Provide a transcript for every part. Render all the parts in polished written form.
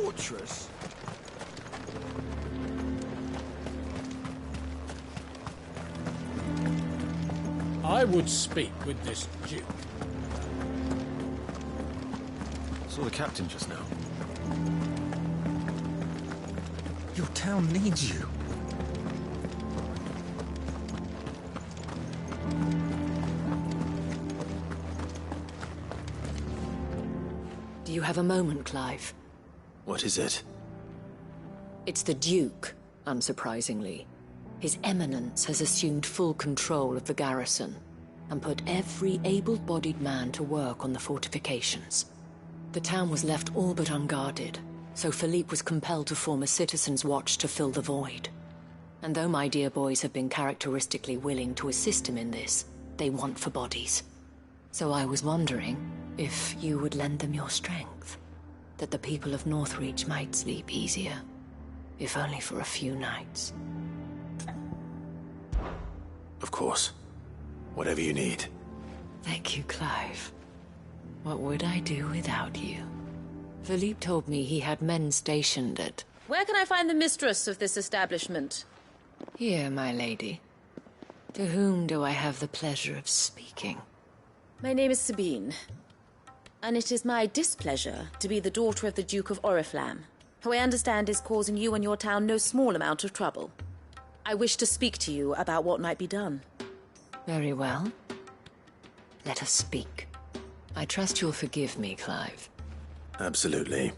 fortress? I would speak with this Duke. Saw the captain just now. Your town needs you. Do you have a moment, Clive? What is it? It's the Duke, unsurprisingly. His Eminence has assumed full control of the garrison and put every able-bodied man to work on the fortifications. The town was left all but unguarded, so Philippe was compelled to form a citizens' watch to fill the void. And though my dear boys have been characteristically willing to assist him in this, they want for bodies. So I was wondering if you would lend them your strength, that the people of Northreach might sleep easier, if only for a few nights. Of course. Whatever you need. Thank you, Clive. What would I do without you? Philippe told me he had men stationed at... Where can I find the mistress of this establishment? Here, my lady. To whom do I have the pleasure of speaking? My name is Sabine, and it is my displeasure to be the daughter of the Duke of Oriflamme, who I understand is causing you and your town no small amount of trouble. I wish to speak to you about what might be done. Very well. Let us speak. I trust you'll forgive me, Clive. Absolutely.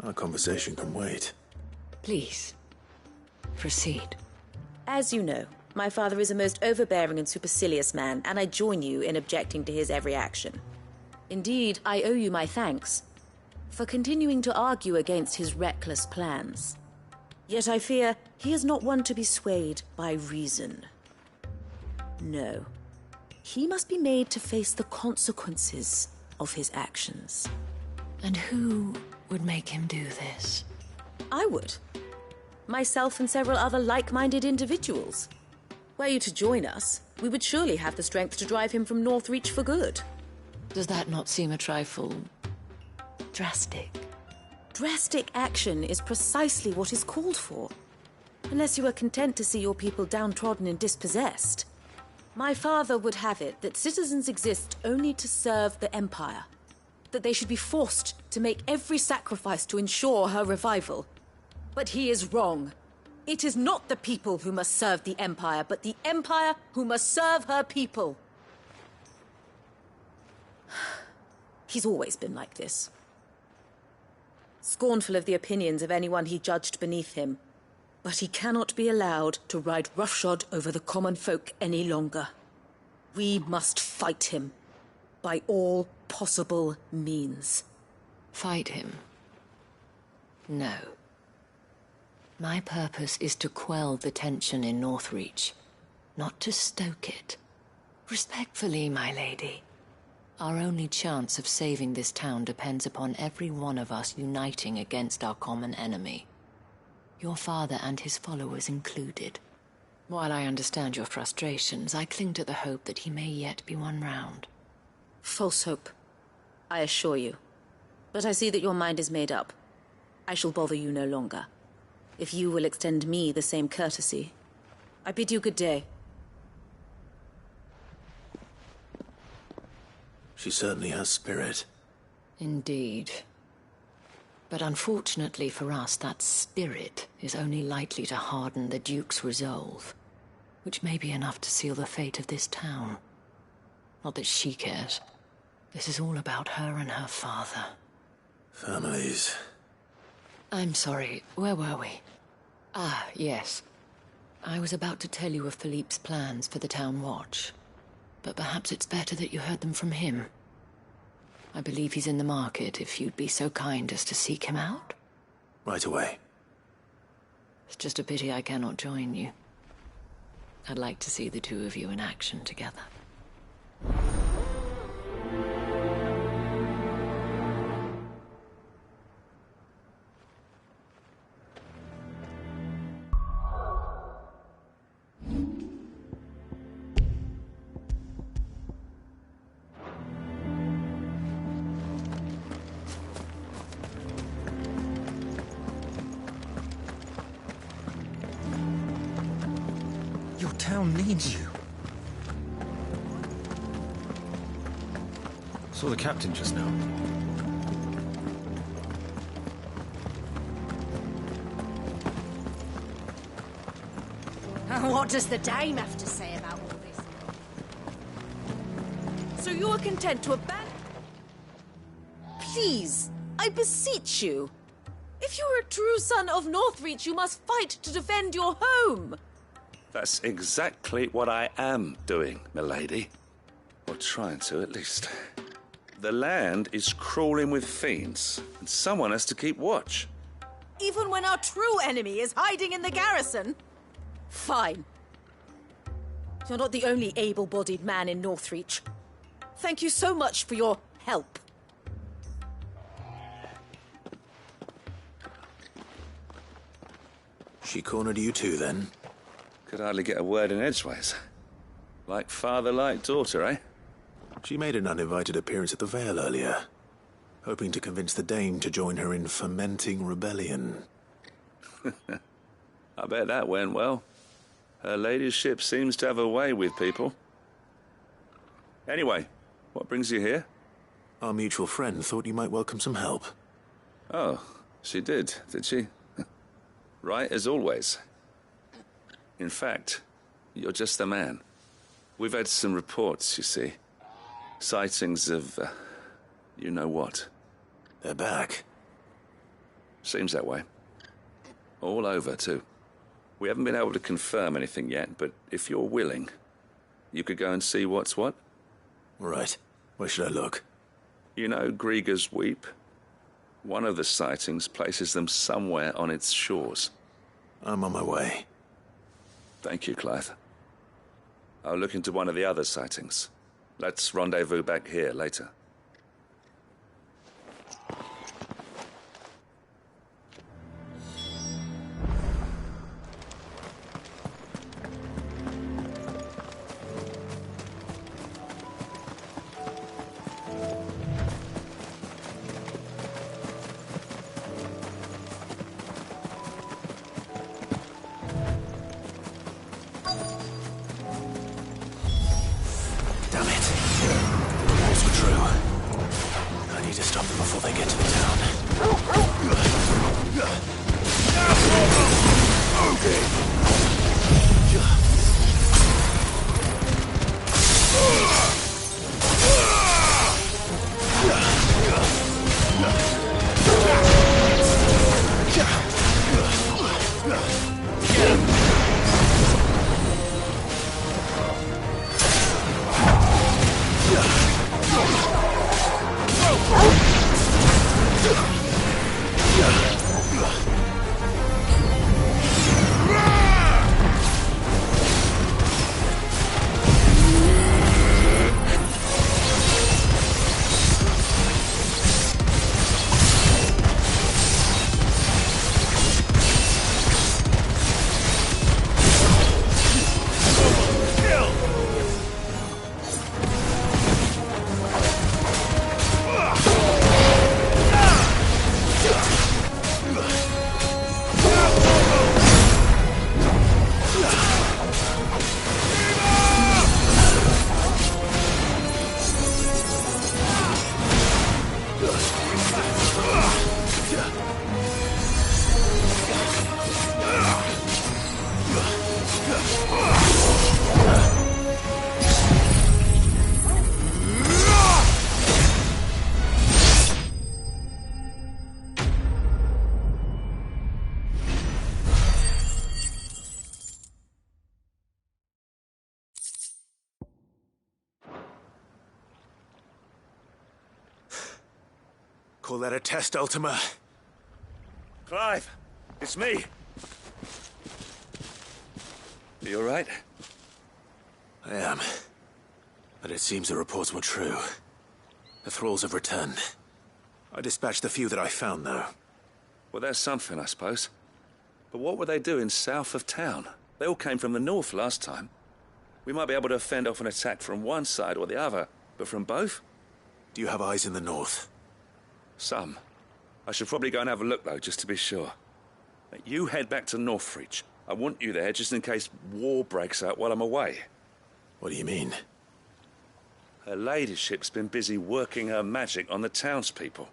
Our conversation can wait. Please, proceed. As you know, my father is a most overbearing and supercilious man, and I join you in objecting to his every action. Indeed, I owe you my thanks for continuing to argue against his reckless plans. Yet I fear he is not one to be swayed by reason. No. He must be made to face the consequences of his actions. And who would make him do this? I would. Myself and several other like-minded individuals. Were you to join us, we would surely have the strength to drive him from Northreach for good. Does that not seem a trifle... drastic? Drastic action is precisely what is called for. Unless you are content to see your people downtrodden and dispossessed. My father would have it that citizens exist only to serve the Empire. That they should be forced to make every sacrifice to ensure her revival. But he is wrong. It is not the people who must serve the Empire, but the Empire who must serve her people. He's always been like this. Scornful of the opinions of anyone he judged beneath him. But he cannot be allowed to ride roughshod over the common folk any longer. We must fight him by all possible means. Fight him? No. My purpose is to quell the tension in Northreach, not to stoke it. Respectfully, my lady. Our only chance of saving this town depends upon every one of us uniting against our common enemy. Your father and his followers included. While I understand your frustrations, I cling to the hope that he may yet be won round. False hope, I assure you. But I see that your mind is made up. I shall bother you no longer. If you will extend me the same courtesy, I bid you good day. She certainly has spirit. Indeed. But unfortunately for us, that spirit is only likely to harden the Duke's resolve, which may be enough to seal the fate of this town. Not that she cares. This is all about her and her father. Families. I'm sorry, where were we? Ah, yes. I was about to tell you of Philippe's plans for the town watch, but perhaps it's better that you heard them from him. I believe he's in the market, if you'd be so kind as to seek him out. Right away. It's just a pity I cannot join you. I'd like to see the two of you in action together. town needs you. Saw the captain just now. What does the dame have to say about all this? So you are content to abandon... Please, I beseech you. If you are a true son of Northreach, you must fight to defend your home. That's exactly what I am doing, milady. Or trying to, at least. The land is crawling with fiends, and someone has to keep watch. Even when our true enemy is hiding in the garrison? Fine. You're not the only able-bodied man in Northreach. Thank you so much for your help. She cornered you too, then? Could hardly get a word in edgeways. Like father, like daughter, eh? She made an uninvited appearance at the Vale earlier, hoping to convince the Dame to join her in fomenting rebellion. I bet that went well. Her ladyship seems to have a way with people. Anyway, what brings you here? Our mutual friend thought you might welcome some help. Oh, she did she? Right as always. In fact, you're just the man. We've had some reports, you see. Sightings of, you know what. They're back. Seems that way. All over, too. We haven't been able to confirm anything yet, but if you're willing, you could go and see what's what. Right. Where should I look? You know Grieger's Weep? One of the sightings places them somewhere on its shores. I'm on my way. Thank you, Clive. I'll look into one of the other sightings. Let's rendezvous back here later. Call that a test, Ultima? Clive, it's me. Are you all right? I am. But it seems the reports were true. The thralls have returned. I dispatched the few that I found, though. Well, there's something, I suppose. But what were they doing south of town? They all came from the north last time. We might be able to fend off an attack from one side or the other, but from both? Do you have eyes in the north? Some. I should probably go and have a look, though, just to be sure. You head back to Northreach. I want you there just in case war breaks out while I'm away. What do you mean? Her ladyship's been busy working her magic on the townspeople,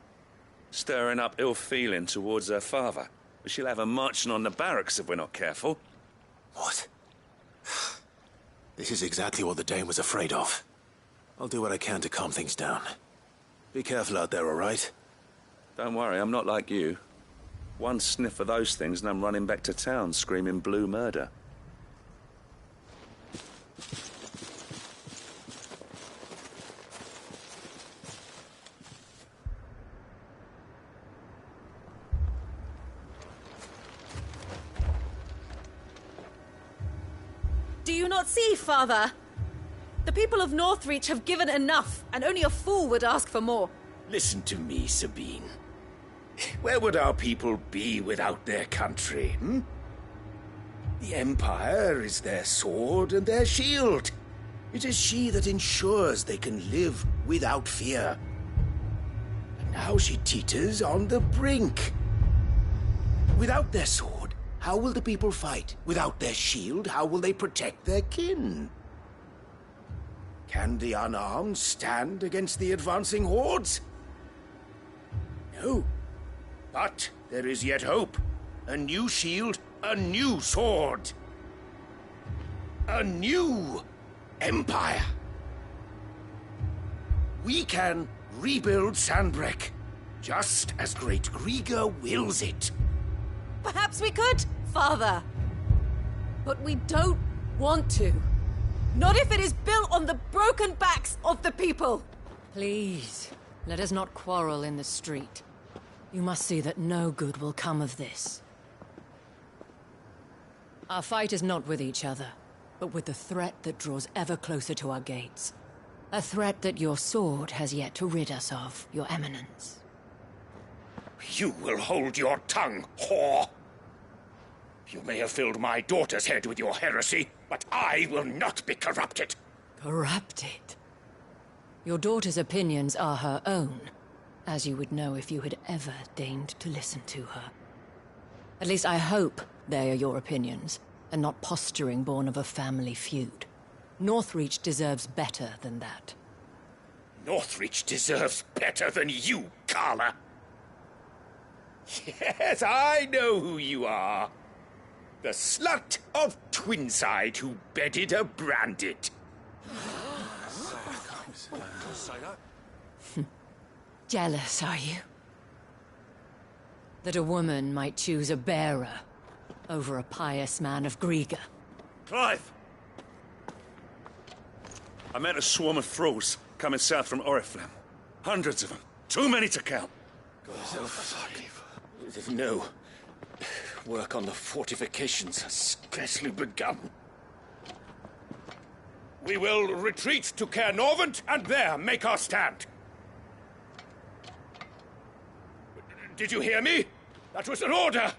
stirring up ill feeling towards her father. She'll have her marching on the barracks if we're not careful. What? This is exactly what the Dame was afraid of. I'll do what I can to calm things down. Be careful out there, all right? Don't worry, I'm not like you. One sniff of those things and I'm running back to town screaming blue murder. Do you not see, Father? The people of Northreach have given enough, and only a fool would ask for more. Listen to me, Sabine. Where would our people be without their country, hmm? The Empire is their sword and their shield. It is she that ensures they can live without fear. And now she teeters on the brink. Without their sword, how will the people fight? Without their shield, how will they protect their kin? Can the unarmed stand against the advancing hordes? No. But there is yet hope. A new shield, a new sword. A new empire. We can rebuild Sandbreck, just as Great Grieger wills it. Perhaps we could, Father. But we don't want to. Not if it is built on the broken backs of the people. Please, let us not quarrel in the street. You must see that no good will come of this. Our fight is not with each other, but with the threat that draws ever closer to our gates. A threat that your sword has yet to rid us of, Your Eminence. You will hold your tongue, whore! You may have filled my daughter's head with your heresy, but I will not be corrupted. Corrupted? Your daughter's opinions are her own, as you would know if you had ever deigned to listen to her. At least I hope they are your opinions, and not posturing born of a family feud. Northreach deserves better than that. Northreach deserves better than you, Carla. Yes, I know who you are. The slut of Twinside who bedded a Branded. Jealous, are you? That a woman might choose a bearer over a pious man of Grieger. Clive! I met a swarm of thralls coming south from Oriflamme. Hundreds of them. Too many to count. No. Work on the fortifications has scarcely begun. We will retreat to Caer Norvent and there make our stand. Did you hear me? That was an order!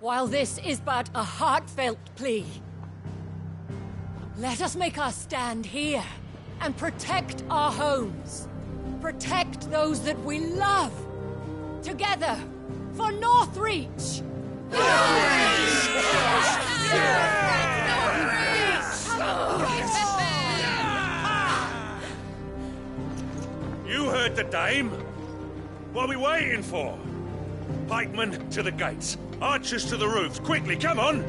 While this is but a heartfelt plea, let us make our stand here and protect our homes. Protect those that we love. Together, for Northreach! You heard the dame. What are we waiting for? Pikemen to the gates. Archers to the roofs. Quickly, come on!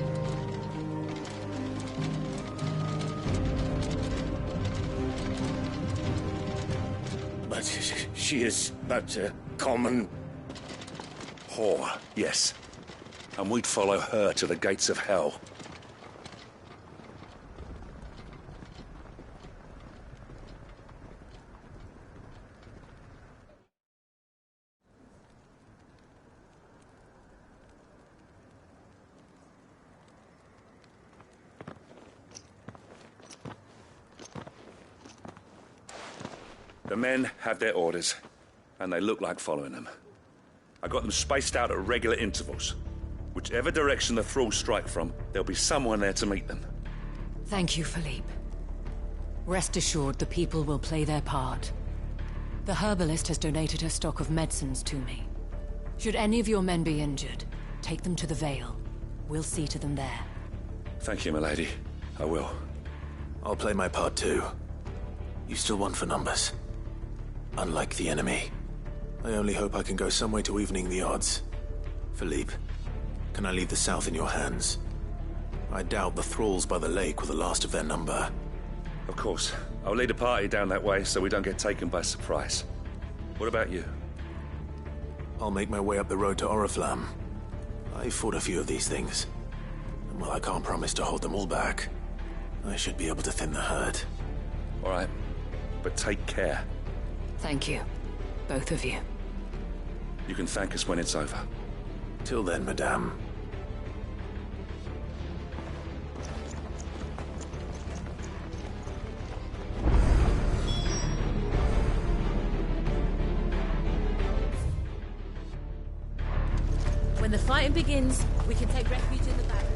But she is but a common... Whore, yes. And we'd follow her to the gates of hell. The men have their orders, and they look like following them. I got them spaced out at regular intervals. Whichever direction the thralls strike from, there'll be someone there to meet them. Thank you, Philippe. Rest assured the people will play their part. The herbalist has donated her stock of medicines to me. Should any of your men be injured, Take them to the Vale. We'll see to them there. Thank you, milady. I will. I'll play my part too. You still won for numbers. Unlike the enemy. I only hope I can go some way to evening the odds. Philippe, can I leave the South in your hands? I doubt the thralls by the lake were the last of their number. Of course. I'll lead a party down that way so we don't get taken by surprise. What about you? I'll make my way up the road to Oriflamme. I fought a few of these things. And while I can't promise to hold them all back, I should be able to thin the herd. All right. But take care. Thank you. Both of you. You can thank us when it's over. Till then, madame. When the fighting begins, we can take refuge in the barracks.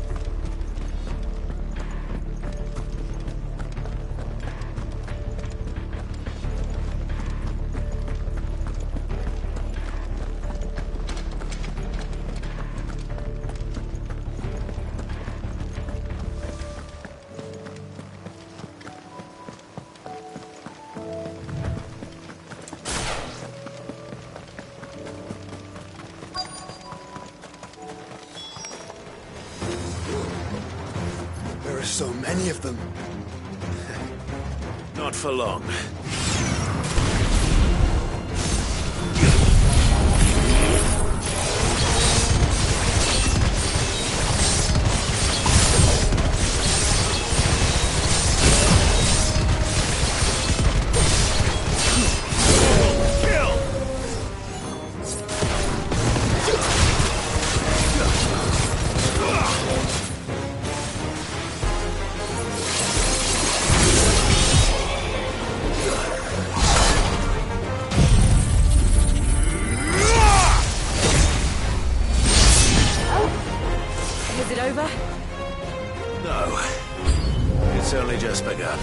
There are so many of them. Not for long. Is it over? No. It's only just begun.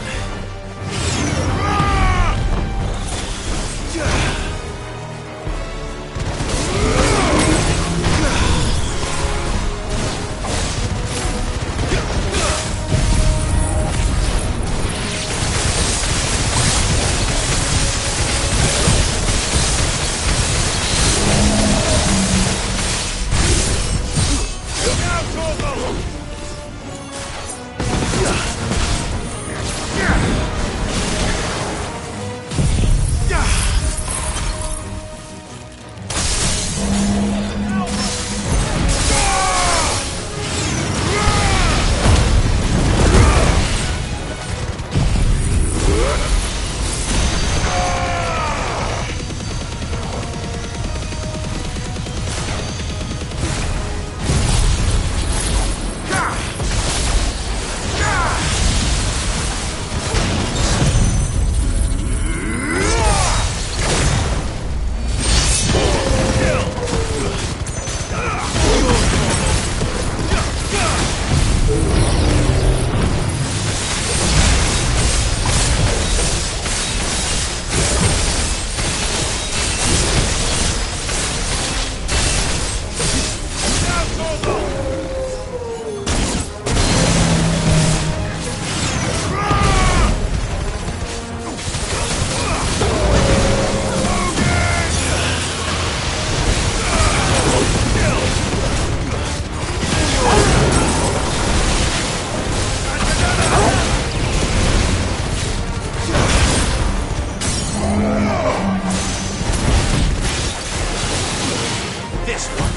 This one.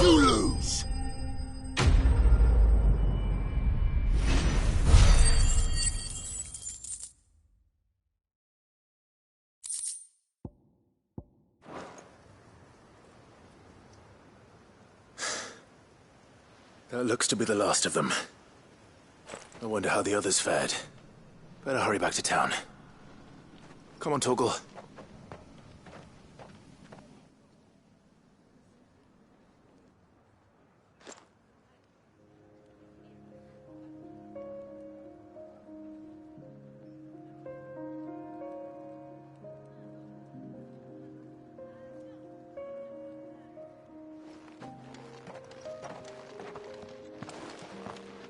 You lose. That looks to be the last of them. I wonder how the others fared. Better hurry back to town. Come on, Torgal.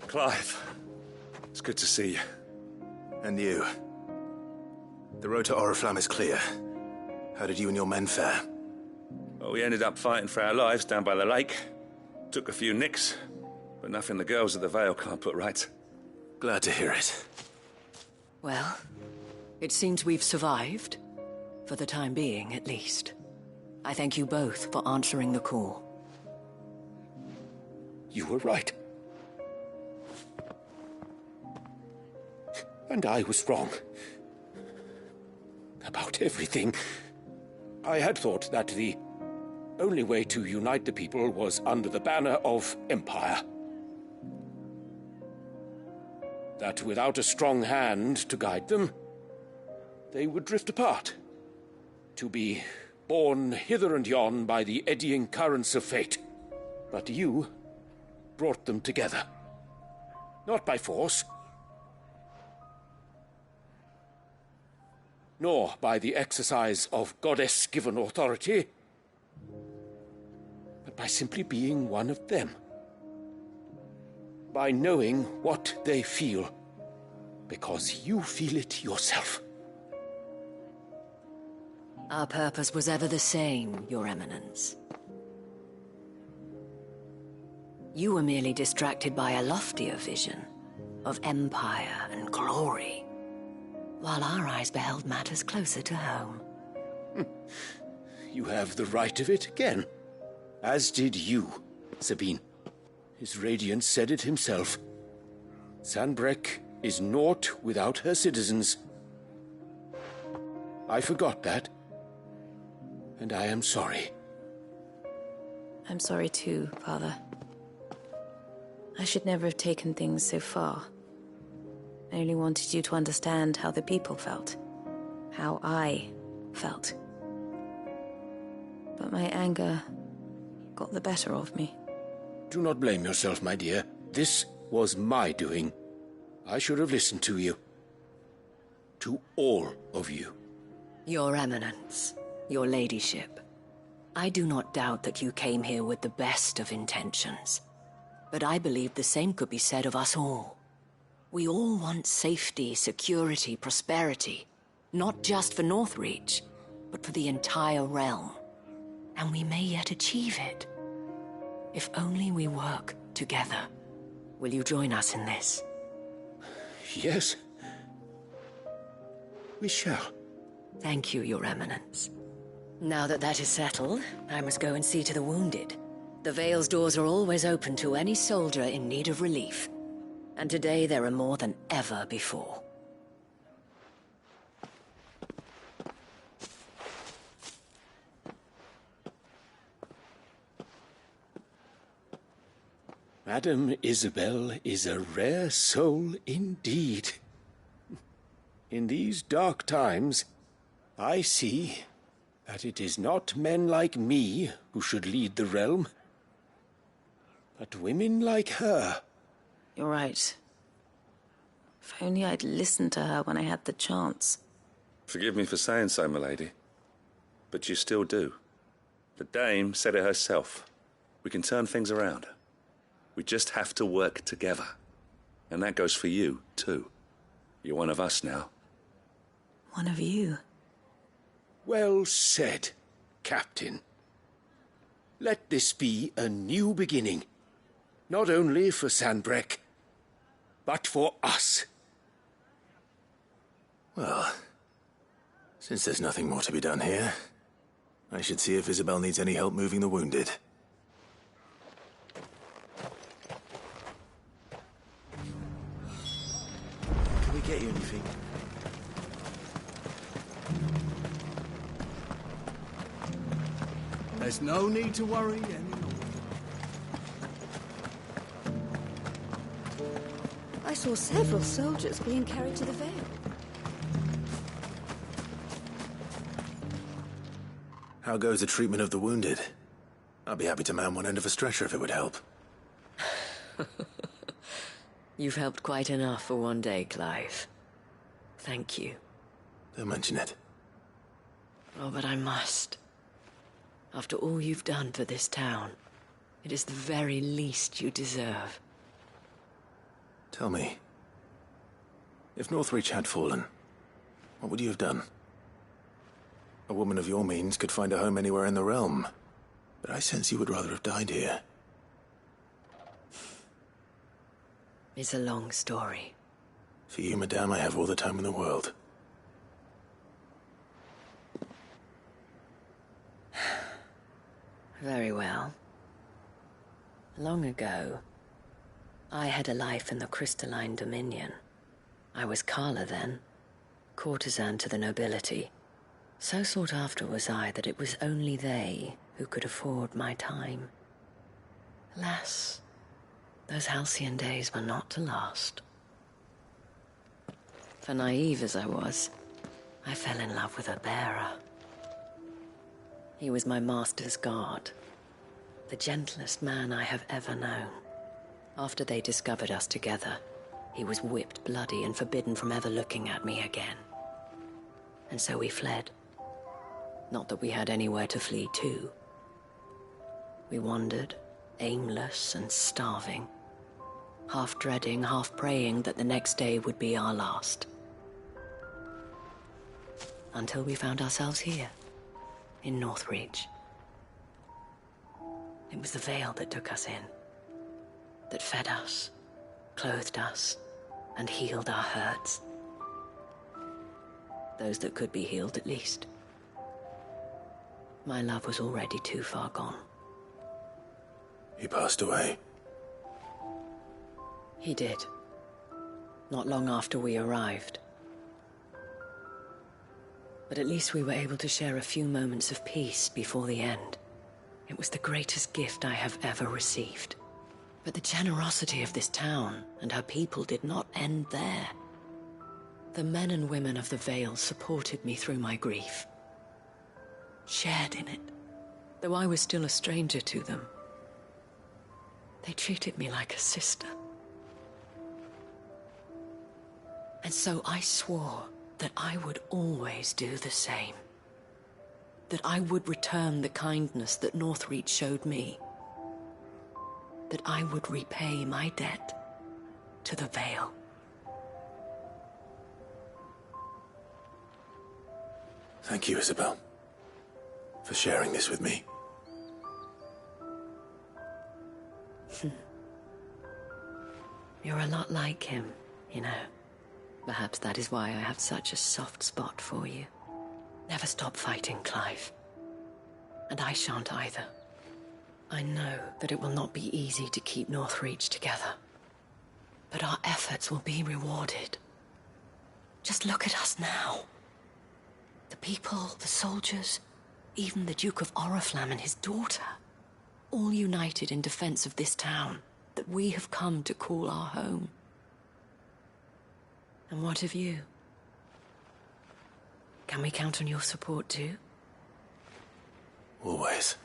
Clive, it's good to see you. And you. The road to Oriflamme is clear. How did you and your men fare? Well, we ended up fighting for our lives down by the lake. Took a few nicks, but nothing the girls of the Vale can't put right. Glad to hear it. Well, it seems we've survived. For the time being, at least. I thank you both for answering the call. You were right. And I was wrong. About everything. I had thought that the only way to unite the people was under the banner of Empire. That without a strong hand to guide them, they would drift apart. To be borne hither and yon by the eddying currents of fate. But you brought them together. Not by force, nor by the exercise of goddess-given authority, but by simply being one of them. By knowing what they feel, because you feel it yourself. Our purpose was ever the same, Your Eminence. You were merely distracted by a loftier vision of empire and glory, while our eyes beheld matters closer to home. You have the right of it again, as did you, Sabine. His Radiance said it himself. Sanbreque is naught without her citizens. I forgot that. And I am sorry. I'm sorry too, Father. I should never have taken things so far. I only wanted you to understand how the people felt. How I felt. But my anger got the better of me. Do not blame yourself, my dear. This was my doing. I should have listened to you. To all of you. Your Eminence. Your Ladyship, I do not doubt that you came here with the best of intentions. But I believe the same could be said of us all. We all want safety, security, prosperity. Not just for Northreach, but for the entire realm. And we may yet achieve it. If only we work together. Will you join us in this? Yes. We shall. Thank you, Your Eminence. Now that that is settled, I must go and see to the wounded. The Vale's doors are always open to any soldier in need of relief. And today there are more than ever before. Madame Isabel is a rare soul indeed. In these dark times, I see that it is not men like me who should lead the realm, but women like her. You're right. If only I'd listened to her when I had the chance. Forgive me for saying so, milady, but you still do. The Dame said it herself. We can turn things around. We just have to work together. And that goes for you, too. You're one of us now. One of you? Well said, Captain. Let this be a new beginning. Not only for Sanbreque, but for us. Well, since there's nothing more to be done here, I should see if Isabel needs any help moving the wounded. Can we get you anything? There's no need to worry anymore. I saw several soldiers being carried to the Vale. How goes the treatment of the wounded? I'd be happy to man one end of a stretcher if it would help. You've helped quite enough for one day, Clive. Thank you. Don't mention it. Oh, but I must. After all you've done for this town, it is the very least you deserve. Tell me, if Northreach had fallen, what would you have done? A woman of your means could find a home anywhere in the realm, but I sense you would rather have died here. It's a long story. For you, madame, I have all the time in the world. Very well. Long ago, I had a life in the Crystalline Dominion. I was Carla then, courtesan to the nobility. So sought after was I that it was only they who could afford my time. Alas, those halcyon days were not to last. For naive as I was, I fell in love with a bearer. He was my master's guard, the gentlest man I have ever known. After they discovered us together, he was whipped bloody and forbidden from ever looking at me again. And so we fled. Not that we had anywhere to flee to. We wandered, aimless and starving, half dreading, half praying that the next day would be our last. Until we found ourselves here, in Northreach. It was the veil that took us in, that fed us, clothed us, and healed our hurts. Those that could be healed, at least. My love was already too far gone. He passed away. He did. Not long after we arrived. But at least we were able to share a few moments of peace before the end. It was the greatest gift I have ever received. But the generosity of this town and her people did not end there. The men and women of the Vale supported me through my grief. Shared in it, though I was still a stranger to them. They treated me like a sister. And so I swore that I would always do the same. That I would return the kindness that Northreach showed me. That I would repay my debt to the Vale. Thank you, Isabel, for sharing this with me. You're a lot like him, you know. Perhaps that is why I have such a soft spot for you. Never stop fighting, Clive. And I shan't either. I know that it will not be easy to keep Northreach together. But our efforts will be rewarded. Just look at us now. The people, the soldiers, even the Duke of Oriflamme and his daughter, all united in defense of this town that we have come to call our home. And what of you? Can we count on your support too? Always.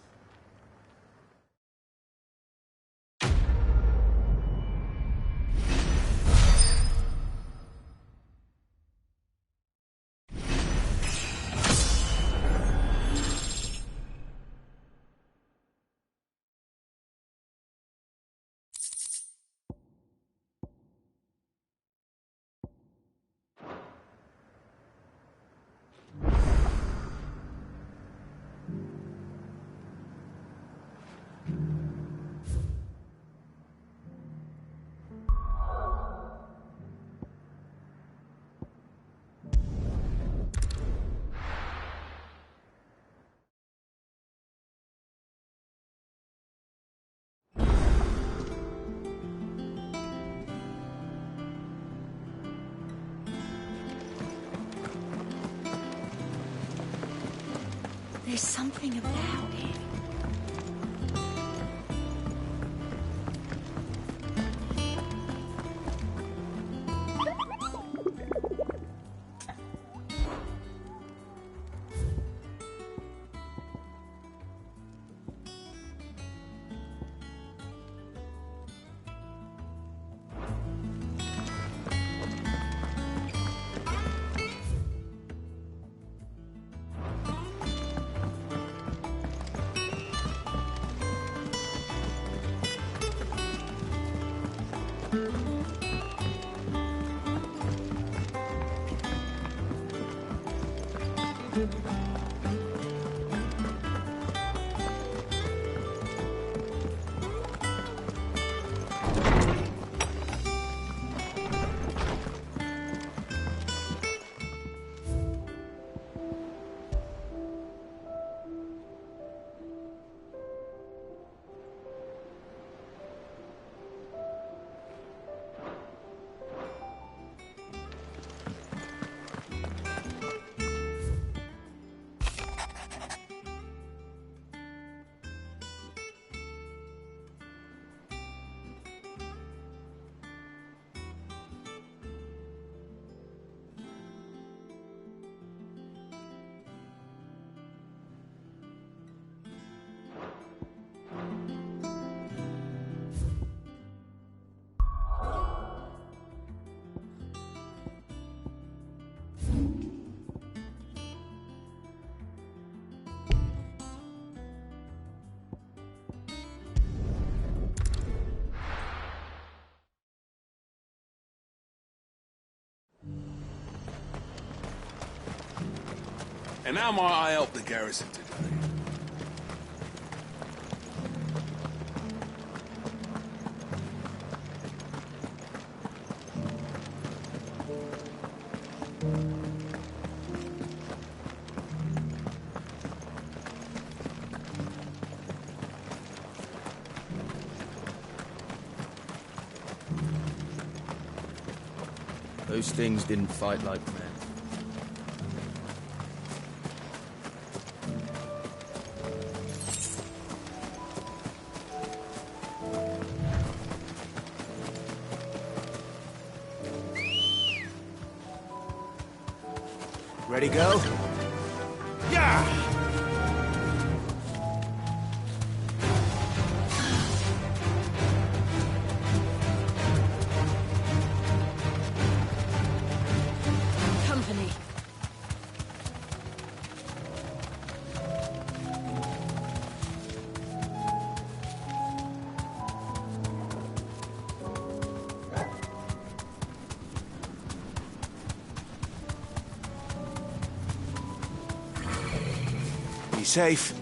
There's something about it. And how might I help the garrison today? Those things didn't fight like men. Ready, go? Yeah! Company. Be safe.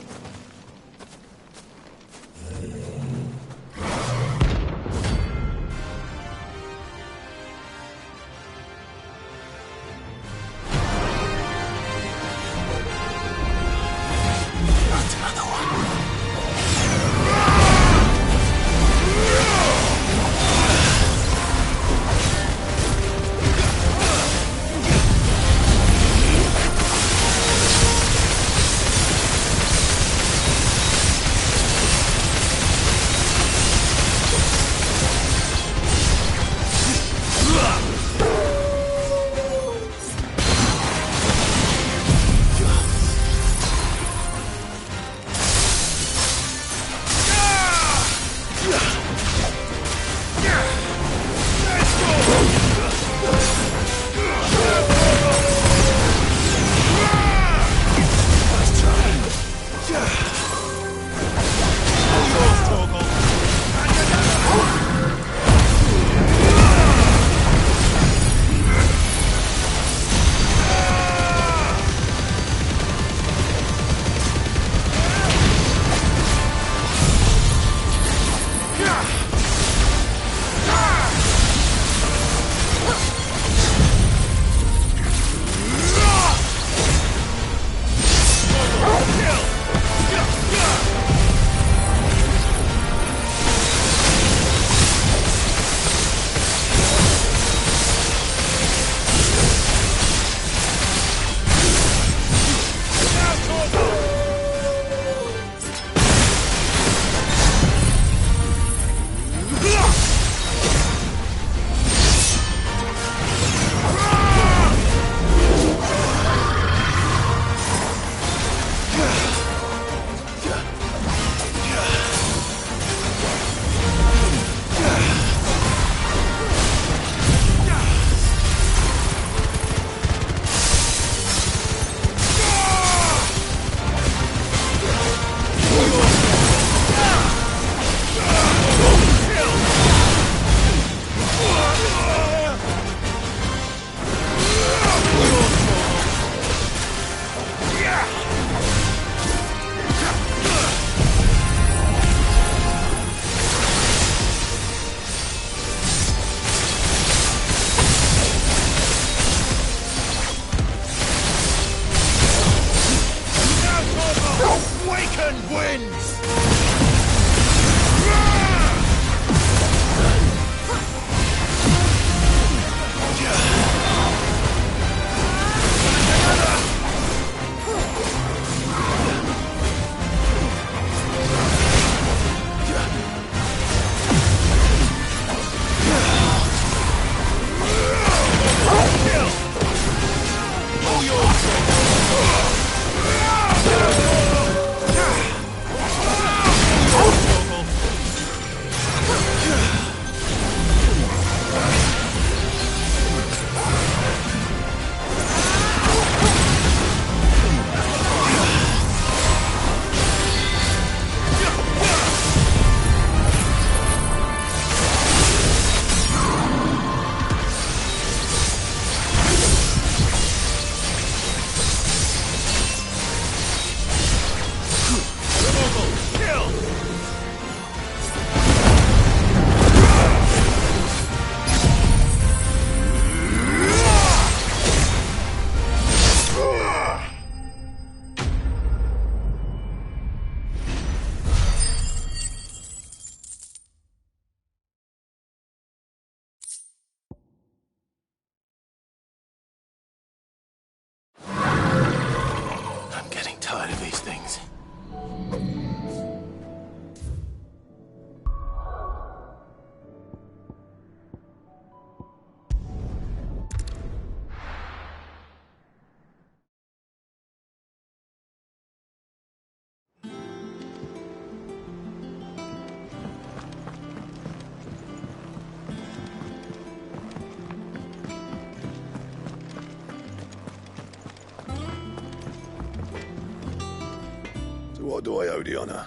What do I owe the honor?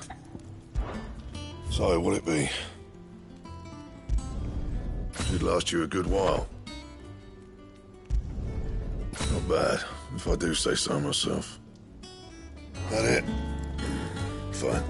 So, will it be? Should last you a good while. Not bad, if I do say so myself. That it? Fine.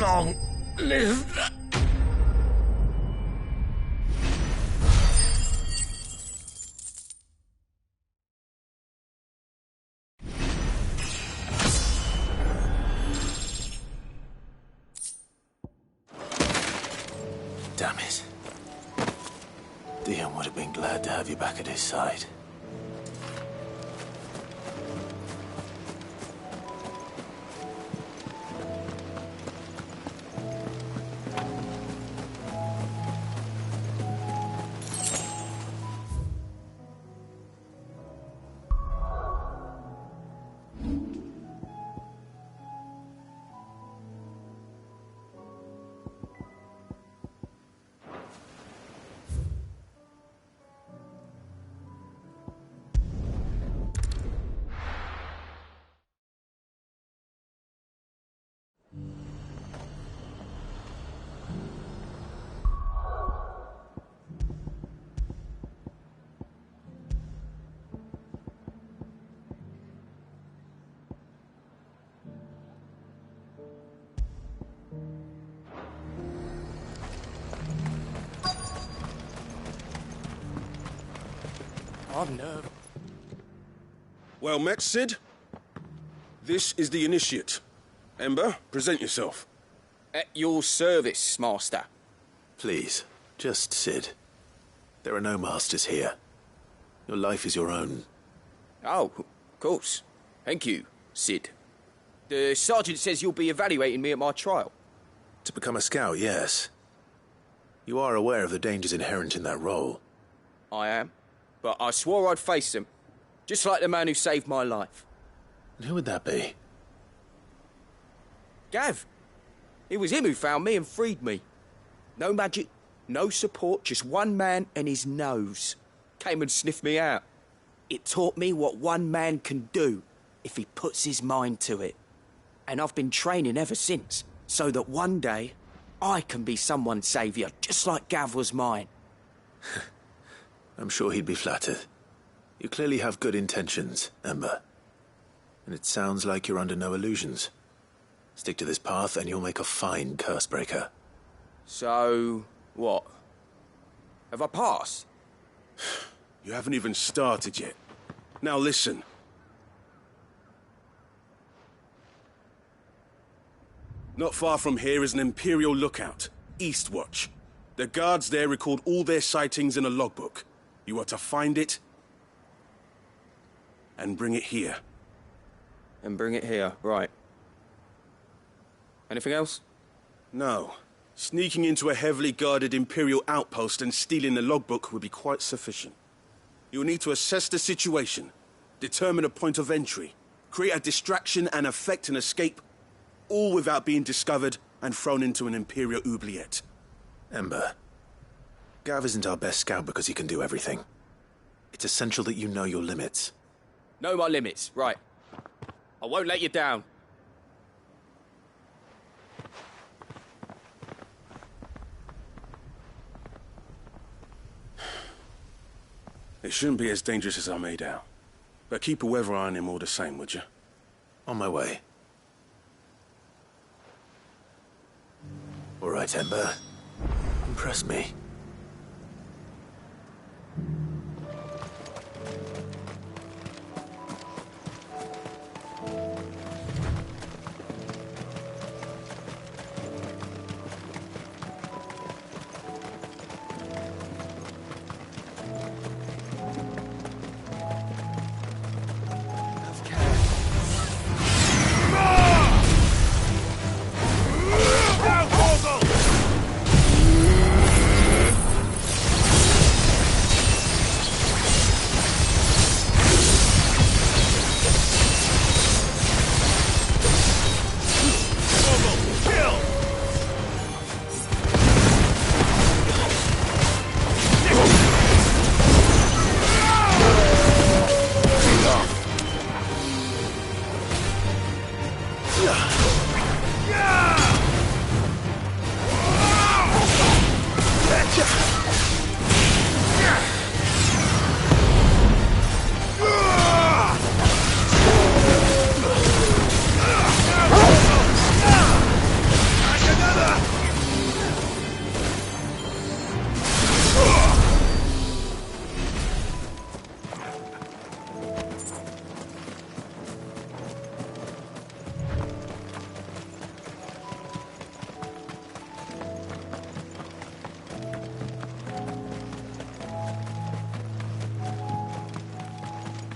Long live... Damn it. Dion would have been glad to have you back at his side. I've nerve. Well met, Sid. This is the initiate. Ember, present yourself. At your service, Master. Please, just Sid. There are no masters here. Your life is your own. Oh, of course. Thank you, Sid. The sergeant says you'll be evaluating me at my trial. To become a scout, yes. You are aware of the dangers inherent in that role. I am. But I swore I'd face them. Just like the man who saved my life. And who would that be? Gav. It was him who found me and freed me. No magic, no support, just one man and his nose. Came and sniffed me out. It taught me what one man can do if he puts his mind to it. And I've been training ever since, so that one day I can be someone's saviour, just like Gav was mine. I'm sure he'd be flattered. You clearly have good intentions, Ember. And it sounds like you're under no illusions. Stick to this path and you'll make a fine cursebreaker. So, what? Have I passed? You haven't even started yet. Now listen. Not far from here is an Imperial lookout, Eastwatch. The guards there record all their sightings in a logbook. You are to find it and bring it here. And bring it here, right. Anything else? No. Sneaking into a heavily guarded Imperial outpost and stealing the logbook would be quite sufficient. You'll need to assess the situation, determine a point of entry, create a distraction and effect an escape, all without being discovered and thrown into an Imperial oubliette. Ember, Gav isn't our best scout because he can do everything. It's essential that you know your limits. Know my limits, right. I won't let you down. It shouldn't be as dangerous as I made out. But keep a weather eye on him all the same, would you? On my way. All right, Ember. Impress me.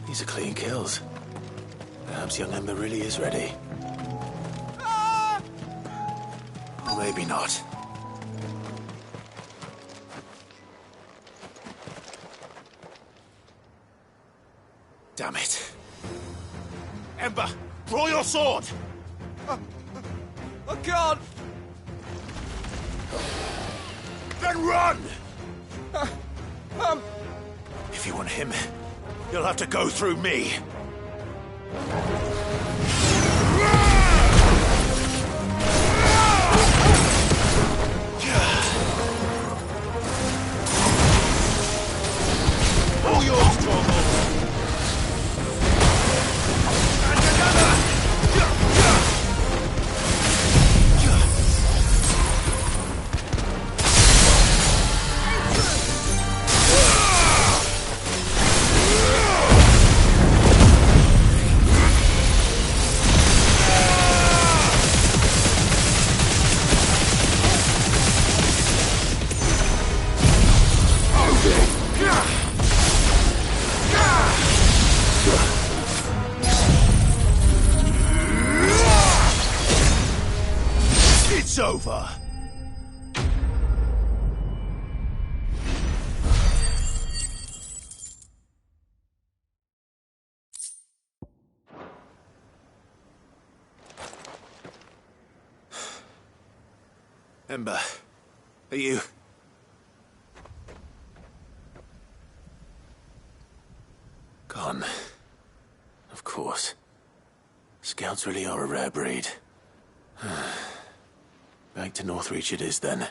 These are clean kills. Perhaps young Ember really is ready. Or maybe not. Damn it. Ember, draw your sword! I can't! Then run! If you want him, you'll have to go through me. All yours, Torgal! And another! over. Ember, are you... Gone. Of course. Scouts really are a rare breed. Back to Northreach it is, then.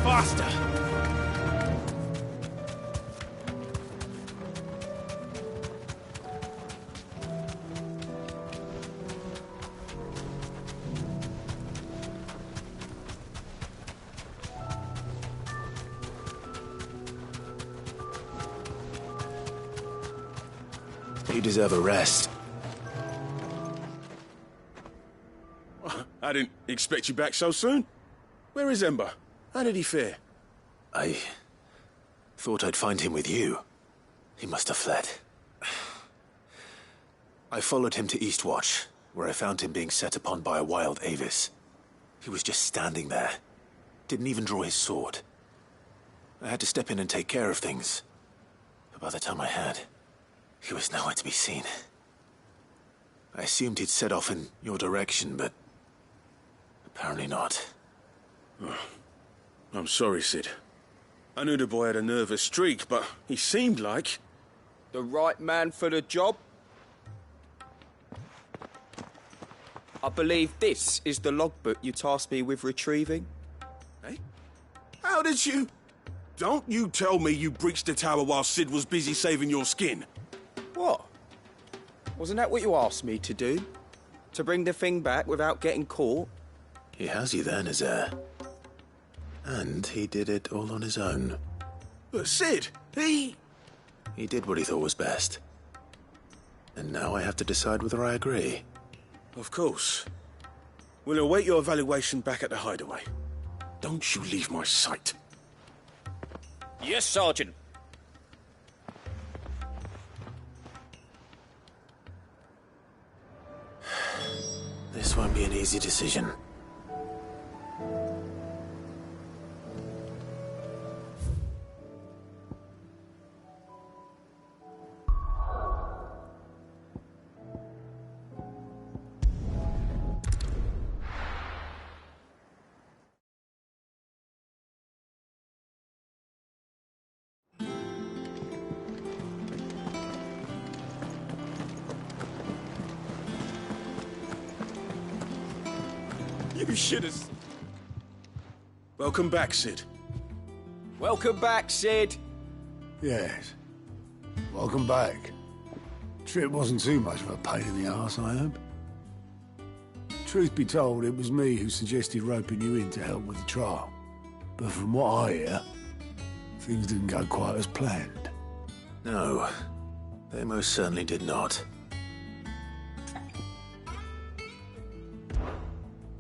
Faster! You deserve a rest. I didn't expect you back so soon. Where is Ember? How did he fare? I thought I'd find him with you. He must have fled. I followed him to Eastwatch, where I found him being set upon by a wild Avis. He was just standing there. Didn't even draw his sword. I had to step in and take care of things. But by the time I had, he was nowhere to be seen. I assumed he'd set off in your direction, but apparently not. I'm sorry, Sid. I knew the boy had a nervous streak, but he seemed like... The right man for the job? I believe this is the logbook you tasked me with retrieving. Eh? How did you... Don't you tell me you breached the tower while Sid was busy saving your skin. What? Wasn't that what you asked me to do? To bring the thing back without getting caught? He has you there, Nazaire. And he did it all on his own. But Sid, he did what he thought was best. And now I have to decide whether I agree. Of course. We'll await your evaluation back at the hideaway. Don't you leave my sight. Yes, Sergeant. This won't be an easy decision. You should have... Welcome back, Sid. Welcome back, Sid. Yes. Welcome back. Trip wasn't too much of a pain in the arse, I hope. Truth be told, it was me who suggested roping you in to help with the trial. But from what I hear, things didn't go quite as planned. No, they most certainly did not.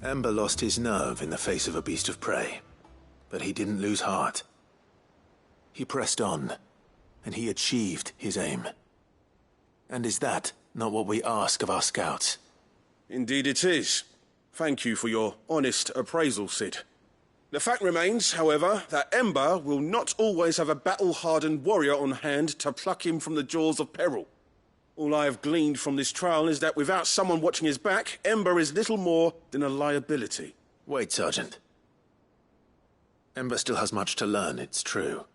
Ember lost his nerve in the face of a beast of prey, but he didn't lose heart. He pressed on, and he achieved his aim. And is that not what we ask of our scouts? Indeed it is. Thank you for your honest appraisal, Sid. The fact remains, however, that Ember will not always have a battle-hardened warrior on hand to pluck him from the jaws of peril. All I have gleaned from this trial is that without someone watching his back, Ember is little more than a liability. Wait, Sergeant. Ember still has much to learn, it's true.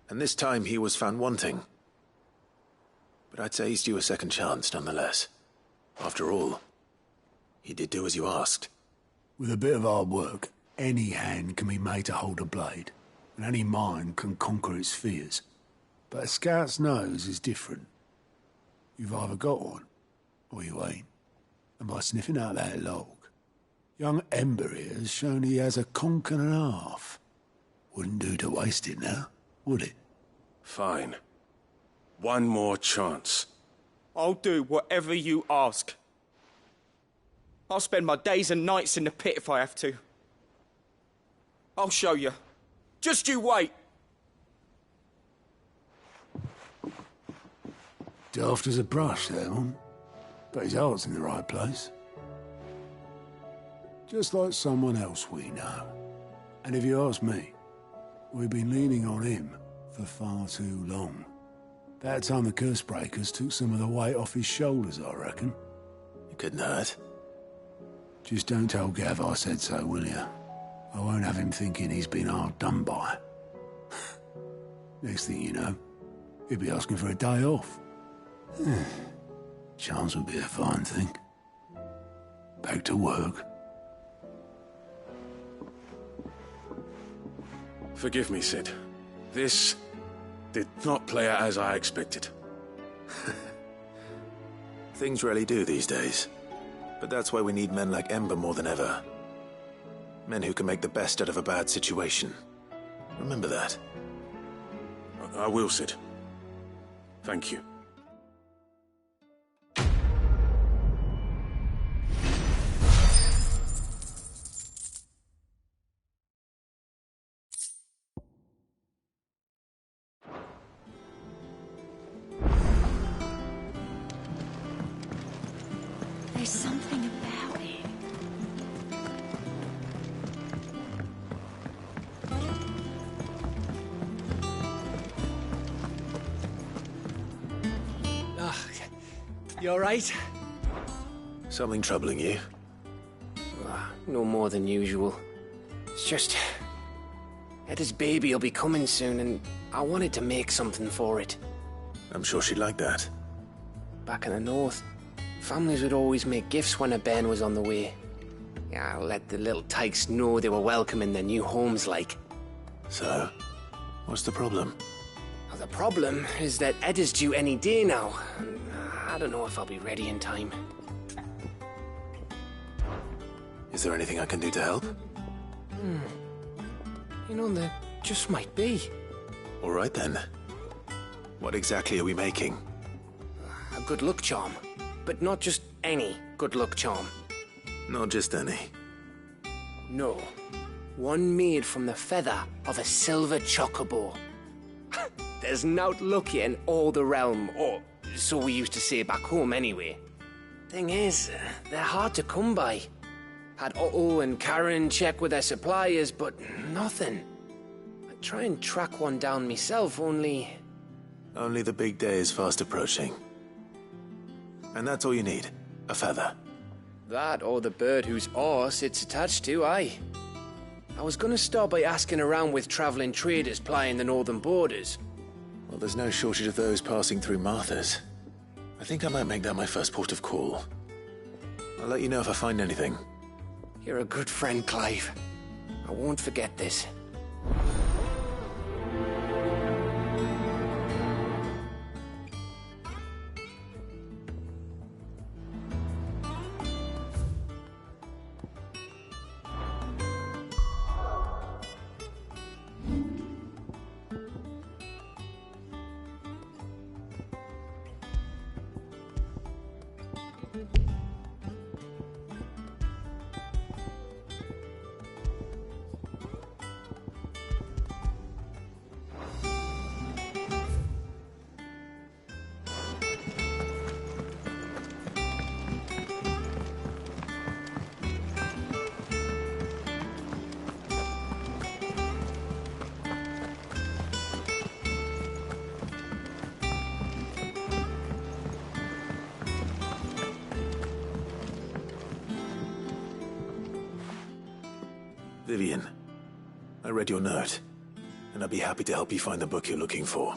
And this time he was found wanting. But I'd say he's due a second chance, nonetheless. After all, he did do as you asked. With a bit of hard work, any hand can be made to hold a blade, and any mind can conquer its fears. But a scout's nose is different. You've either got one, or you ain't. And by sniffing out that log, young Ember here has shown he has a conch and a half. Wouldn't do to waste it now, would it? Fine. One more chance. I'll do whatever you ask. I'll spend my days and nights in the pit if I have to. I'll show you. Just you wait. Daft as a brush, that one. But his heart's in the right place. Just like someone else we know. And if you ask me, we've been leaning on him for far too long. That time the curse breakers took some of the weight off his shoulders, I reckon. You couldn't hurt. Just don't tell Gav I said so, will you? I won't have him thinking he's been hard done by. Next thing you know, he'll be asking for a day off. Chance would be a fine thing. Back to work. Forgive me, Sid. This did not play out as I expected. Things rarely do these days. But that's why we need men like Ember more than ever. Men who can make the best out of a bad situation. Remember that. I will, Sid. Thank you. There's something about it. You alright? Something troubling you? No more than usual. It's just... Etta's baby will be coming soon, and I wanted to make something for it. I'm sure she'd like that. Back in the north, families would always make gifts when a bairn was on the way. Yeah, I'll let the little tykes know they were welcome in their new homes, like. So, what's the problem? Well, the problem is that Etta's due any day now. And I don't know if I'll be ready in time. Is there anything I can do to help? You know, there just might be. All right then. What exactly are we making? A good luck charm. But not just any good luck charm. Not just any. No. One made from the feather of a silver chocobo. There's nowt lucky in all the realm, or so we used to say back home anyway. Thing is, they're hard to come by. Had Otto and Karen check with their suppliers, but nothing. I try and track one down myself, only... Only the big day is fast approaching. And that's all you need, a feather. That or the bird whose horse it's attached to, aye. I was gonna start by asking around with traveling traders plying the northern borders. Well, there's no shortage of those passing through Martha's. I think I might make that my first port of call. I'll let you know if I find anything. You're a good friend, Clive. I won't forget this. Vivian, I read your note, and I'd be happy to help you find the book you're looking for.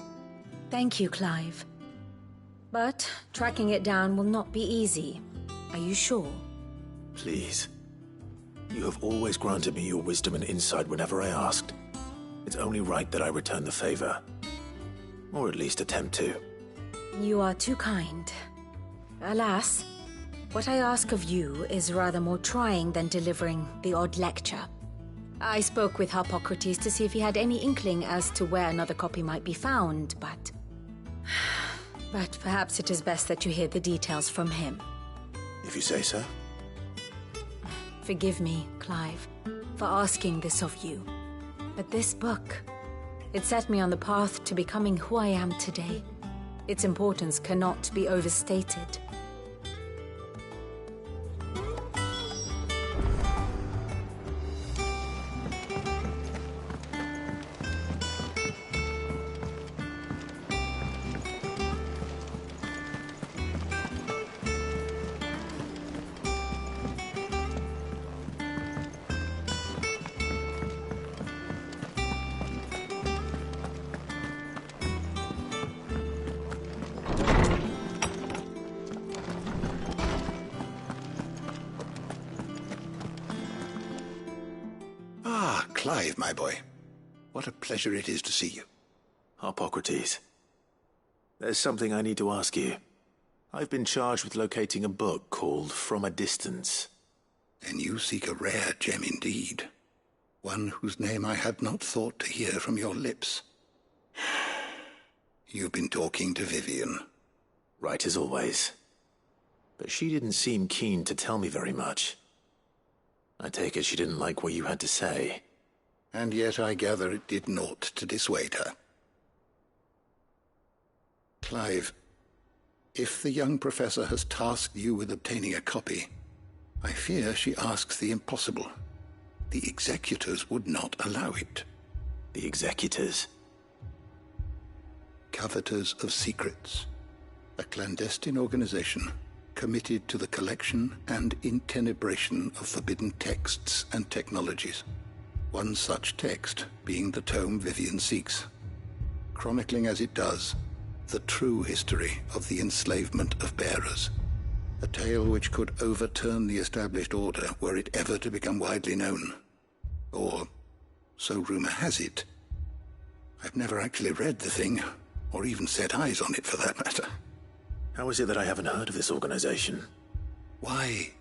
Thank you, Clive. But tracking it down will not be easy. Are you sure? Please. You have always granted me your wisdom and insight whenever I asked. It's only right that I return the favor. Or at least attempt to. You are too kind. Alas, what I ask of you is rather more trying than delivering the odd lecture. I spoke with Harpocrates to see if he had any inkling as to where another copy might be found, but... But perhaps it is best that you hear the details from him. If you say so. Forgive me, Clive, for asking this of you. But this book, it set me on the path to becoming who I am today. Its importance cannot be overstated. Clive, my boy. What a pleasure it is to see you. Harpocrates. There's something I need to ask you. I've been charged with locating a book called From a Distance. And you seek a rare gem indeed. One whose name I had not thought to hear from your lips. You've been talking to Vivian. Right as always. But she didn't seem keen to tell me very much. I take it she didn't like what you had to say. And yet I gather it did naught to dissuade her. Clive, if the young professor has tasked you with obtaining a copy, I fear she asks the impossible. The executors would not allow it. The executors? Coveters of Secrets. A clandestine organization committed to the collection and intenebration of forbidden texts and technologies. One such text being the tome Vivian seeks, chronicling as it does the true history of the enslavement of bearers. A tale which could overturn the established order were it ever to become widely known. Or, so rumor has it. I've never actually read the thing, or even set eyes on it for that matter. How is it that I haven't heard of this organization? Why,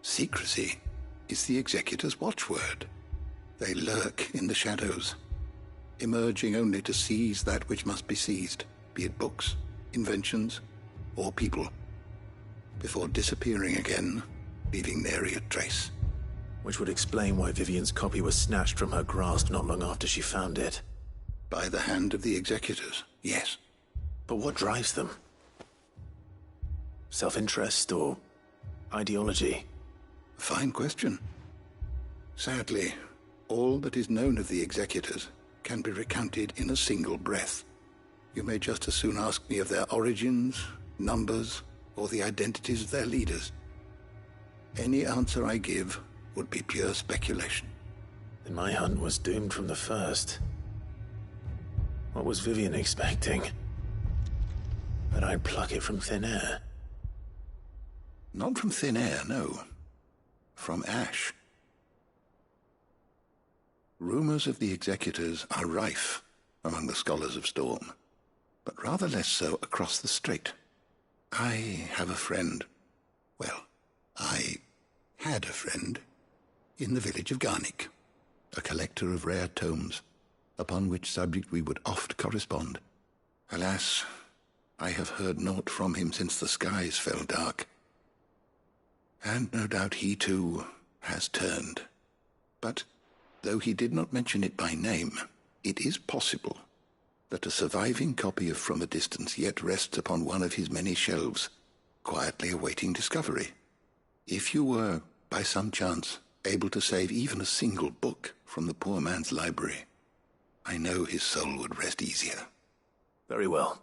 secrecy is the executor's watchword. They lurk in the shadows, emerging only to seize that which must be seized, be it books, inventions, or people, before disappearing again, leaving nary a trace. Which would explain why Vivian's copy was snatched from her grasp not long after she found it. By the hand of the executors, yes. But what drives them? Self-interest or ideology? Fine question. Sadly, all that is known of the executors can be recounted in a single breath. You may just as soon ask me of their origins, numbers, or the identities of their leaders. Any answer I give would be pure speculation. Then my hunt was doomed from the first. What was Vivian expecting? That I'd pluck it from thin air? Not from thin air, no. From ash. Rumors of the executors are rife among the scholars of Storm, but rather less so across the strait. I have a friend. Well, I had a friend in the village of Garnick, a collector of rare tomes, upon which subject we would oft correspond. Alas, I have heard naught from him since the skies fell dark. And no doubt he, too, has turned. But, though he did not mention it by name, it is possible that a surviving copy of From a Distance yet rests upon one of his many shelves, quietly awaiting discovery. If you were, by some chance, able to save even a single book from the poor man's library, I know his soul would rest easier. Very well.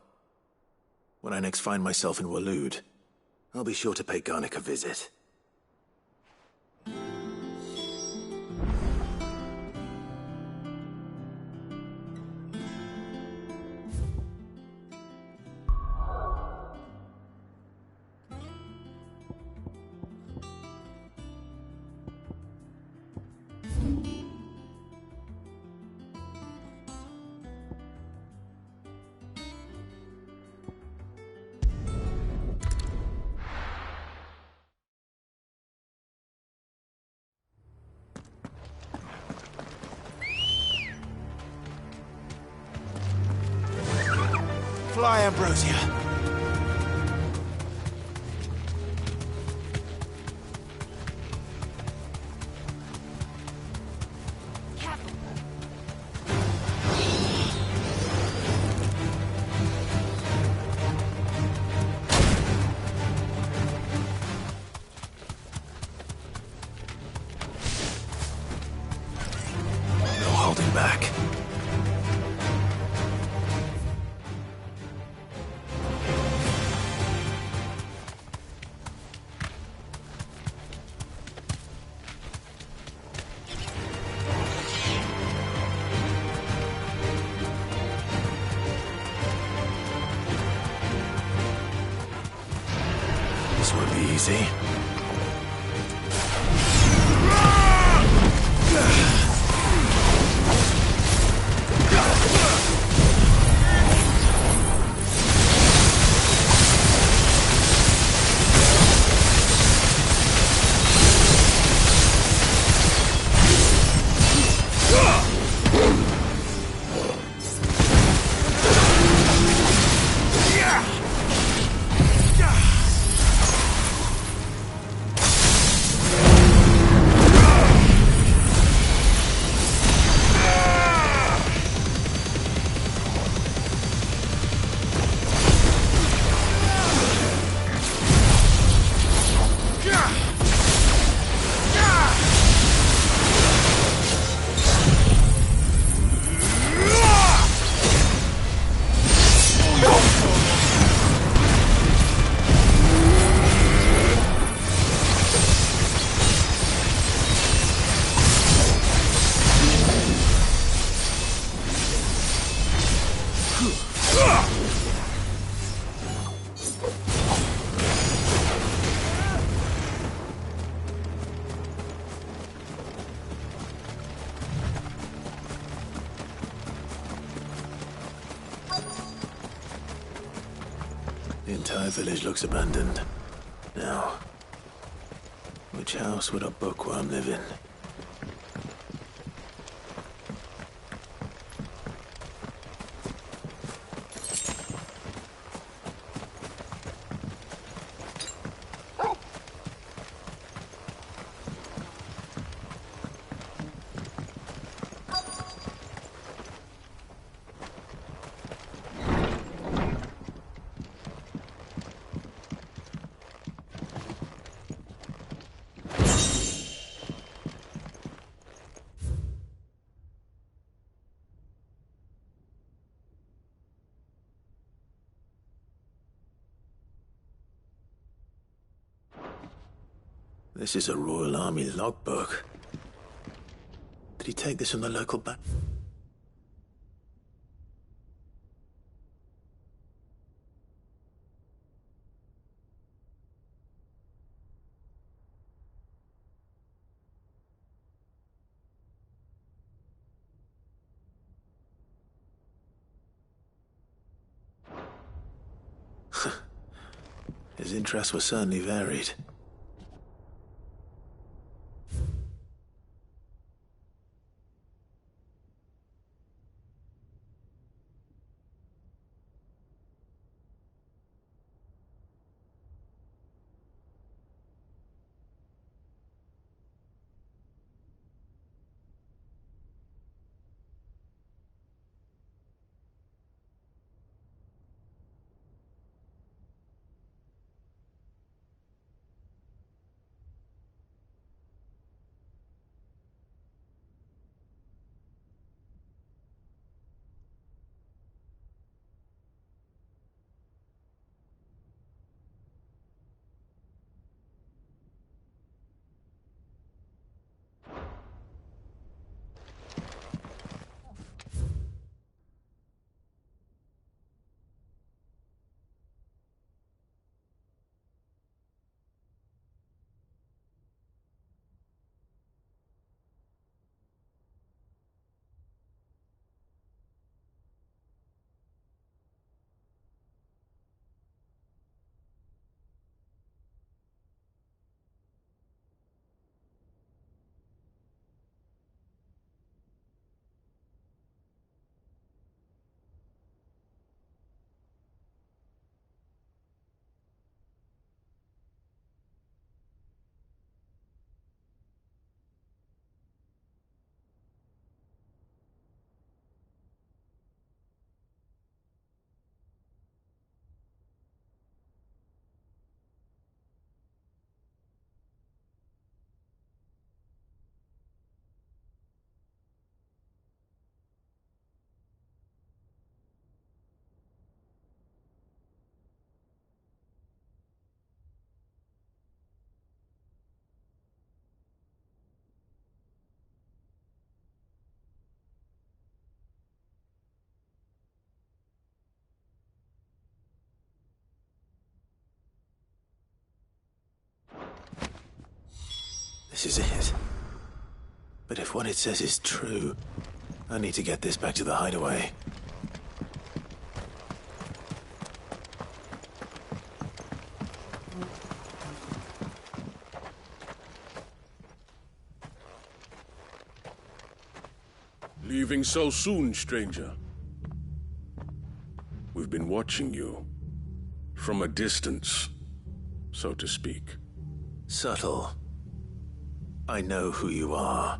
When I next find myself in Waloed, I'll be sure to pay Garnick a visit. Fly, Ambrosia. No holding back. This won't be easy. The entire village looks abandoned. Now, which house would a bookworm live in? This is a Royal Army logbook. Did he take this from the local bank? His interests were certainly varied. This is it. But if what it says is true, I need to get this back to the hideaway. Leaving so soon, stranger? We've been watching you. From a distance, so to speak. Subtle. I know who you are.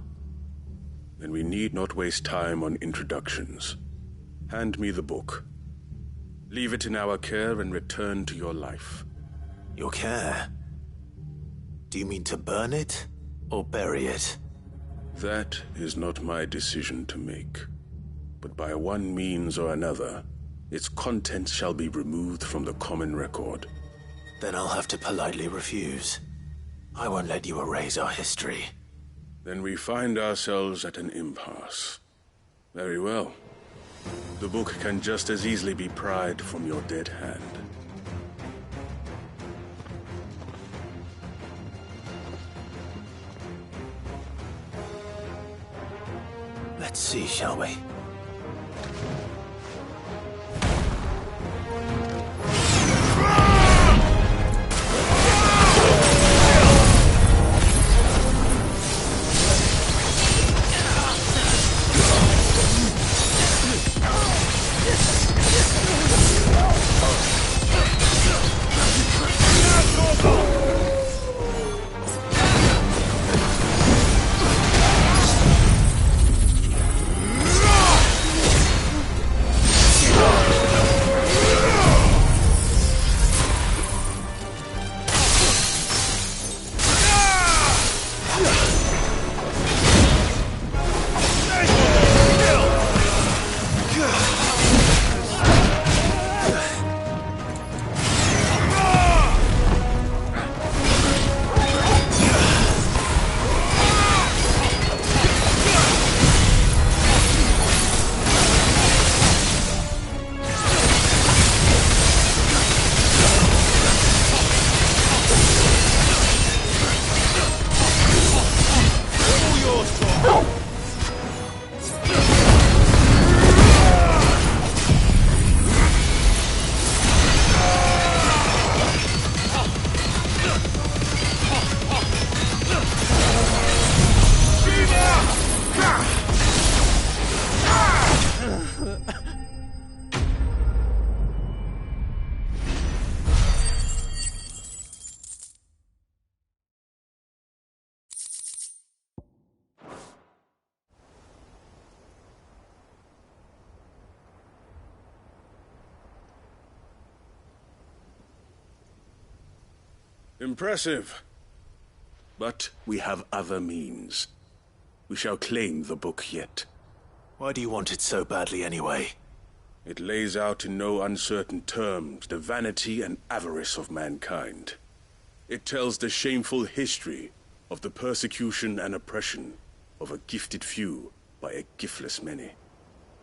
Then we need not waste time on introductions. Hand me the book. Leave it in our care and return to your life. Your care? Do you mean to burn it or bury it? That is not my decision to make. But by one means or another, its contents shall be removed from the common record. Then I'll have to politely refuse. I won't let you erase our history. Then we find ourselves at an impasse. Very well. The book can just as easily be pried from your dead hand. Let's see, shall we? Impressive. But we have other means. We shall claim the book yet. Why do you want it so badly anyway? It lays out in no uncertain terms the vanity and avarice of mankind. It tells the shameful history of the persecution and oppression of a gifted few by a giftless many.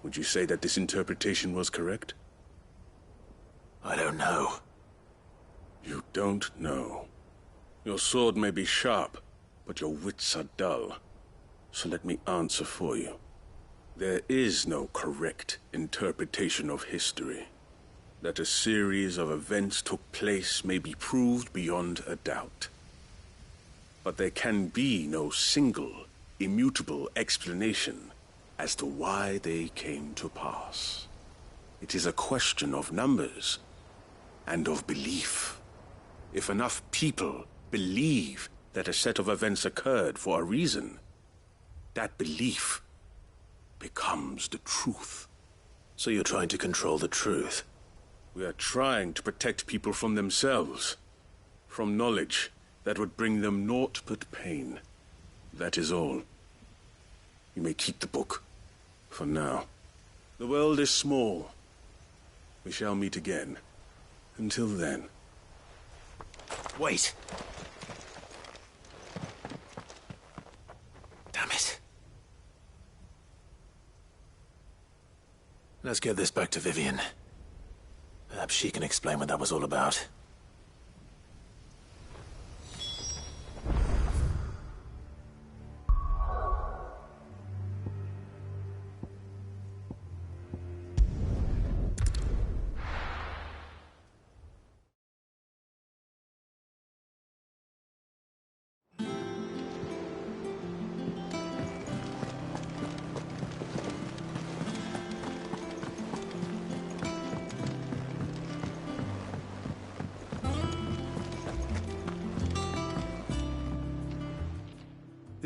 Would you say that this interpretation was correct? I don't know. You don't know. Your sword may be sharp, but your wits are dull. So let me answer for you. There is no correct interpretation of history. That a series of events took place may be proved beyond a doubt. But there can be no single, immutable explanation as to why they came to pass. It is a question of numbers and of belief. If enough people believe that a set of events occurred for a reason, that belief becomes the truth. So you're trying to control the truth? We are trying to protect people from themselves, from knowledge that would bring them naught but pain. That is all. You may keep the book, for now. The world is small. We shall meet again. Until then. Wait! Damn it. Let's get this back to Vivian. Perhaps she can explain what that was all about.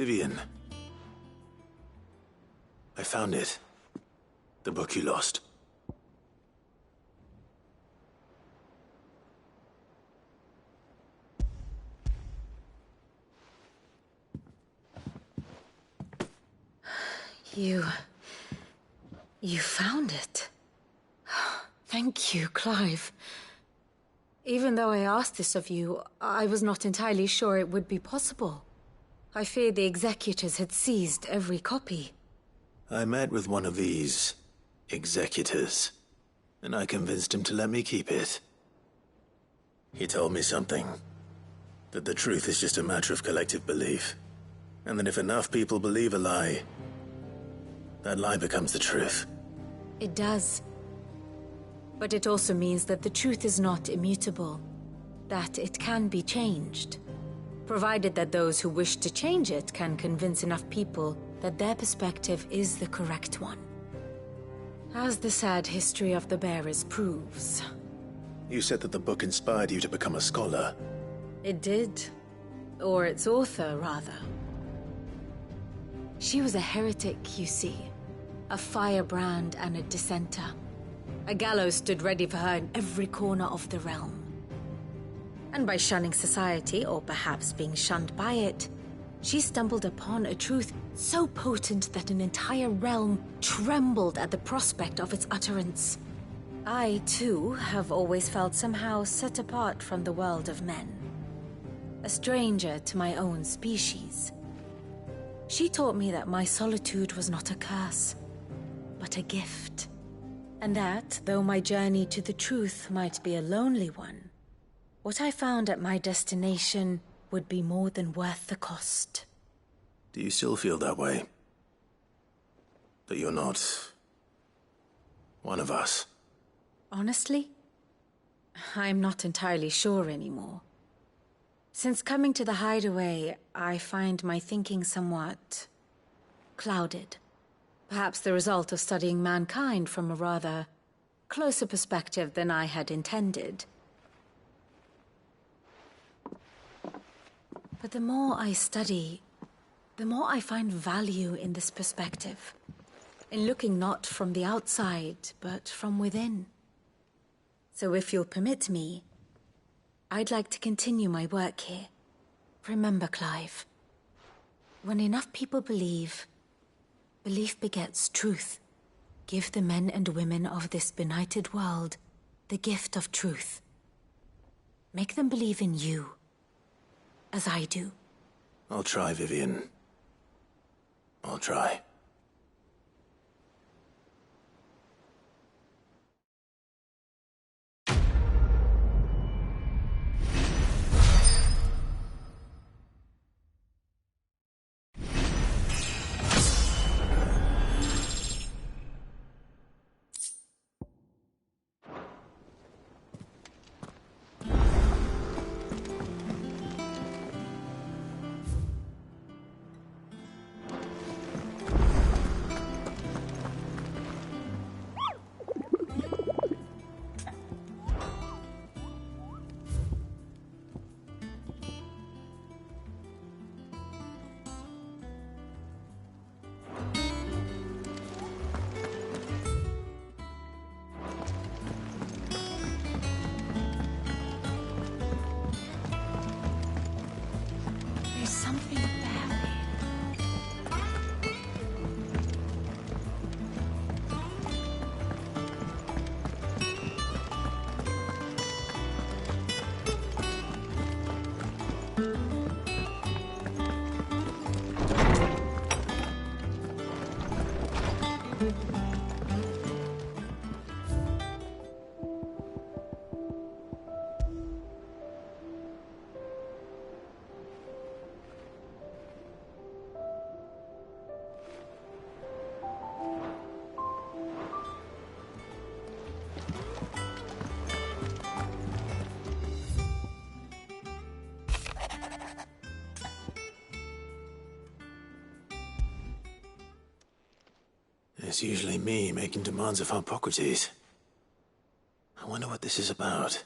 Vivian. I found it. The book you lost. You found it. Thank you, Clive. Even though I asked this of you, I was not entirely sure it would be possible. I feared the executors had seized every copy. I met with one of these executors, and I convinced him to let me keep it. He told me something. That the truth is just a matter of collective belief. And that if enough people believe a lie, that lie becomes the truth. It does. But it also means that the truth is not immutable. That it can be changed. Provided that those who wish to change it can convince enough people that their perspective is the correct one. As the sad history of the bearers proves. You said that the book inspired you to become a scholar. It did. Or its author, rather. She was a heretic, you see. A firebrand and a dissenter. A gallows stood ready for her in every corner of the realm. And by shunning society, or perhaps being shunned by it, she stumbled upon a truth so potent that an entire realm trembled at the prospect of its utterance. I, too, have always felt somehow set apart from the world of men. A stranger to my own species. She taught me that my solitude was not a curse, but a gift. And that, though my journey to the truth might be a lonely one, what I found at my destination would be more than worth the cost. Do you still feel that way? That you're not one of us? Honestly, I'm not entirely sure anymore. Since coming to the hideaway, I find my thinking somewhat clouded. Perhaps the result of studying mankind from a rather closer perspective than I had intended. But the more I study, the more I find value in this perspective. In looking not from the outside, but from within. So if you'll permit me, I'd like to continue my work here. Remember, Clive, when enough people believe, belief begets truth. Give the men and women of this benighted world the gift of truth. Make them believe in you, as I do. I'll try, Vivian. I'll try. There's something about it. It's usually me making demands of Hippocrates. I wonder what this is about.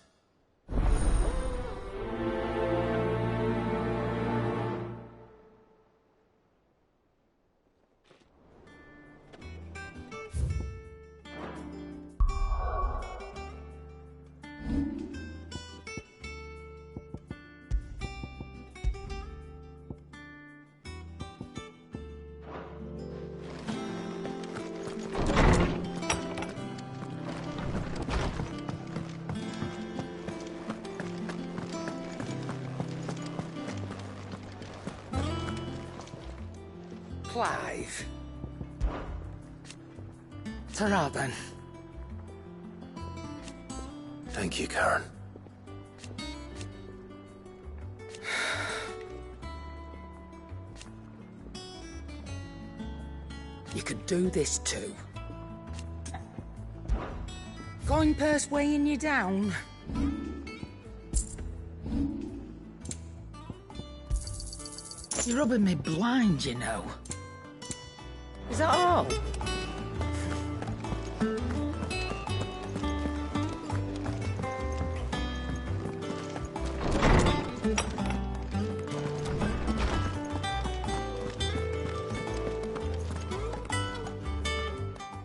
Clive. Ta-ra, then. Thank you, Karen. You could do this too. Coin purse weighing you down. You're rubbing me blind, you know. Is that all?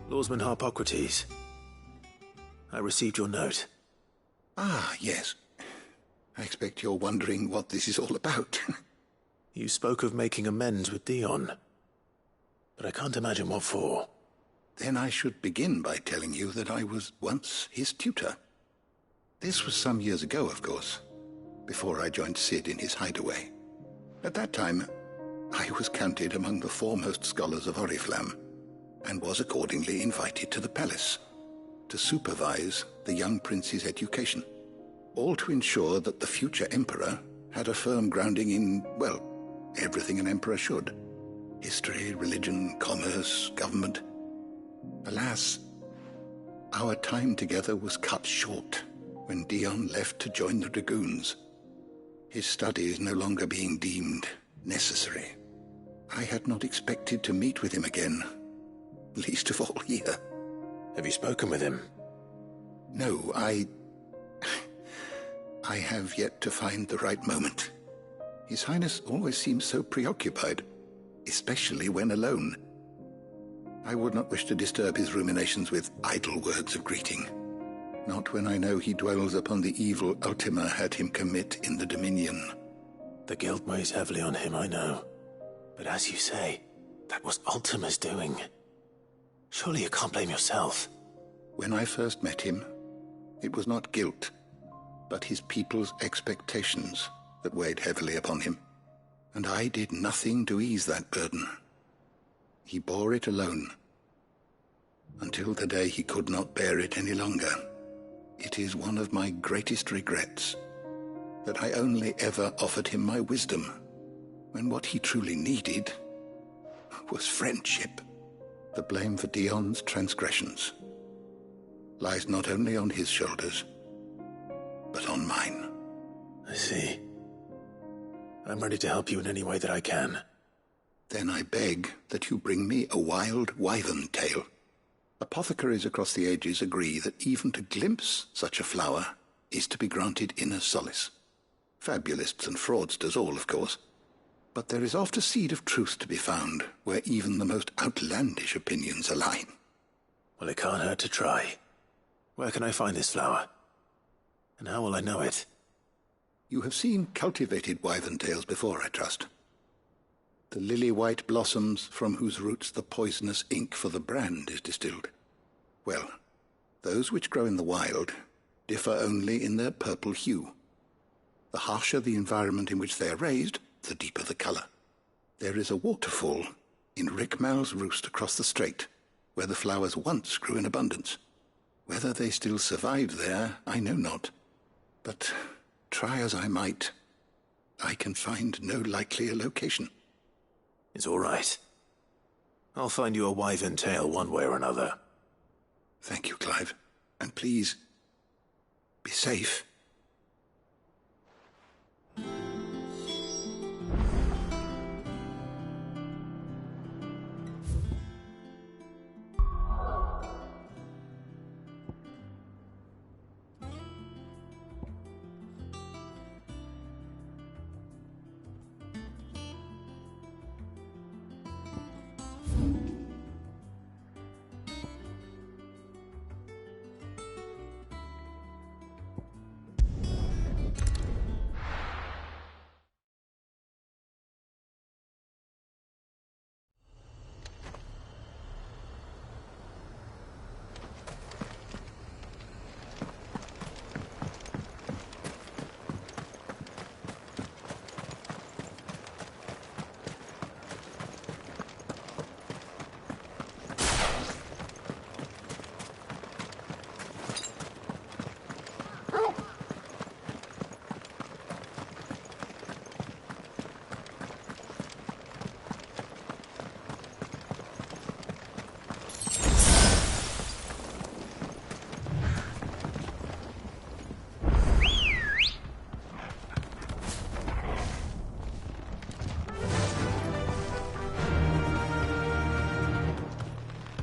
Lawsman Harpocrates. I received your note. Ah, yes. I expect you're wondering what this is all about. You spoke of making amends with Dion, but I can't imagine what for. Then I should begin by telling you that I was once his tutor. This was some years ago, of course, before I joined Sid in his hideaway. At that time, I was counted among the foremost scholars of Oriflamme, and was accordingly invited to the palace to supervise the young prince's education, all to ensure that the future emperor had a firm grounding in, well, everything an emperor should. History, religion, commerce, government. Alas, our time together was cut short when Dion left to join the Dragoons, his studies no longer being deemed necessary. I had not expected to meet with him again, least of all here. Have you spoken with him? No, I have yet to find the right moment. His Highness always seems so preoccupied, especially when alone. I would not wish to disturb his ruminations with idle words of greeting. Not when I know he dwells upon the evil Ultima had him commit in the Dominion. The guilt weighs heavily on him, I know. But as you say, that was Ultima's doing. Surely you can't blame yourself. When I first met him, it was not guilt, but his people's expectations that weighed heavily upon him. And I did nothing to ease that burden. He bore it alone, until the day he could not bear it any longer. It is one of my greatest regrets that I only ever offered him my wisdom, when what he truly needed was friendship. The blame for Dion's transgressions lies not only on his shoulders, but on mine. I see. I'm ready to help you in any way that I can. Then I beg that you bring me a wild wyvern tail. Apothecaries across the ages agree that even to glimpse such a flower is to be granted inner solace. Fabulists and fraudsters all, of course. But there is oft a seed of truth to be found where even the most outlandish opinions align. Well, it can't hurt to try. Where can I find this flower? And how will I know it? You have seen cultivated wyvern tails before, I trust. The lily-white blossoms from whose roots the poisonous ink for the brand is distilled. Well, those which grow in the wild differ only in their purple hue. The harsher the environment in which they are raised, the deeper the color. There is a waterfall in Rickmal's roost across the strait, where the flowers once grew in abundance. Whether they still survive there, I know not. But try as I might, I can find no likelier location. It's all right. I'll find you a wyvern tail one way or another. Thank you, Clive. And please, be safe.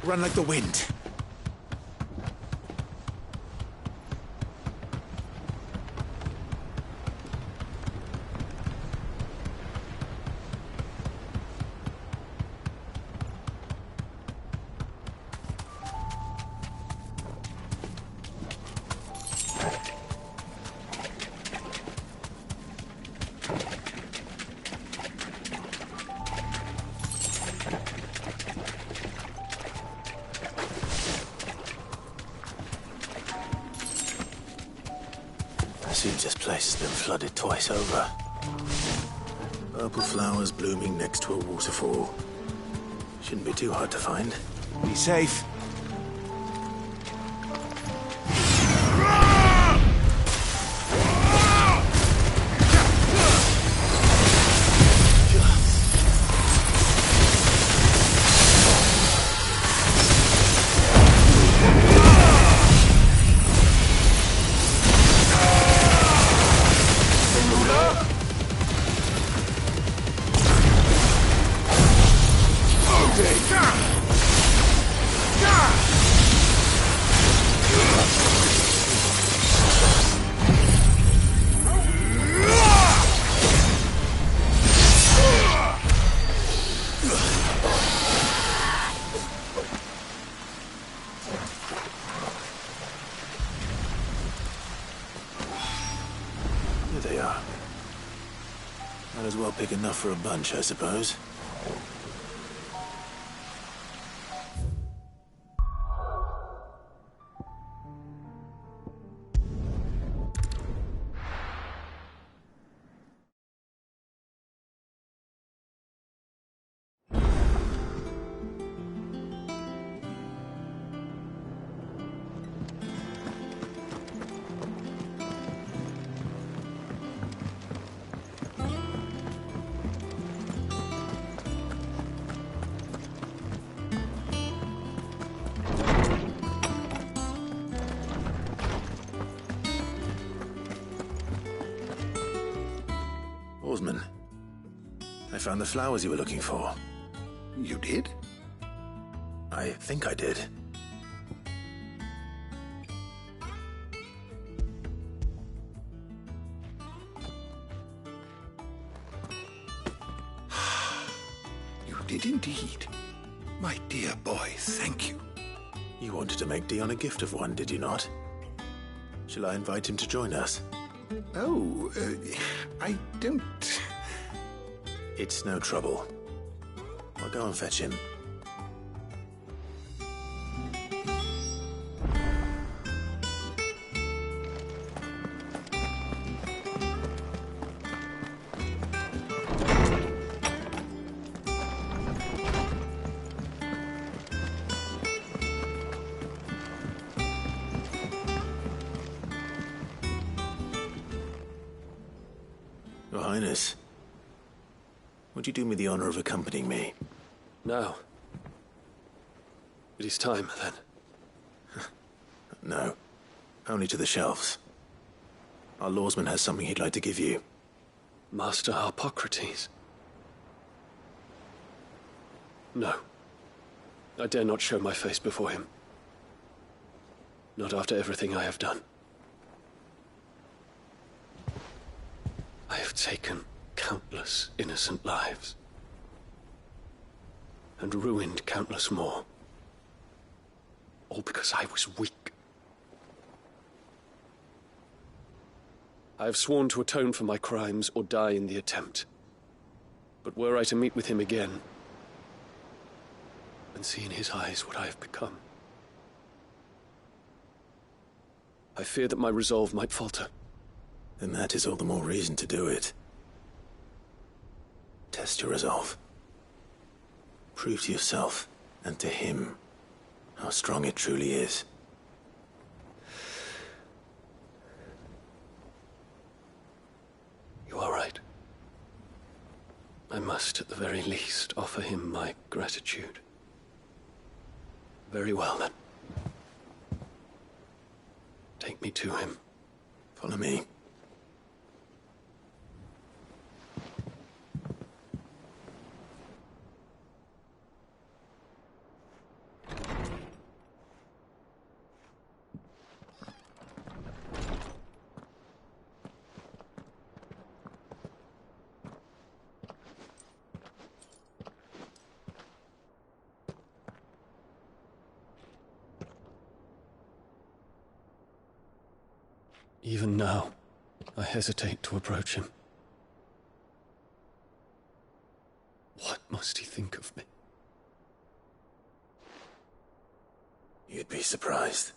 Run like the wind. Seems this place has been flooded twice over. Purple flowers blooming next to a waterfall. Shouldn't be too hard to find. Be safe. Here they are. Might as well pick enough for a bunch, I suppose. Oarsman, I found the flowers you were looking for. You did? I think I did. You did indeed. My dear boy, thank you. You wanted to make Dion a gift of one, did you not? Shall I invite him to join us? Oh, I don't... It's no trouble. I'll go and fetch him. Your Highness, would you do me the honor of accompanying me? No. It is time, then. No. Only to the shelves. Our lawsman has something he'd like to give you. Master Harpocrates. No. I dare not show my face before him. Not after everything I have done. I have taken countless innocent lives. And ruined countless more. All because I was weak. I have sworn to atone for my crimes or die in the attempt. But were I to meet with him again, and see in his eyes what I have become, I fear that my resolve might falter. Then that is all the more reason to do it. Test your resolve. Prove to yourself, and to him, how strong it truly is. You are right. I must, at the very least, offer him my gratitude. Very well, then. Take me to him. Follow me. Even now, I hesitate to approach him. What must he think of me? You'd be surprised.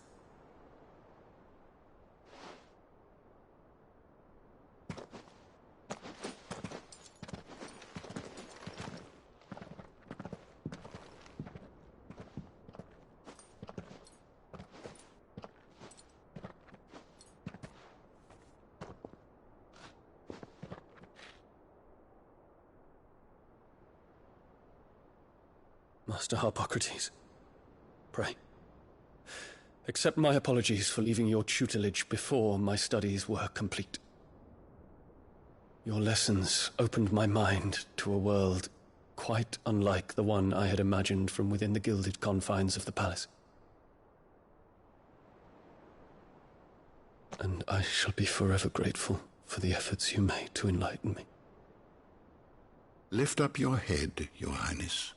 Master Harpocrates, pray, accept my apologies for leaving your tutelage before my studies were complete. Your lessons opened my mind to a world quite unlike the one I had imagined from within the gilded confines of the palace. And I shall be forever grateful for the efforts you made to enlighten me. Lift up your head, Your Highness.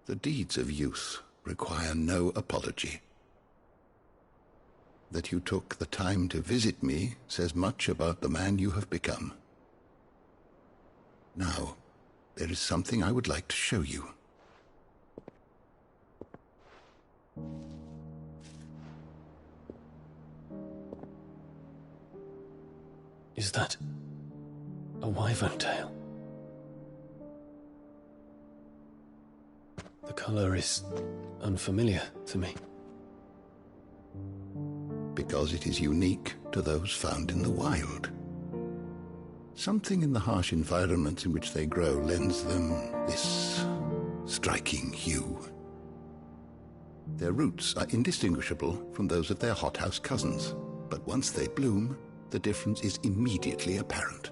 The deeds of youth require no apology. That you took the time to visit me says much about the man you have become. Now, there is something I would like to show you. Is that a wyvern tail? The color is unfamiliar to me. Because it is unique to those found in the wild. Something in the harsh environments in which they grow lends them this striking hue. Their roots are indistinguishable from those of their hothouse cousins, but once they bloom, the difference is immediately apparent.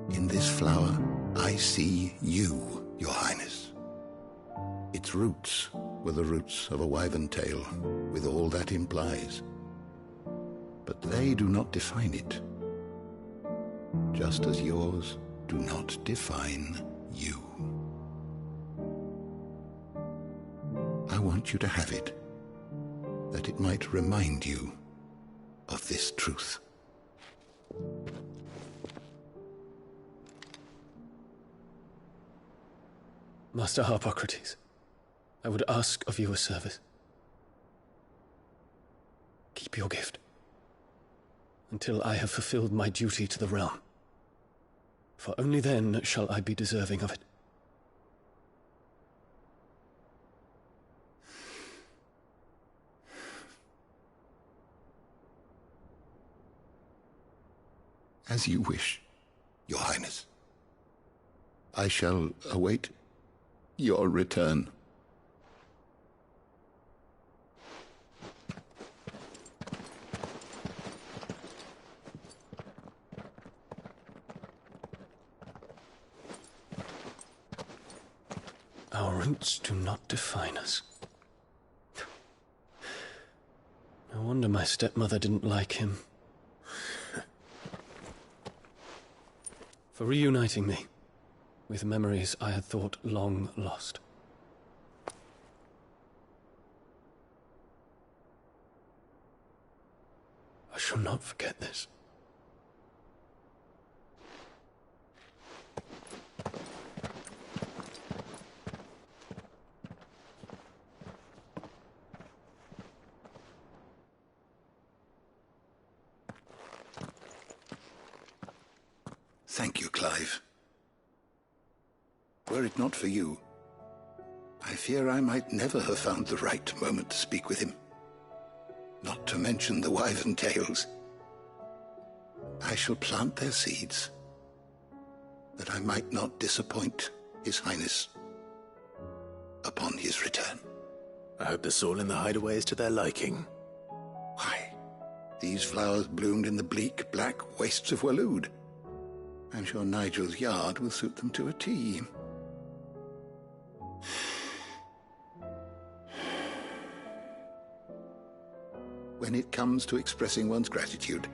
In this flower, I see you, Your Highness. Its roots were the roots of a wyvern tail, with all that implies. But they do not define it, just as yours do not define you. I want you to have it, that it might remind you of this truth. Master Harpocrates, I would ask of you a service. Keep your gift until I have fulfilled my duty to the realm, for only then shall I be deserving of it. As you wish, Your Highness. I shall await your return. Our roots do not define us. No wonder my stepmother didn't like him. For reuniting me with memories I had thought long lost. I shall not forget this. Thank you, Clive. Were it not for you, I fear I might never have found the right moment to speak with him. Not to mention the wyvern tales. I shall plant their seeds, that I might not disappoint His Highness upon his return. I hope the soil in the hideaway is to their liking. Why, these flowers bloomed in the bleak, black wastes of Waloed. I'm sure Nigel's yard will suit them to a T. When it comes to expressing one's gratitude,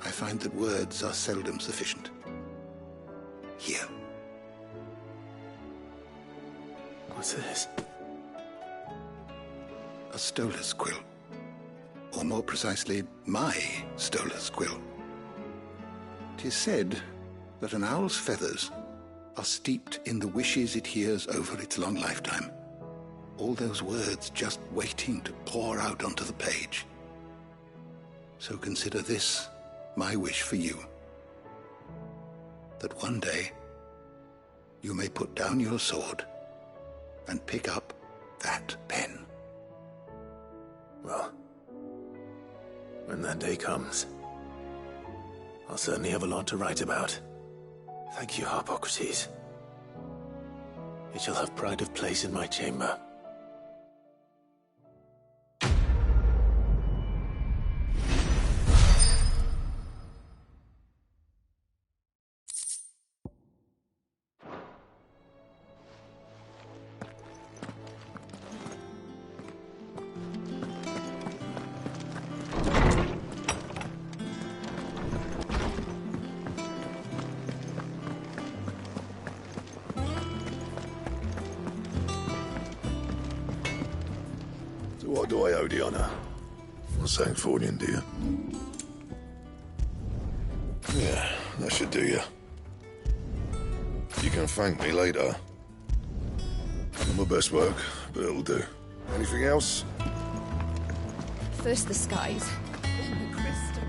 I find that words are seldom sufficient. Here. What's this? A stolas quill. or more precisely, my stolas quill. 'Tis said that an owl's feathers are steeped in the wishes it hears over its long lifetime. All those words just waiting to pour out onto the page. So consider this my wish for you. That one day you may put down your sword and pick up that pen. Well, when that day comes, I'll certainly have a lot to write about. Thank you, Harpocrates. It shall have pride of place in my chamber. So what do I owe the honour? For Sancfordian, do you? Yeah, that should do you. You can thank me later. Not my best work, but it'll do. Anything else? First the skies, then the crystal.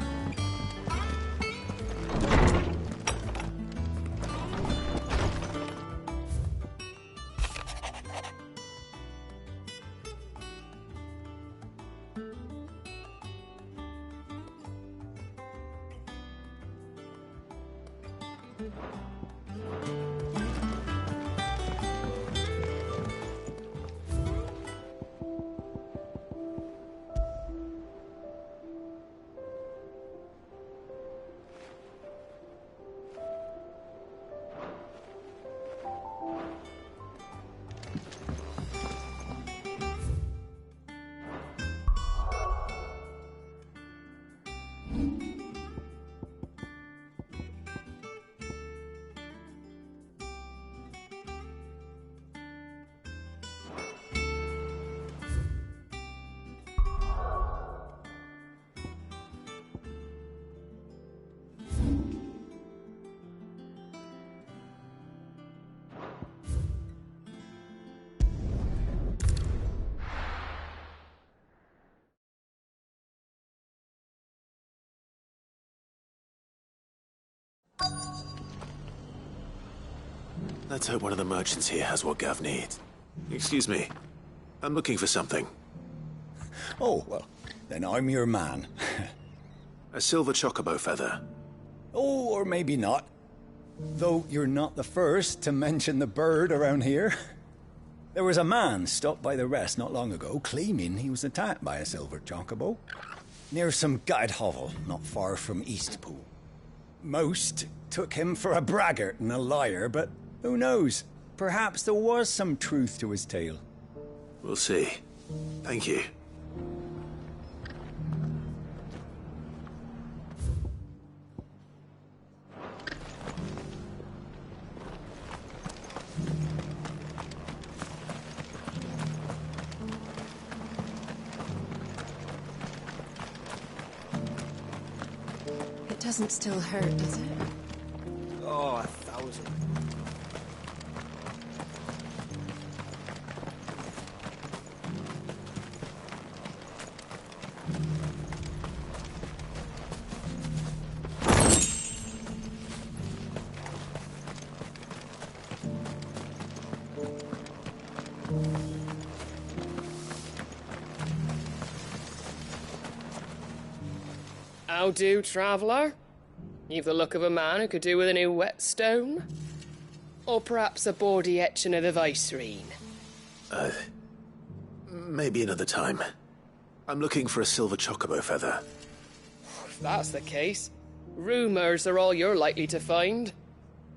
Let's hope one of the merchants here has what Gav needs. Excuse me. I'm looking for something. Oh, well, then I'm your man. A silver chocobo feather. Oh, or maybe not. Though you're not the first to mention the bird around here. There was a man stopped by the rest not long ago, claiming he was attacked by a silver chocobo. Near some gutted hovel, not far from Eastpool. Most took him for a braggart and a liar, but who knows? Perhaps there was some truth to his tale. We'll see. Thank you. It doesn't still hurt, does it? Oh, 1,000. How do, traveller? You've the look of a man who could do with a new whetstone. Or perhaps a bawdy etching of the Vicerine. Maybe another time. I'm looking for a silver chocobo feather. If that's the case, rumours are all you're likely to find.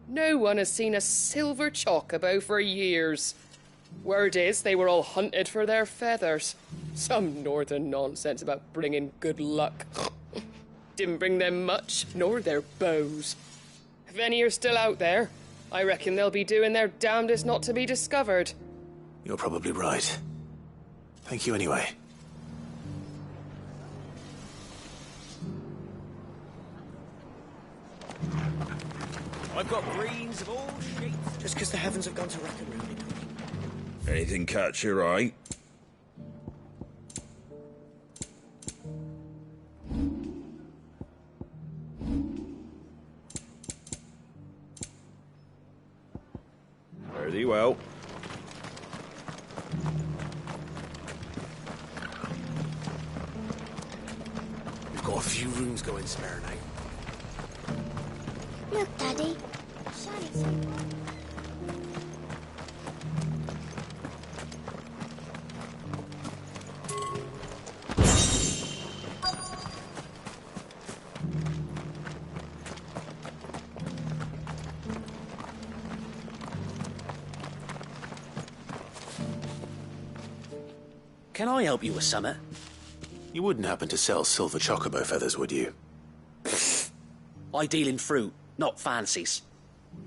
No one has seen a silver chocobo for years. Word is they were all hunted for their feathers. Some northern nonsense about bringing good luck. Didn't bring them much, nor their bows. If any are still out there, I reckon they'll be doing their damnedest not to be discovered. You're probably right. Thank you anyway. I've got greens of all shapes. Just because the heavens have gone to wreck and ruin it, don't you? Anything catch your eye? Very well. We've got a few rooms going spare now. Look, Daddy. Shiny symbol. Can I help you with something? You wouldn't happen to sell silver chocobo feathers, would you? I deal in fruit, not fancies.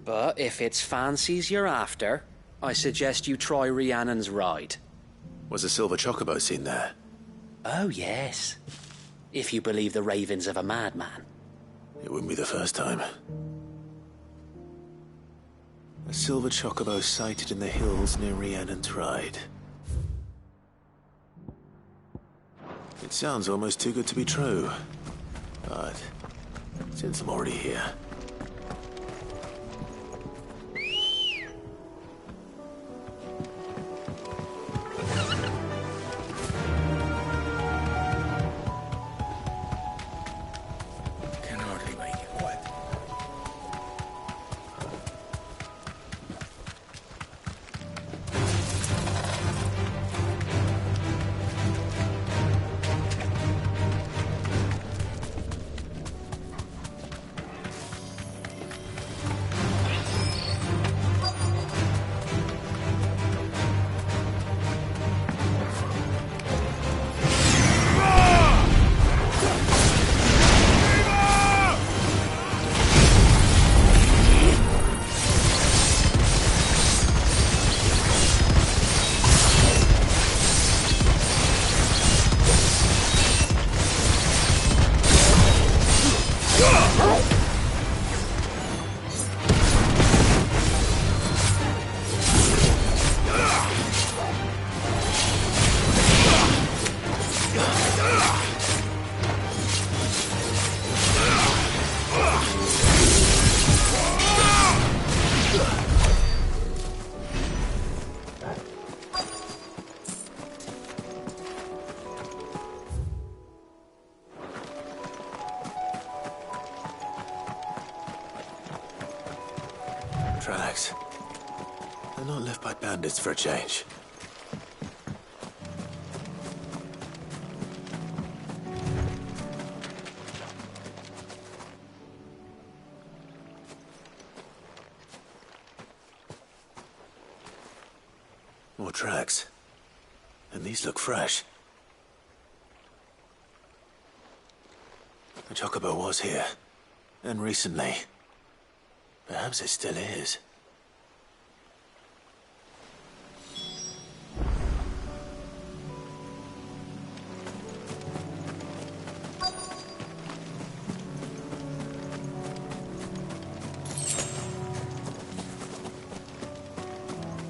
But if it's fancies you're after, I suggest you try Rhiannon's ride. Was a silver chocobo seen there? Oh, yes. If you believe the ravings of a madman. It wouldn't be the first time. A silver chocobo sighted in the hills near Rhiannon's ride. It sounds almost too good to be true. But since I'm already here... Can hardly make it quiet. Tracks. They're not left by bandits for a change. More tracks. And these look fresh. The chocobo was here. And recently. Perhaps it still is.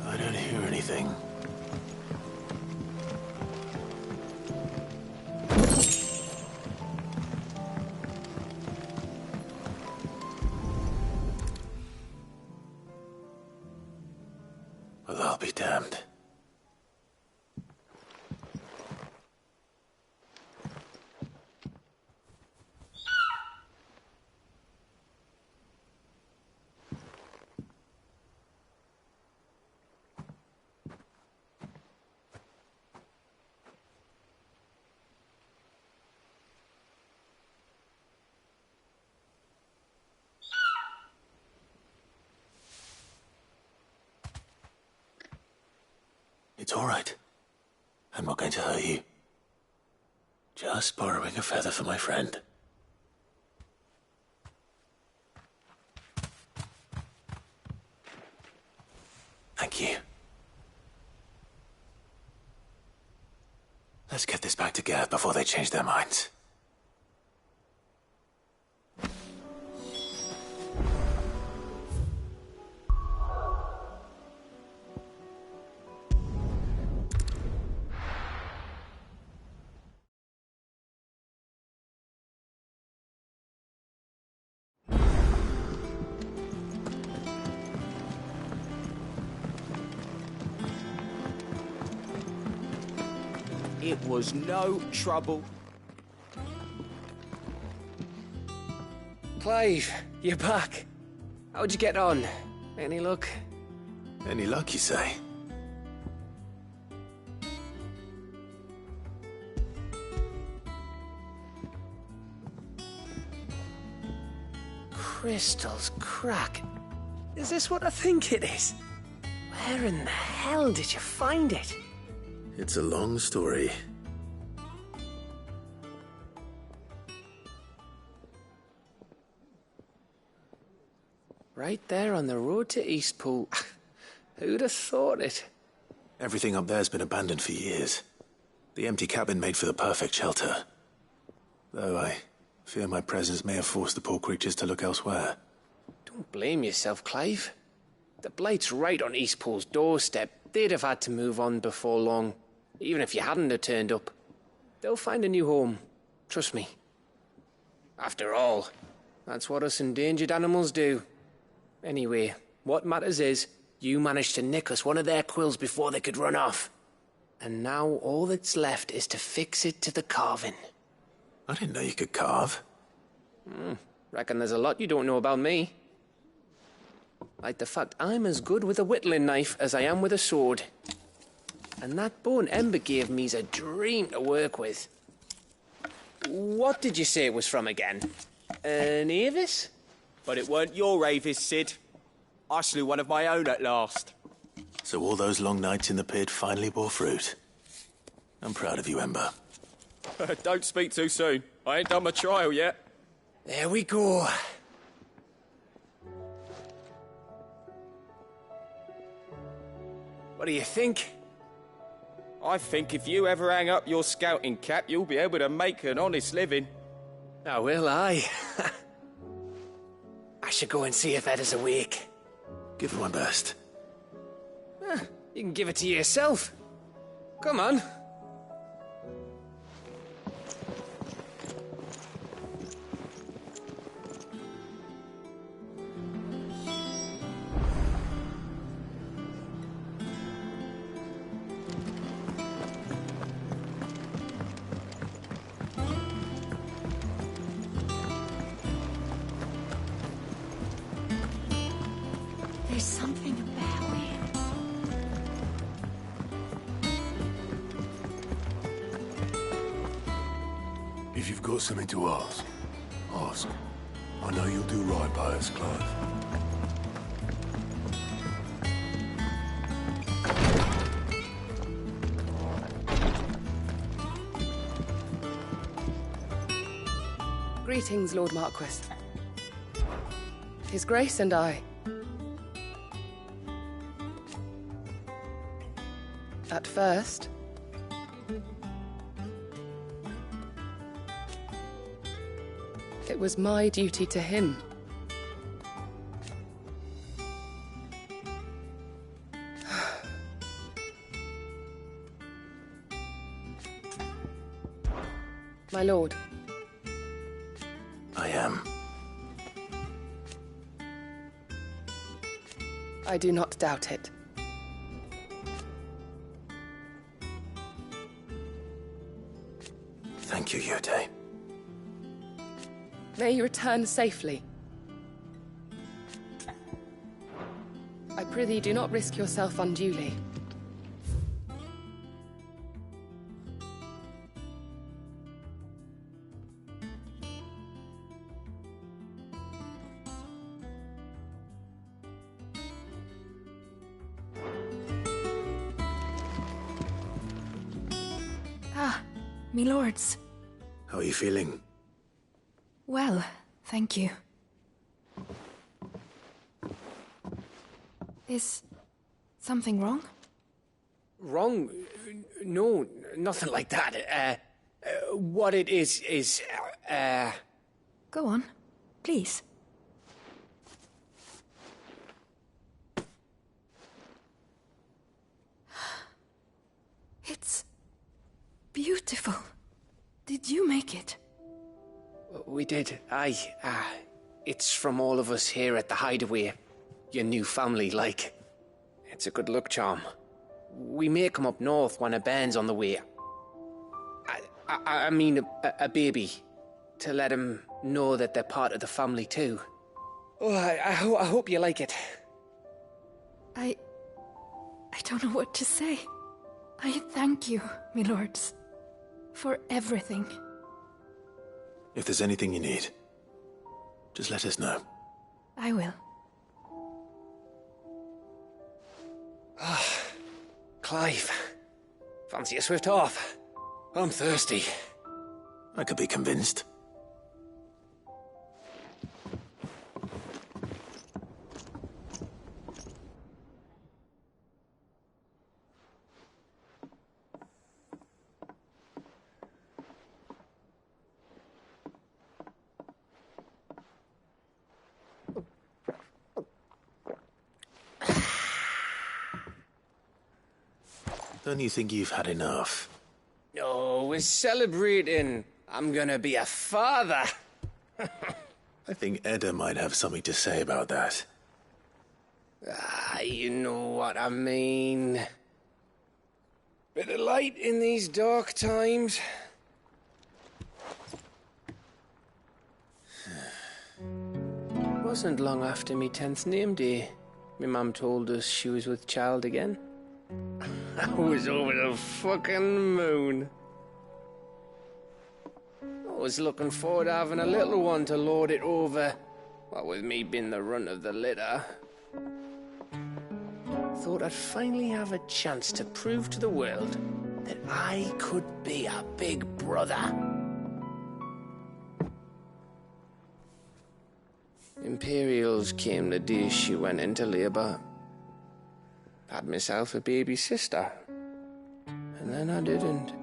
I don't hear anything. Well, I'll be damned. It's all right. I'm not going to hurt you. Just borrowing a feather for my friend. Thank you. Let's get this back to Gareth before they change their minds. It was no trouble. Clive, you're back. How'd you get on? Any luck? Any luck, you say? Crystal's crack. Is this what I think it is? Where in the hell did you find it? It's a long story. Right there on the road to Eastpool. Who'd have thought it? Everything up there's been abandoned for years. The empty cabin made for the perfect shelter. Though I fear my presence may have forced the poor creatures to look elsewhere. Don't blame yourself, Clive. The Blight's right on Eastpool's doorstep. They'd have had to move on before long, even if you hadn't have turned up. They'll find a new home. Trust me. After all, that's what us endangered animals do. Anyway, what matters is, you managed to nick us one of their quills before they could run off. And now all that's left is to fix it to the carving. I didn't know you could carve. Reckon there's a lot you don't know about me. Like the fact I'm as good with a whittling knife as I am with a sword. And that bone Ember gave me's a dream to work with. What did you say it was from again? An Avis? But it weren't your Avis, Sid. I slew one of my own at last. So all those long nights in the pit finally bore fruit. I'm proud of you, Ember. Don't speak too soon. I ain't done my trial yet. There we go. What do you think? I think if you ever hang up your scouting cap, you'll be able to make an honest living. Oh, will I? I should go and see if Ed is awake. Give it my best. You can give it to yourself. Come on. There's something about him. If you've got something to ask, ask. I know you'll do right by us, Clive. Greetings, Lord Marquis. His Grace and I. At first, it was my duty to him. My lord. I am. I do not doubt it. Thank you, Yode. May you return safely. I prithee do not risk yourself unduly. Ah, me lords. How are you feeling? Well, thank you. Is something wrong? Wrong? No, nothing like that. What it is, Go on, please. It's beautiful. Did you make it? We did. It's from all of us here at the Hideaway. Your new family, like. It's a good luck charm. We may come up north when a band's on the way. I mean a baby. To let him know that they're part of the family too. Oh, I hope you like it. I don't know what to say. I thank you, my lords, for everything. If there's anything you need, just let us know. I will. Clive, fancy a swift off? I'm thirsty. I could be convinced. Don't you think you've had enough? No, we're celebrating. I'm gonna be a father. I think Edda might have something to say about that. You know what I mean. Bit of light in these dark times. Wasn't long after me 10th name day. My mum told us she was with child again. I was over the fucking moon. I was looking forward to having a little one to lord it over. What with me being the runt of the litter. Thought I'd finally have a chance to prove to the world that I could be a big brother. Imperials came the day she went into labour. Had myself a baby sister. And then I didn't.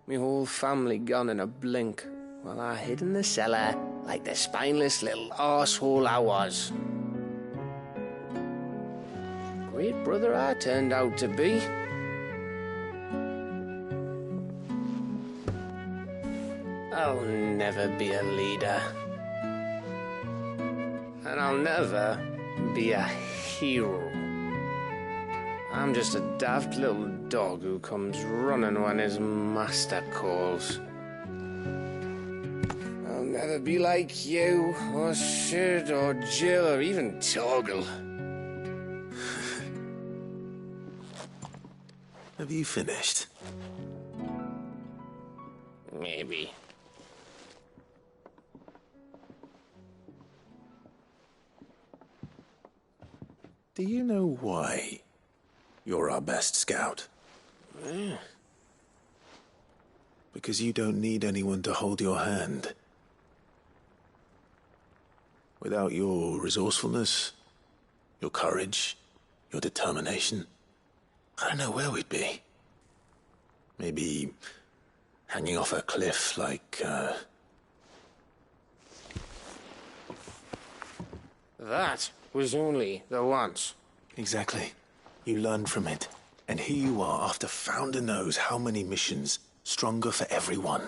Me whole family gone in a blink, while I hid in the cellar like the spineless little arsehole I was. Great brother I turned out to be. I'll never be a leader. And I'll never be a hero. I'm just a daft little dog who comes running when his master calls. I'll never be like you, or Sid, or Jill, or even Torgal. Have you finished? Maybe. Do you know why you're our best scout? Yeah. Because you don't need anyone to hold your hand. Without your resourcefulness, your courage, your determination, I don't know where we'd be. Maybe hanging off a cliff like, That was only the once. Exactly. You learned from it. And here you are, after Founder knows how many missions, stronger for everyone.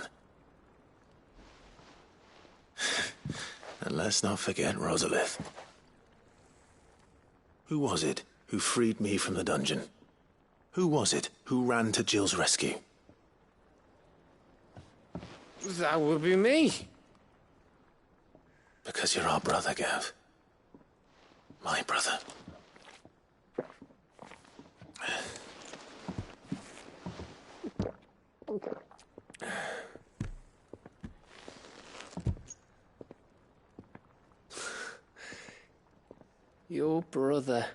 And let's not forget Rosalith. Who was it who freed me from the dungeon? Who was it who ran to Jill's rescue? That would be me. Because you're our brother, Gav. My brother. Your brother.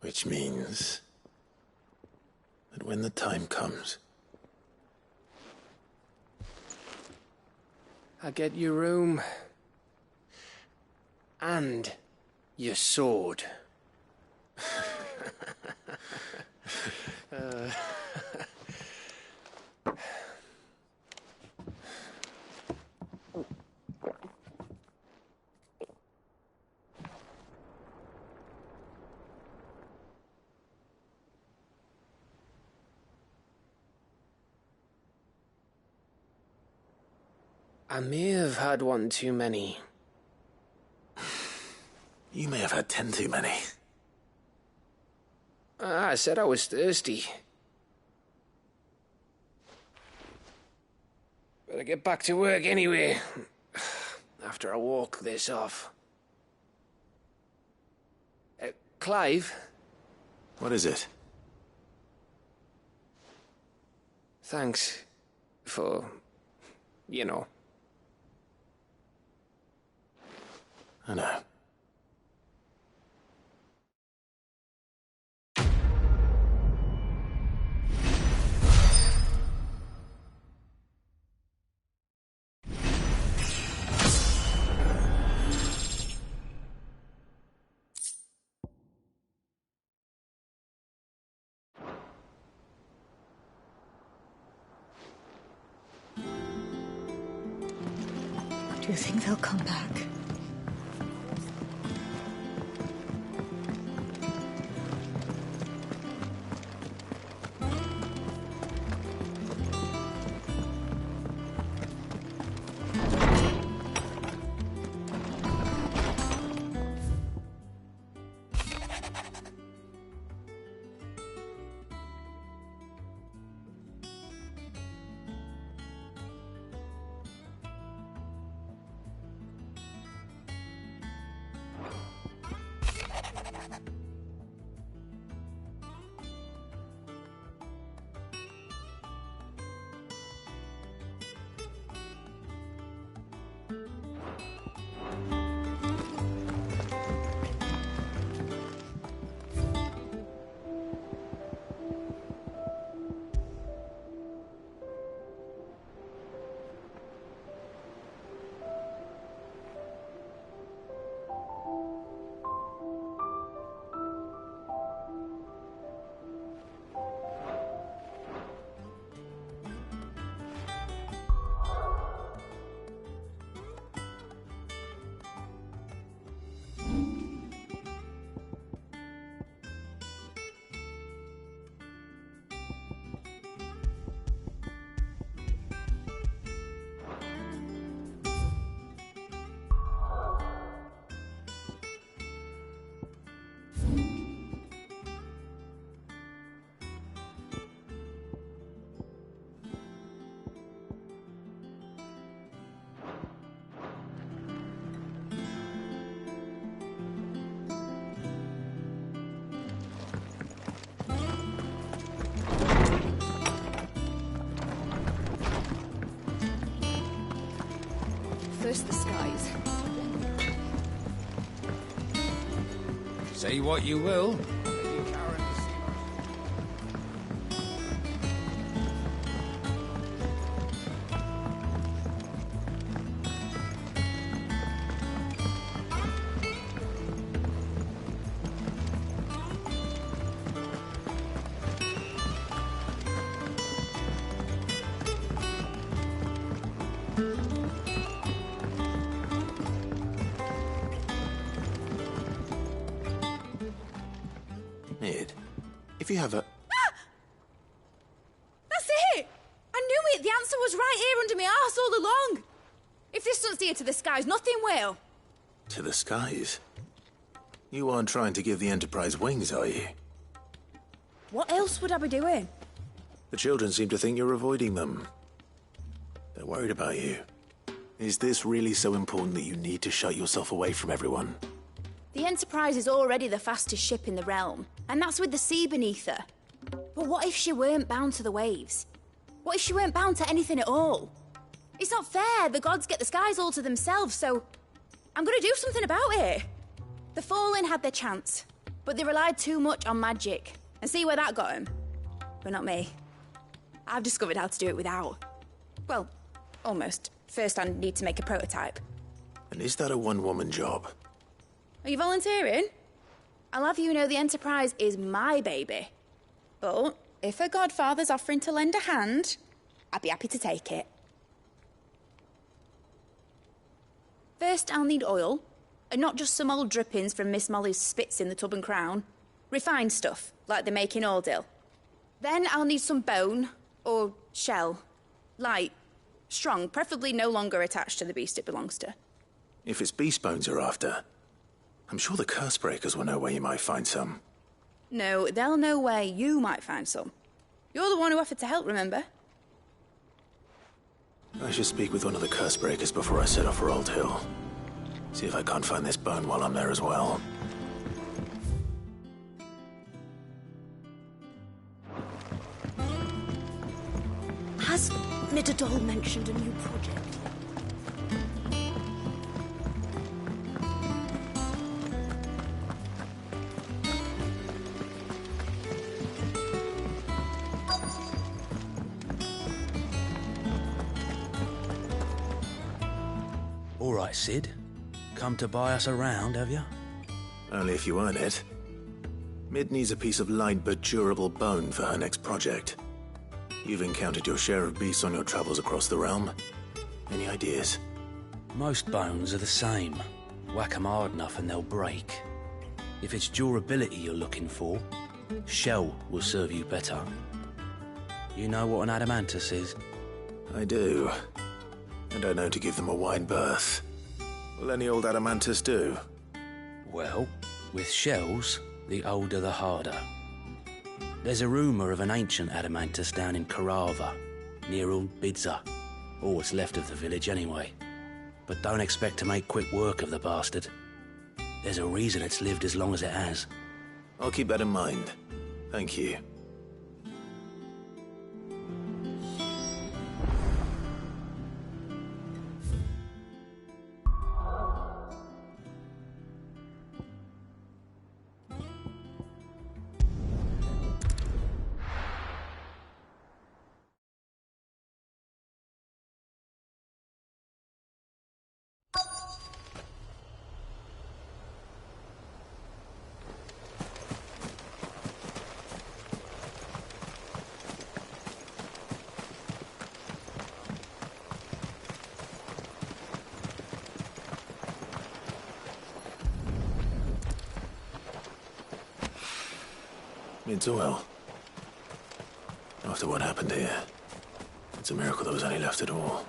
Which means that when the time comes, I get your room. And your sword. I may have had one too many. You may have had 10 too many. I said I was thirsty. Better get back to work anyway, after I walk this off. Clive? What is it? Thanks for, you know. I know. Do you think they'll come back? First the skies. Say what you will. Ned, if you have a... That's it! I knew it! The answer was right here under my arse all along! If this doesn't steer to the skies, nothing will! To the skies? You aren't trying to give the Enterprise wings, are you? What else would I be doing? The children seem to think you're avoiding them. They're worried about you. Is this really so important that you need to shut yourself away from everyone? The Enterprise is already the fastest ship in the realm, and that's with the sea beneath her. But what if she weren't bound to the waves? What if she weren't bound to anything at all? It's not fair. The gods get the skies all to themselves, so I'm gonna do something about it. The Fallen had their chance, but they relied too much on magic. And see where that got them? But not me. I've discovered how to do it without. Well, almost. First, I need to make a prototype. And is that a one-woman job? Are you volunteering? I'll have you know the Enterprise is my baby. But if her godfather's offering to lend a hand, I'd be happy to take it. First, I'll need oil, and not just some old drippings from Miss Molly's spits in the Tub and Crown. Refined stuff, like they make in Ordil. Then I'll need some bone, or shell. Light, strong, preferably no longer attached to the beast it belongs to. If it's beast bones you're after, I'm sure the curse breakers will know where you might find some. No, they'll know where you might find some. You're the one who offered to help, remember? I should speak with one of the curse breakers before I set off for Old Hill. See if I can't find this bone while I'm there as well. Has Midadol mentioned a new project? All right, Sid. Come to buy us around, have you? Only if you earn it. Mid needs a piece of light but durable bone for her next project. You've encountered your share of beasts on your travels across the realm. Any ideas? Most bones are the same. Whack 'em hard enough and they'll break. If it's durability you're looking for, shell will serve you better. You know what an adamantus is? I do. And I know to give them a wide berth. Will any old adamantus do? Well, with shells, the older the harder. There's a rumour of an ancient adamantus down in Karava, near Old Bidza. All what's left of the village anyway. But don't expect to make quick work of the bastard. There's a reason it's lived as long as it has. I'll keep that in mind. Thank you. It's well. After what happened here, it's a miracle there was any left at all.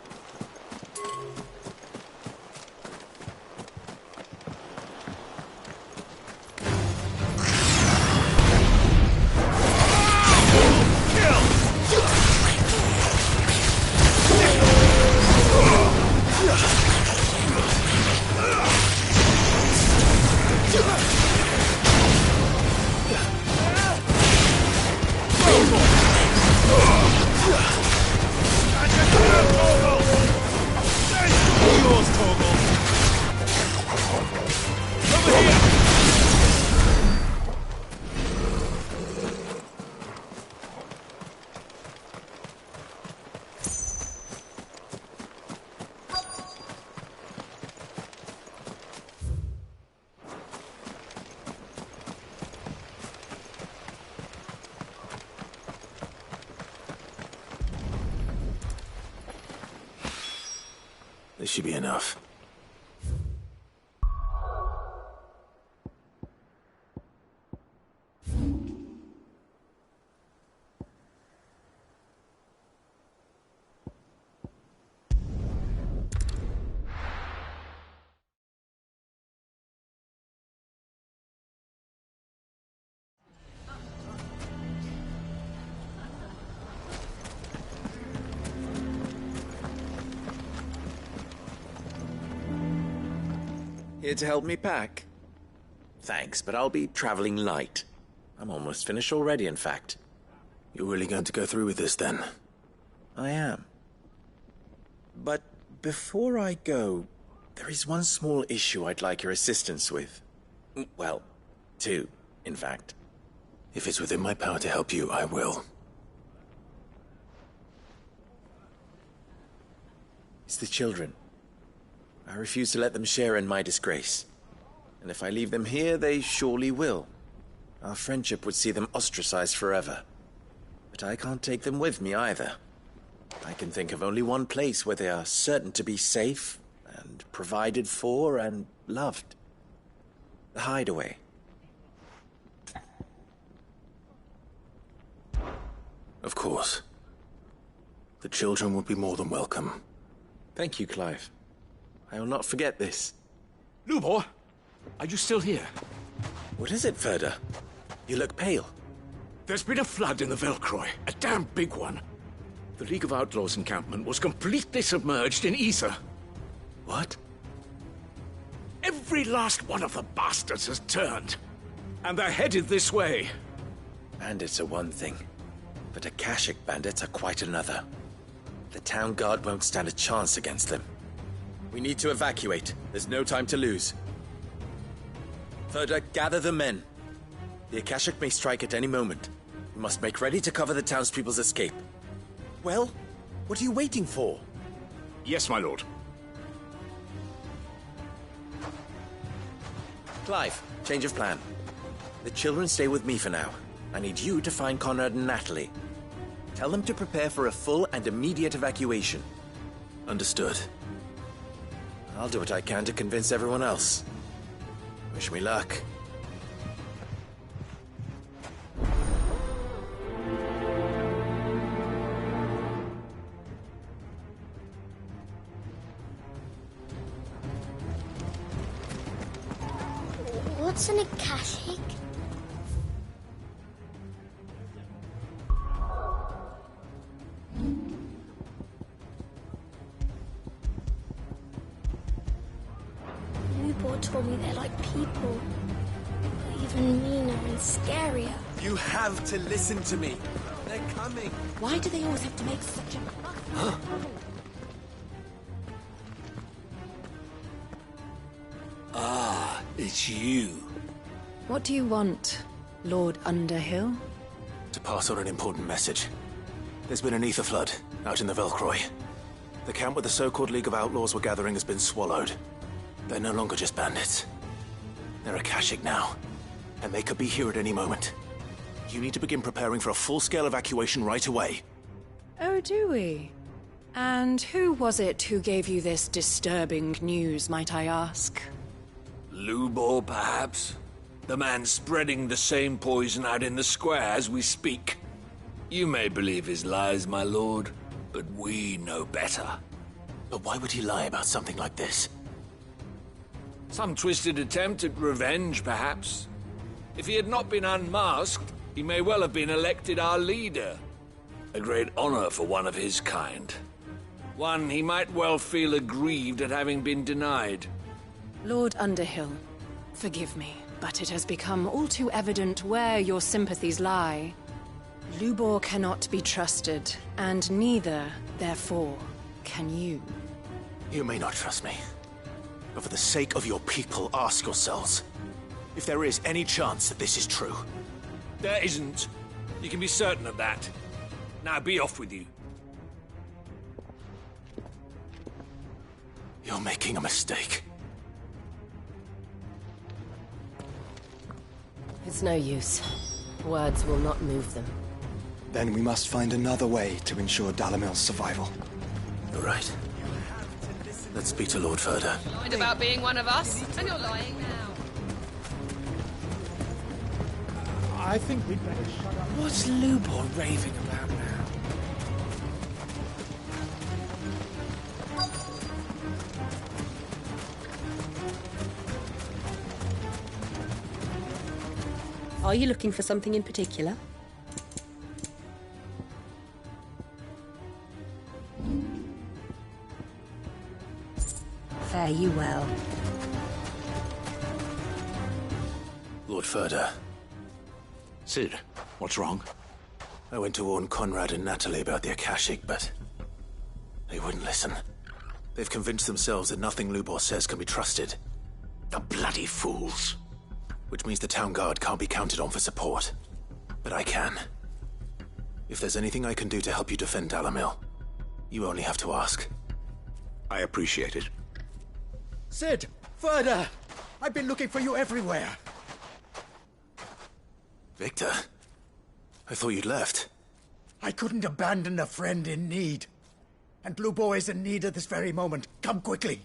This should be enough. Here to help me pack? Thanks, but I'll be traveling light. I'm almost finished already, in fact. You're really going to go through with this, then? I am. But before I go, there is one small issue I'd like your assistance with. Well, two, in fact. If it's within my power to help you, I will. It's the children. I refuse to let them share in my disgrace. And if I leave them here, they surely will. Our friendship would see them ostracized forever. But I can't take them with me either. I can think of only one place where they are certain to be safe and provided for and loved. The Hideaway. Of course. The children would be more than welcome. Thank you, Clive. I will not forget this. Lubor, Are you still here? What is it, Ferda? You look pale. There's been a flood in the Velcroy, a damn big one. The League of Outlaws encampment was completely submerged in ether. What? Every last one of the bastards has turned. And they're headed this way. Bandits are one thing, but Akashic bandits are quite another. The town guard won't stand a chance against them. We need to evacuate. There's no time to lose. Ferda, gather the men. The Akashic may strike at any moment. We must make ready to cover the townspeople's escape. Well, what are you waiting for? Yes, my lord. Clive, change of plan. The children stay with me for now. I need you to find Conrad and Natalie. Tell them to prepare for a full and immediate evacuation. Understood. I'll do what I can to convince everyone else. Wish me luck. What's an Akashic? Lubor told me they're like people, but even meaner and scarier. You have to listen to me. They're coming. Why do they always have to make such a... Ah, it's you. What do you want, Lord Underhill? To pass on an important message. There's been an ether flood out in the Velcroy. The camp where the so-called League of Outlaws were gathering has been swallowed. They're no longer just bandits. They're Akashic now, and they could be here at any moment. You need to begin preparing for a full-scale evacuation right away. Oh, do we? And who was it who gave you this disturbing news, might I ask? Lubor, perhaps? The man spreading the same poison out in the square as we speak. You may believe his lies, my lord, but we know better. But why would he lie about something like this? Some twisted attempt at revenge, perhaps. If he had not been unmasked, he may well have been elected our leader. A great honor for one of his kind. One he might well feel aggrieved at having been denied. Lord Underhill, forgive me, but it has become all too evident where your sympathies lie. Lubor cannot be trusted, and neither, therefore, can you. You may not trust me, but for the sake of your people, ask yourselves if there is any chance that this is true. There isn't. You can be certain of that. Now be off with you. You're making a mistake. It's no use. Words will not move them. Then we must find another way to ensure Dalamil's survival. You're right. Let's speak to Lord Ferda. Lied about being one of us, and you're lying now. I think we'd better shut up. What's Lubor raving about now? Are you looking for something in particular? Fare you well. Lord Ferda. Sid, what's wrong? I went to warn Conrad and Natalie about the Akashic, but they wouldn't listen. They've convinced themselves that nothing Lubor says can be trusted. The bloody fools. Which means the town guard can't be counted on for support. But I can. If there's anything I can do to help you defend Dalamil, you only have to ask. I appreciate it. Sid! Ferda! I've been looking for you everywhere. Victor? I thought you'd left. I couldn't abandon a friend in need. And Lubor is in need at this very moment. Come quickly.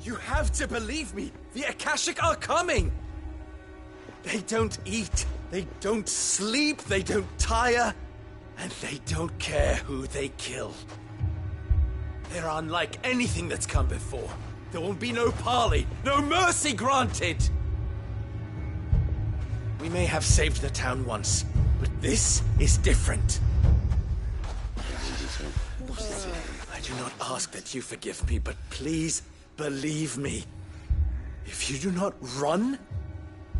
You have to believe me. The Akashic are coming. They don't eat, they don't sleep, they don't tire, and they don't care who they kill. They're unlike anything that's come before. There will be no parley, no mercy granted. We may have saved the town once, but this is different. I do not ask that you forgive me, but please believe me. If you do not run,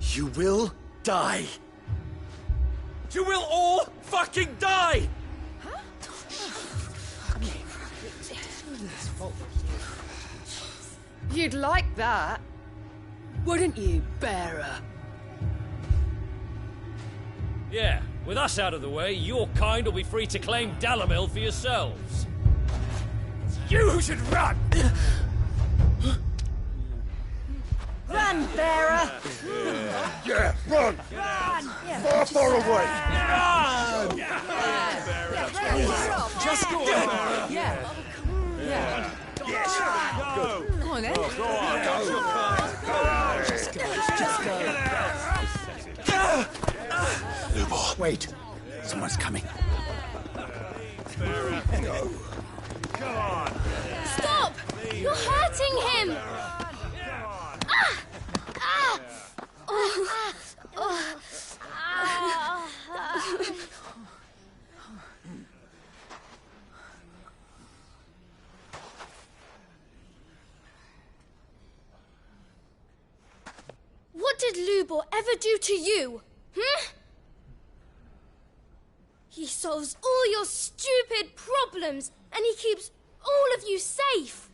you will die. You will all fucking die! You'd like that, wouldn't you, bearer? Yeah, with us out of the way, your kind will be free to claim Dalamil for yourselves. You should run! Run, bearer! Yeah, run! Run! Far, far away! Run! Just go on. Yeah. Yes. Go. Come on, then. Go on. Go. Just go. Lubor. Wait. Someone's coming. Go. Come on. Stop! You're hurting him! What did Lubor ever do to you? He solves all your stupid problems, and he keeps all of you safe.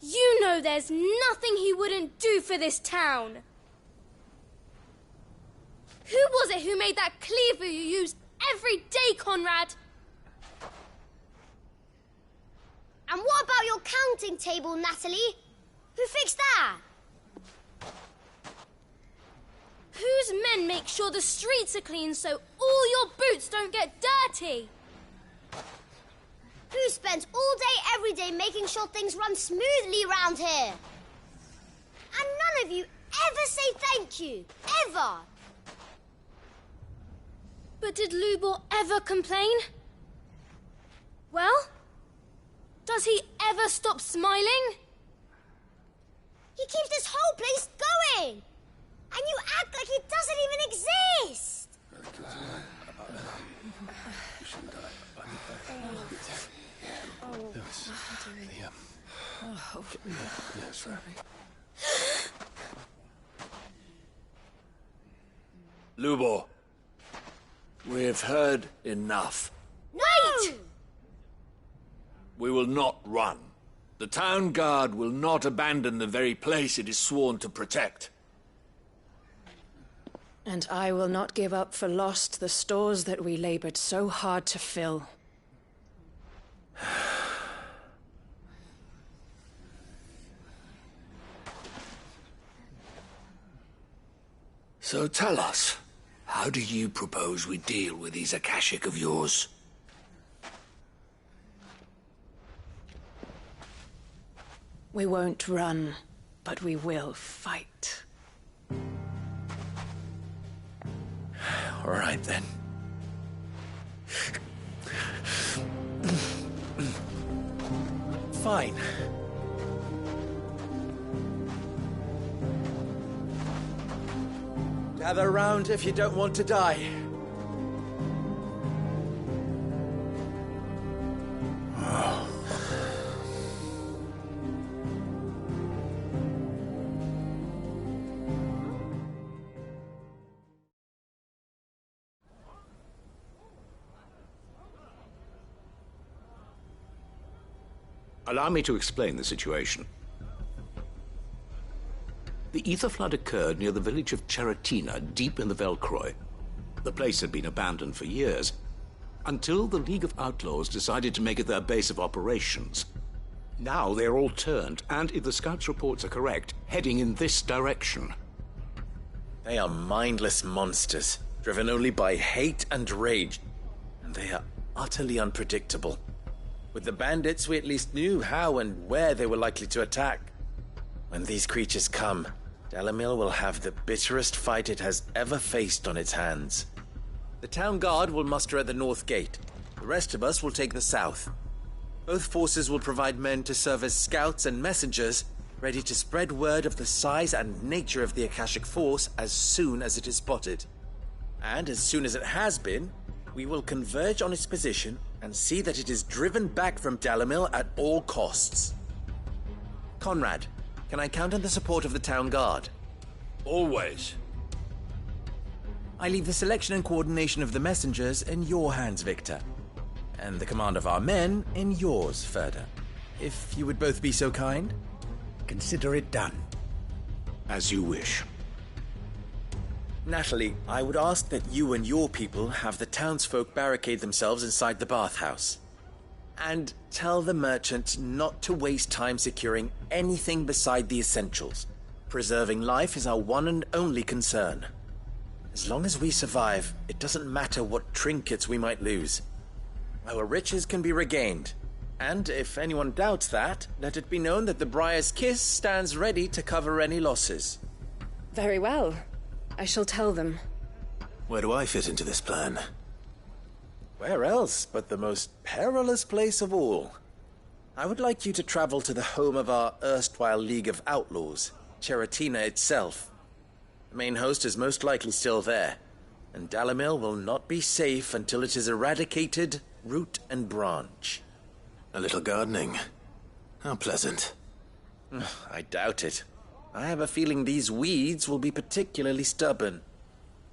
You know there's nothing he wouldn't do for this town. Who was it who made that cleaver you use every day, Conrad? And what about your counting table, Natalie? Who fixed that? Whose men make sure the streets are clean so all your boots don't get dirty? Who spends all day, every day making sure things run smoothly round here? And none of you ever say thank you. Ever. But did Lubor ever complain? Well, does he ever stop smiling? He keeps this whole place going. And you act like it doesn't even exist. Lubor, we've heard enough. Wait! We will not run. The town guard will not abandon the very place it is sworn to protect. And I will not give up for lost the stores that we labored so hard to fill. So tell us, how do you propose we deal with these Akashic of yours? We won't run, but we will fight. All right, then. Fine. Gather round if you don't want to die. Allow me to explain the situation. The ether flood occurred near the village of Cheratina, deep in the Velcroy. The place had been abandoned for years, until the League of Outlaws decided to make it their base of operations. Now they're all turned, and if the scouts' reports are correct, heading in this direction. They are mindless monsters, driven only by hate and rage. And they are utterly unpredictable. With the bandits, we at least knew how and where they were likely to attack. When these creatures come, Dalimil will have the bitterest fight it has ever faced on its hands. The town guard will muster at the north gate. The rest of us will take the south. Both forces will provide men to serve as scouts and messengers, ready to spread word of the size and nature of the Akashic force as soon as it is spotted. And as soon as it has been, we will converge on its position and see that it is driven back from Dalimil at all costs. Conrad, can I count on the support of the town guard? Always. I leave the selection and coordination of the messengers in your hands, Victor. And the command of our men in yours, Ferda. If you would both be so kind. Consider it done. As you wish. Natalie, I would ask that you and your people have the townsfolk barricade themselves inside the bathhouse. And tell the merchant not to waste time securing anything beside the essentials. Preserving life is our one and only concern. As long as we survive, it doesn't matter what trinkets we might lose. Our riches can be regained. And if anyone doubts that, let it be known that the Briar's Kiss stands ready to cover any losses. Very well. I shall tell them. Where do I fit into this plan? Where else but the most perilous place of all? I would like you to travel to the home of our erstwhile League of Outlaws, Cheratina itself. The main host is most likely still there, and Dalimil will not be safe until it is eradicated, root and branch. A little gardening. How pleasant. I doubt it. I have a feeling these weeds will be particularly stubborn.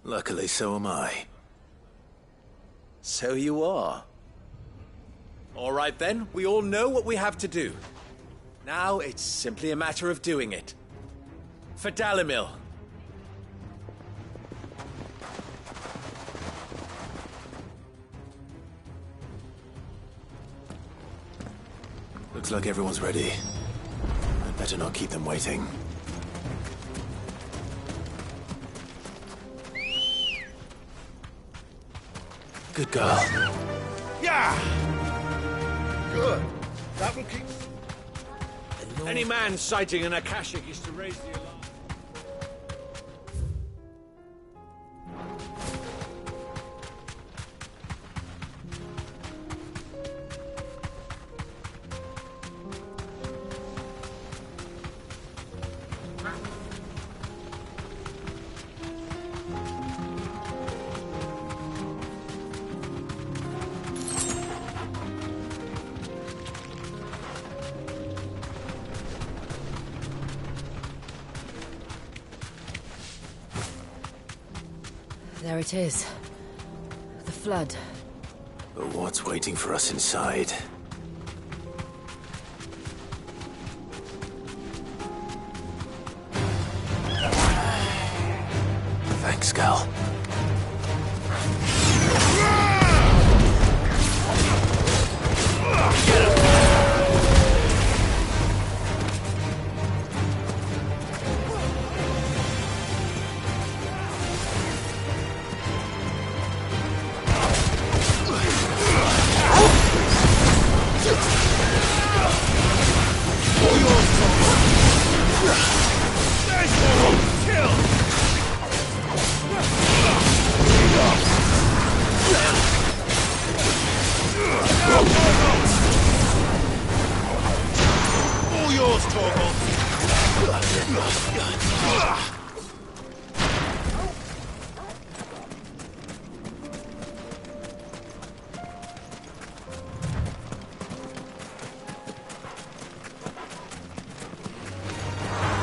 Luckily, so am I. So you are. All right then, we all know what we have to do. Now it's simply a matter of doing it. For Dalimil. Looks like everyone's ready. I'd better not keep them waiting. Good girl. Yeah! Good. That will keep... Any man sighting an Akashic is to raise the alarm. There it is. The flood. But what's waiting for us inside? Thanks, Cal.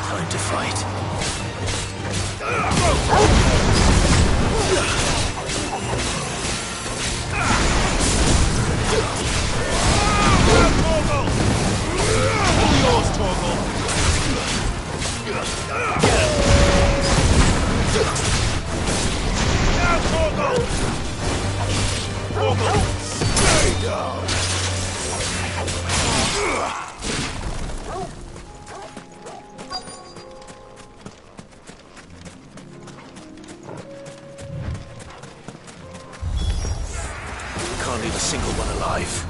Time to fight. Can't leave a single one alive.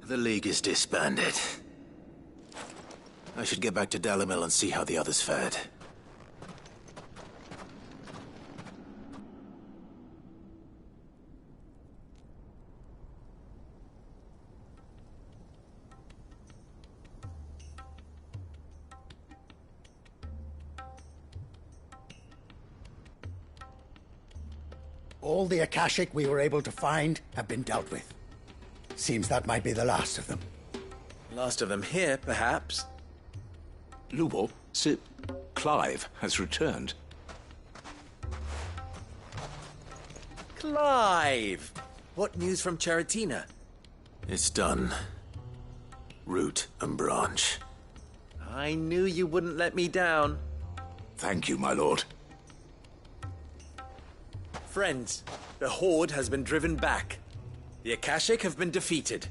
The League is disbanded. I should get back to Dalimil and see how the others fared. All the Akashic we were able to find have been dealt with. Seems that might be the last of them. Last of them here, perhaps. Lubo, Sir Clive has returned. Clive! What news from Charatina? It's done. Root and branch. I knew you wouldn't let me down. Thank you, my lord. Friends, the Horde has been driven back. The Akashic have been defeated.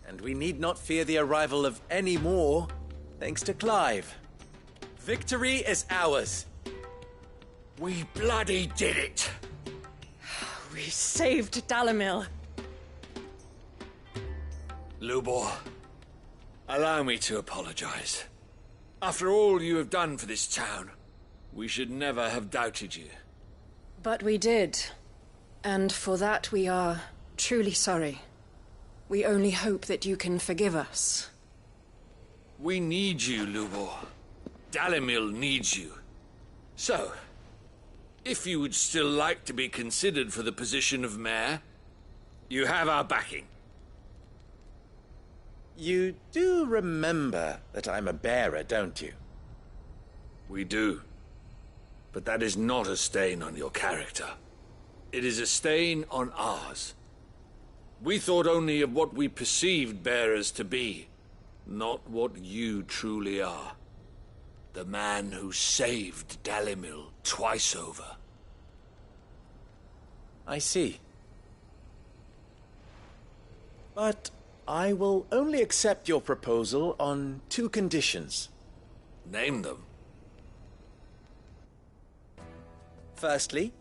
And we need not fear the arrival of any more, thanks to Clive. Victory is ours. We bloody did it! We saved Dalimil. Lubor, allow me to apologize. After all you have done for this town, we should never have doubted you. But we did. And for that we are truly sorry. We only hope that you can forgive us. We need you, Lubor. Dalimil needs you. So, if you would still like to be considered for the position of mayor, you have our backing. You do remember that I'm a bearer, don't you? We do. But that is not a stain on your character. It is a stain on ours. We thought only of what we perceived bearers to be, not what you truly are. The man who saved Dalimil twice over. I see. But I will only accept your proposal on 2 conditions. Name them. Firstly,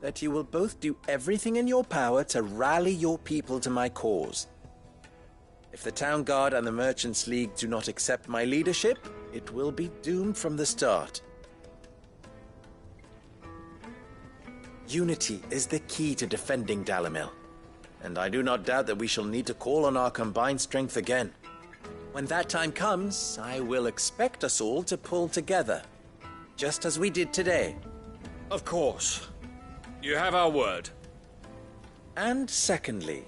that you will both do everything in your power to rally your people to my cause. If the Town Guard and the Merchants League do not accept my leadership, it will be doomed from the start. Unity is the key to defending Dalimil, and I do not doubt that we shall need to call on our combined strength again. When that time comes, I will expect us all to pull together, just as we did today. Of course. You have our word. And secondly,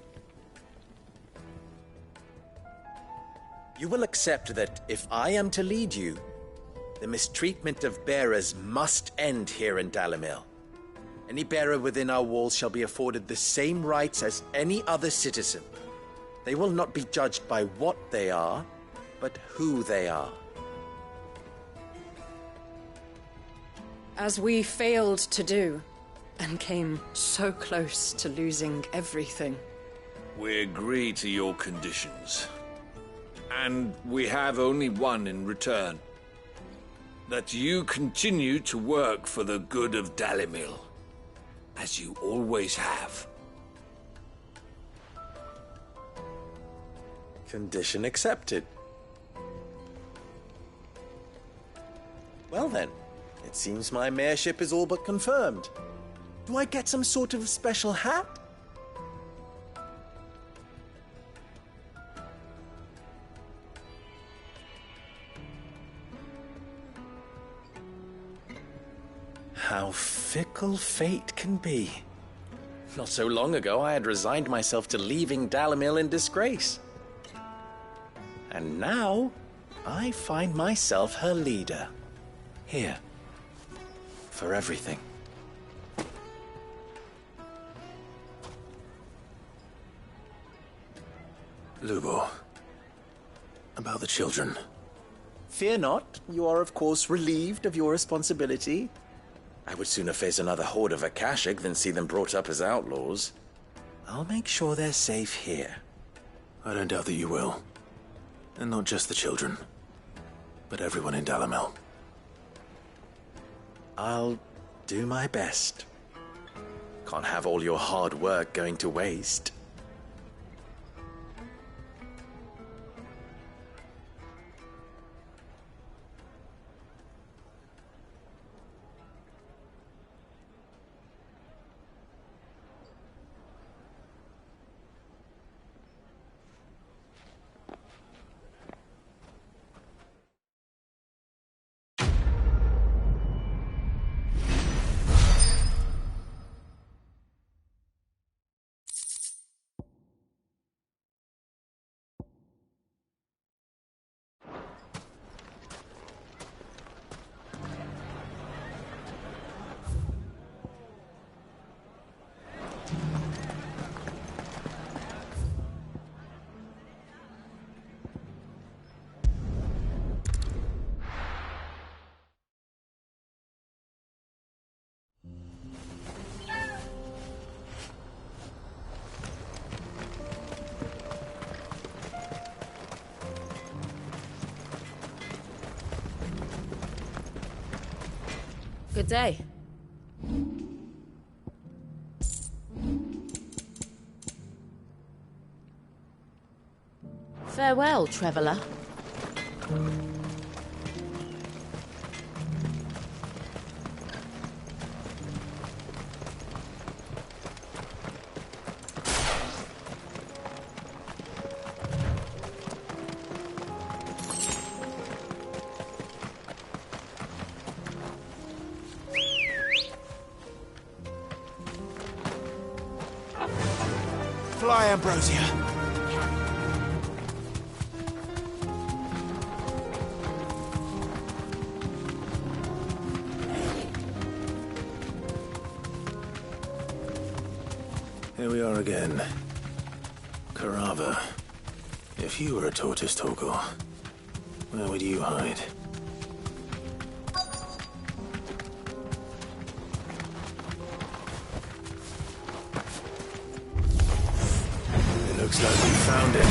you will accept that if I am to lead you, the mistreatment of bearers must end here in Dalimil. Any bearer within our walls shall be afforded the same rights as any other citizen. They will not be judged by what they are, but who they are. As we failed to do, and came so close to losing everything. We agree to your conditions. And we have only one in return. That you continue to work for the good of Dalimil, as you always have. Condition accepted. Well then, it seems my mayorship is all but confirmed. Do I get some sort of special hat? How fickle fate can be. Not so long ago, I had resigned myself to leaving Dalimil in disgrace. And now, I find myself her leader. Here. For everything. Lubo, about the children. Fear not, you are of course relieved of your responsibility. I would sooner face another horde of Akashic than see them brought up as outlaws. I'll make sure they're safe here. I don't doubt that you will. And not just the children, but everyone in Dalimil. I'll do my best. Can't have all your hard work going to waste. Good day. Farewell, traveller. Fly, Ambrosia. Here we are again. Carava. If you were a tortoise, Torgal, where would you hide? It looks like we found it.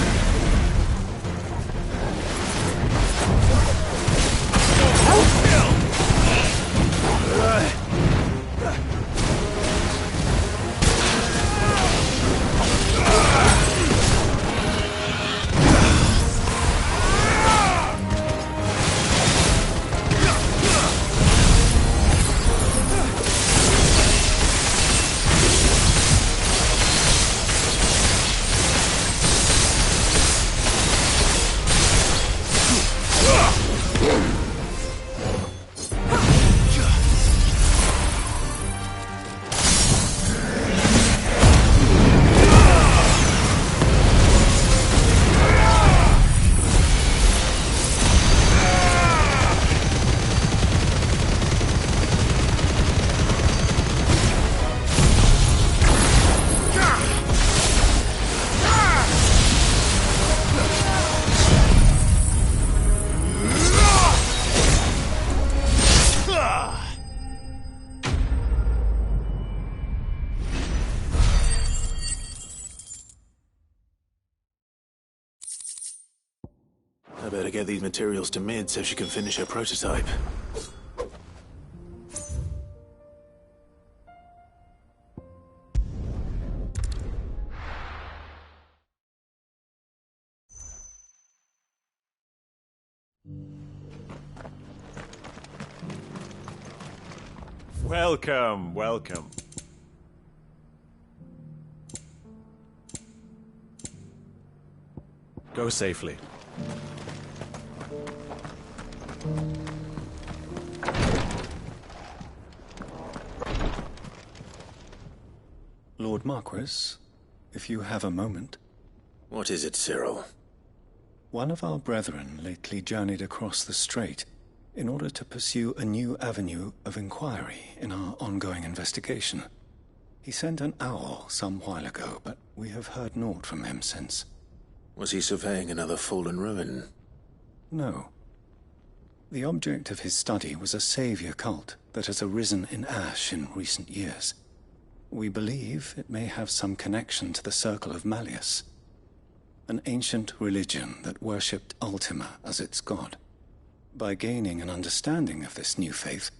I better get these materials to Mid so she can finish her prototype. Welcome, welcome. Go safely. Lord Marquis, if you have a moment. What is it, Cyril? One of our brethren lately journeyed across the strait in order to pursue a new avenue of inquiry in our ongoing investigation. He sent an owl some while ago, but we have heard naught from him since. Was he surveying another fallen ruin? No. The object of his study was a savior cult that has arisen in Ash in recent years. We believe it may have some connection to the Circle of Malleus, an ancient religion that worshipped Ultima as its god. By gaining an understanding of this new faith,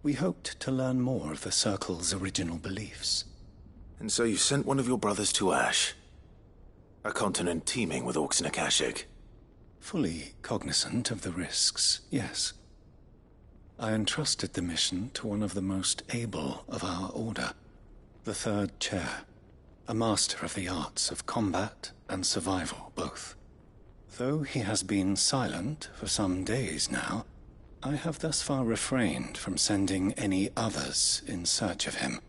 we hoped to learn more of the Circle's original beliefs. And so you sent one of your brothers to Ash? A continent teeming with orcs and Akashic? Fully cognizant of the risks, yes. I entrusted the mission to one of the most able of our order, the Third Chair, a master of the arts of combat and survival both. Though he has been silent for some days now, I have thus far refrained from sending any others in search of him,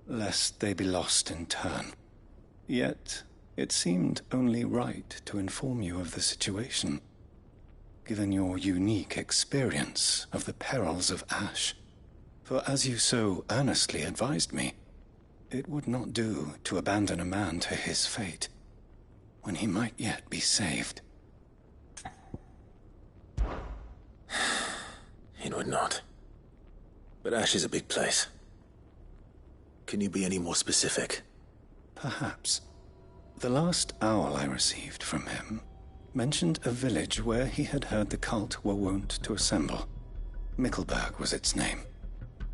lest they be lost in turn. Yet, it seemed only right to inform you of the situation, given your unique experience of the perils of Ash. For as you so earnestly advised me, it would not do to abandon a man to his fate, when he might yet be saved. It would not. But Ash is a big place. Can you be any more specific? Perhaps. The last owl I received from him mentioned a village where he had heard the cult were wont to assemble. Mickleburg was its name.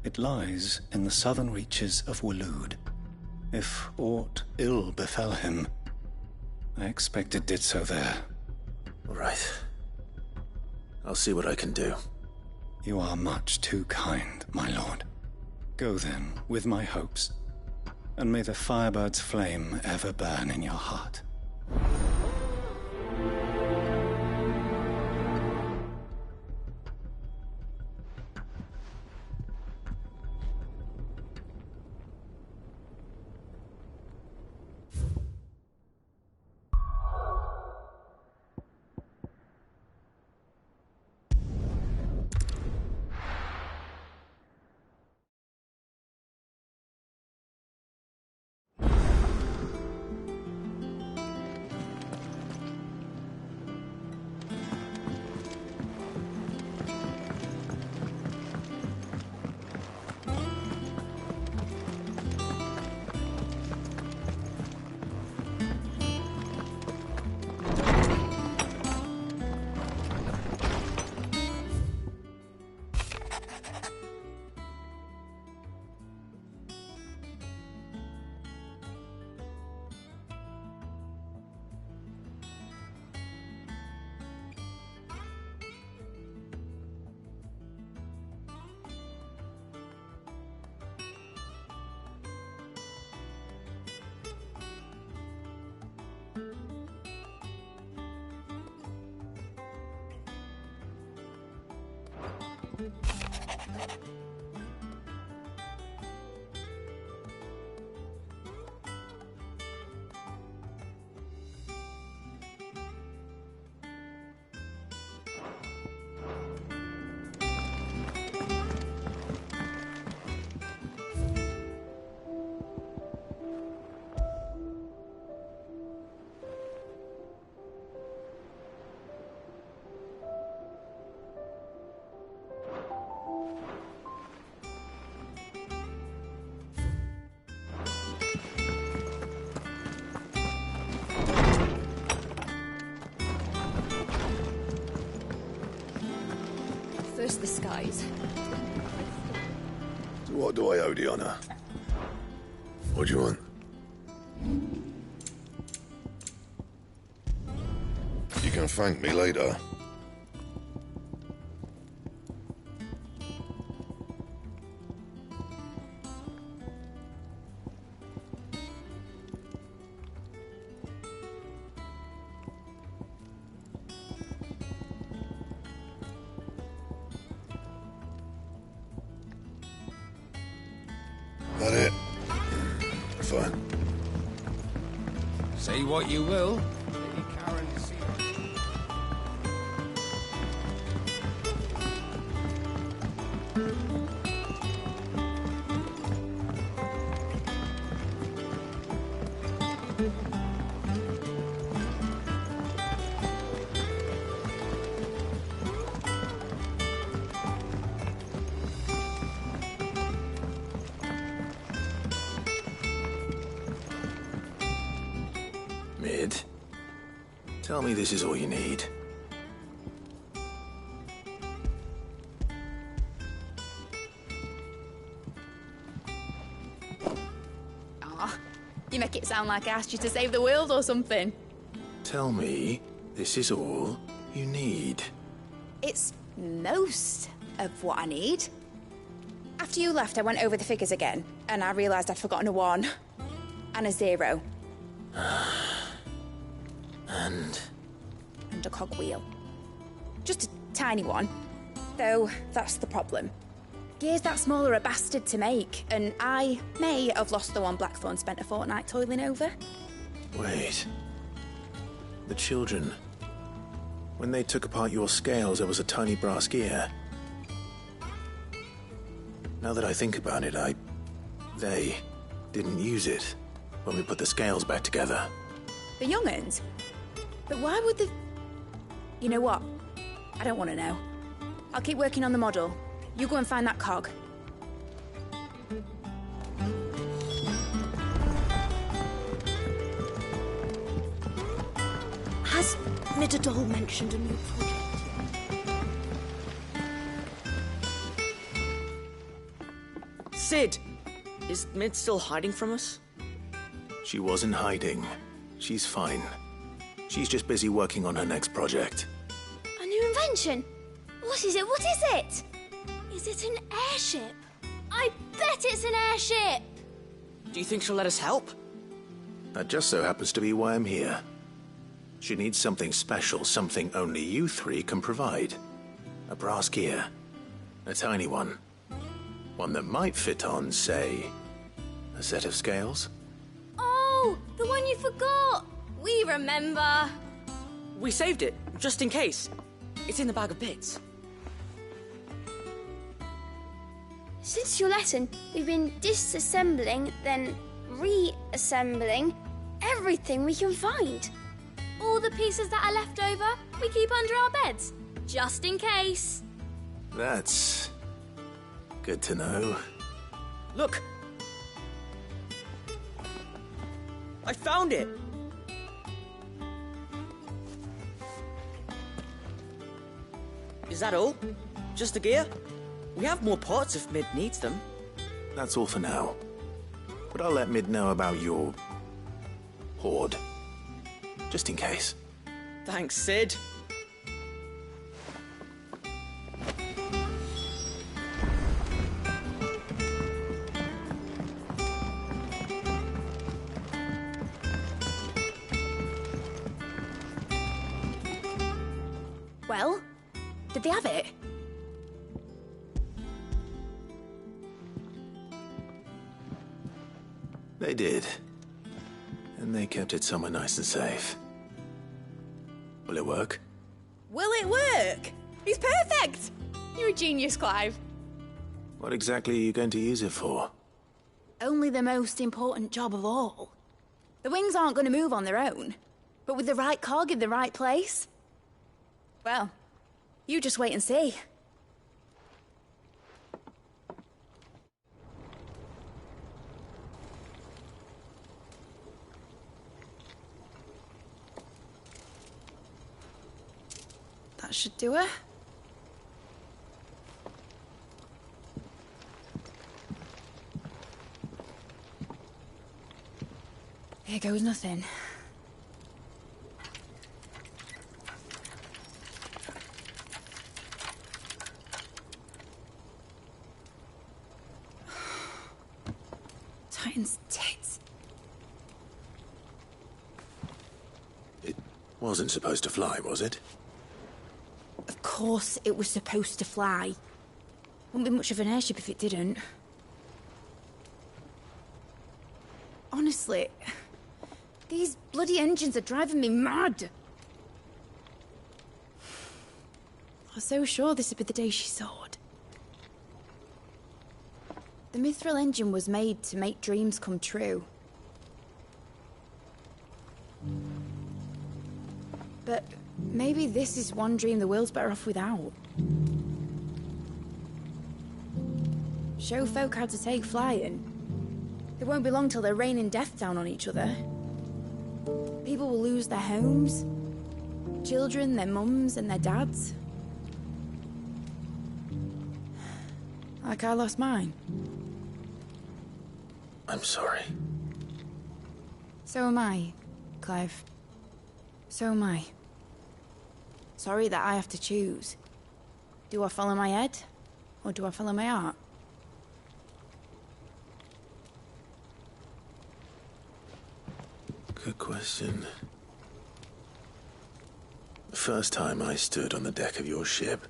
It lies in the southern reaches of Waloed. If aught ill befell him, I expect it did so there. All right. I'll see what I can do. You are much too kind, my lord. Go then, with my hopes, and may the Firebird's flame ever burn in your heart. First the skies. So what do I owe the honor? What do you want? You can thank me later. That it? Fine. Say what you will. Mid, tell me this is all you need. Aw, you make it sound like I asked you to save the world or something. Tell me this is all you need. It's most of what I need. After you left, I went over the figures again, and I realised I'd forgotten a 1 and a 0. And a cogwheel. Just a tiny one. Though, that's the problem. Gears that small are a bastard to make, and I may have lost the one Blackthorn spent a fortnight toiling over. wait. The children. When they took apart your scales, there was a tiny brass gear. Now that I think about it, they didn't use it when we put the scales back together. The young'uns? But why would the... You know what? I don't want to know. I'll keep working on the model. You go and find that cog. Has Nidalee mentioned a new project? Sid! Is Mid still hiding from us? She wasn't hiding. She's fine. She's just busy working on her next project. A new invention? What is it? What is it? Is it an airship? I bet it's an airship! Do you think she'll let us help? That just so happens to be why I'm here. She needs something special, something only you three can provide. A brass gear. A tiny one. One that might fit on, say, a set of scales? Oh, the one you forgot! We remember! We saved it, just in case. It's in the bag of bits. Since your lesson, we've been disassembling, then reassembling everything we can find. All the pieces that are left over, we keep under our beds, just in case. That's good to know. Look! I found it! Is that all? Just the gear? We have more parts if Mid needs them. That's all for now. But I'll let Mid know about your hoard. Just in case. Thanks, Sid. Well, did they have it? They did. And they kept it somewhere nice and safe. Will it work? Will it work? He's perfect! You're a genius, Clive. What exactly are you going to use it for? Only the most important job of all. The wings aren't going to move on their own. But with the right cog in the right place... Well, you just wait and see. That should do it. Here goes nothing. Titan's tits. It wasn't supposed to fly, was it? Of course it was supposed to fly. Wouldn't be much of an airship if it didn't. Honestly, these bloody engines are driving me mad. I was so sure this would be the day she soared. The Mithril engine was made to make dreams come true. But maybe this is one dream the world's better off without. Show folk how to take flying. It won't be long till they're raining death down on each other. People will lose their homes. Children, their mums and their dads. Like I lost mine. I'm sorry. So am I, Clive. So am I. Sorry that I have to choose. Do I follow my head, or do I follow my heart? Good question. The first time I stood on the deck of your ship,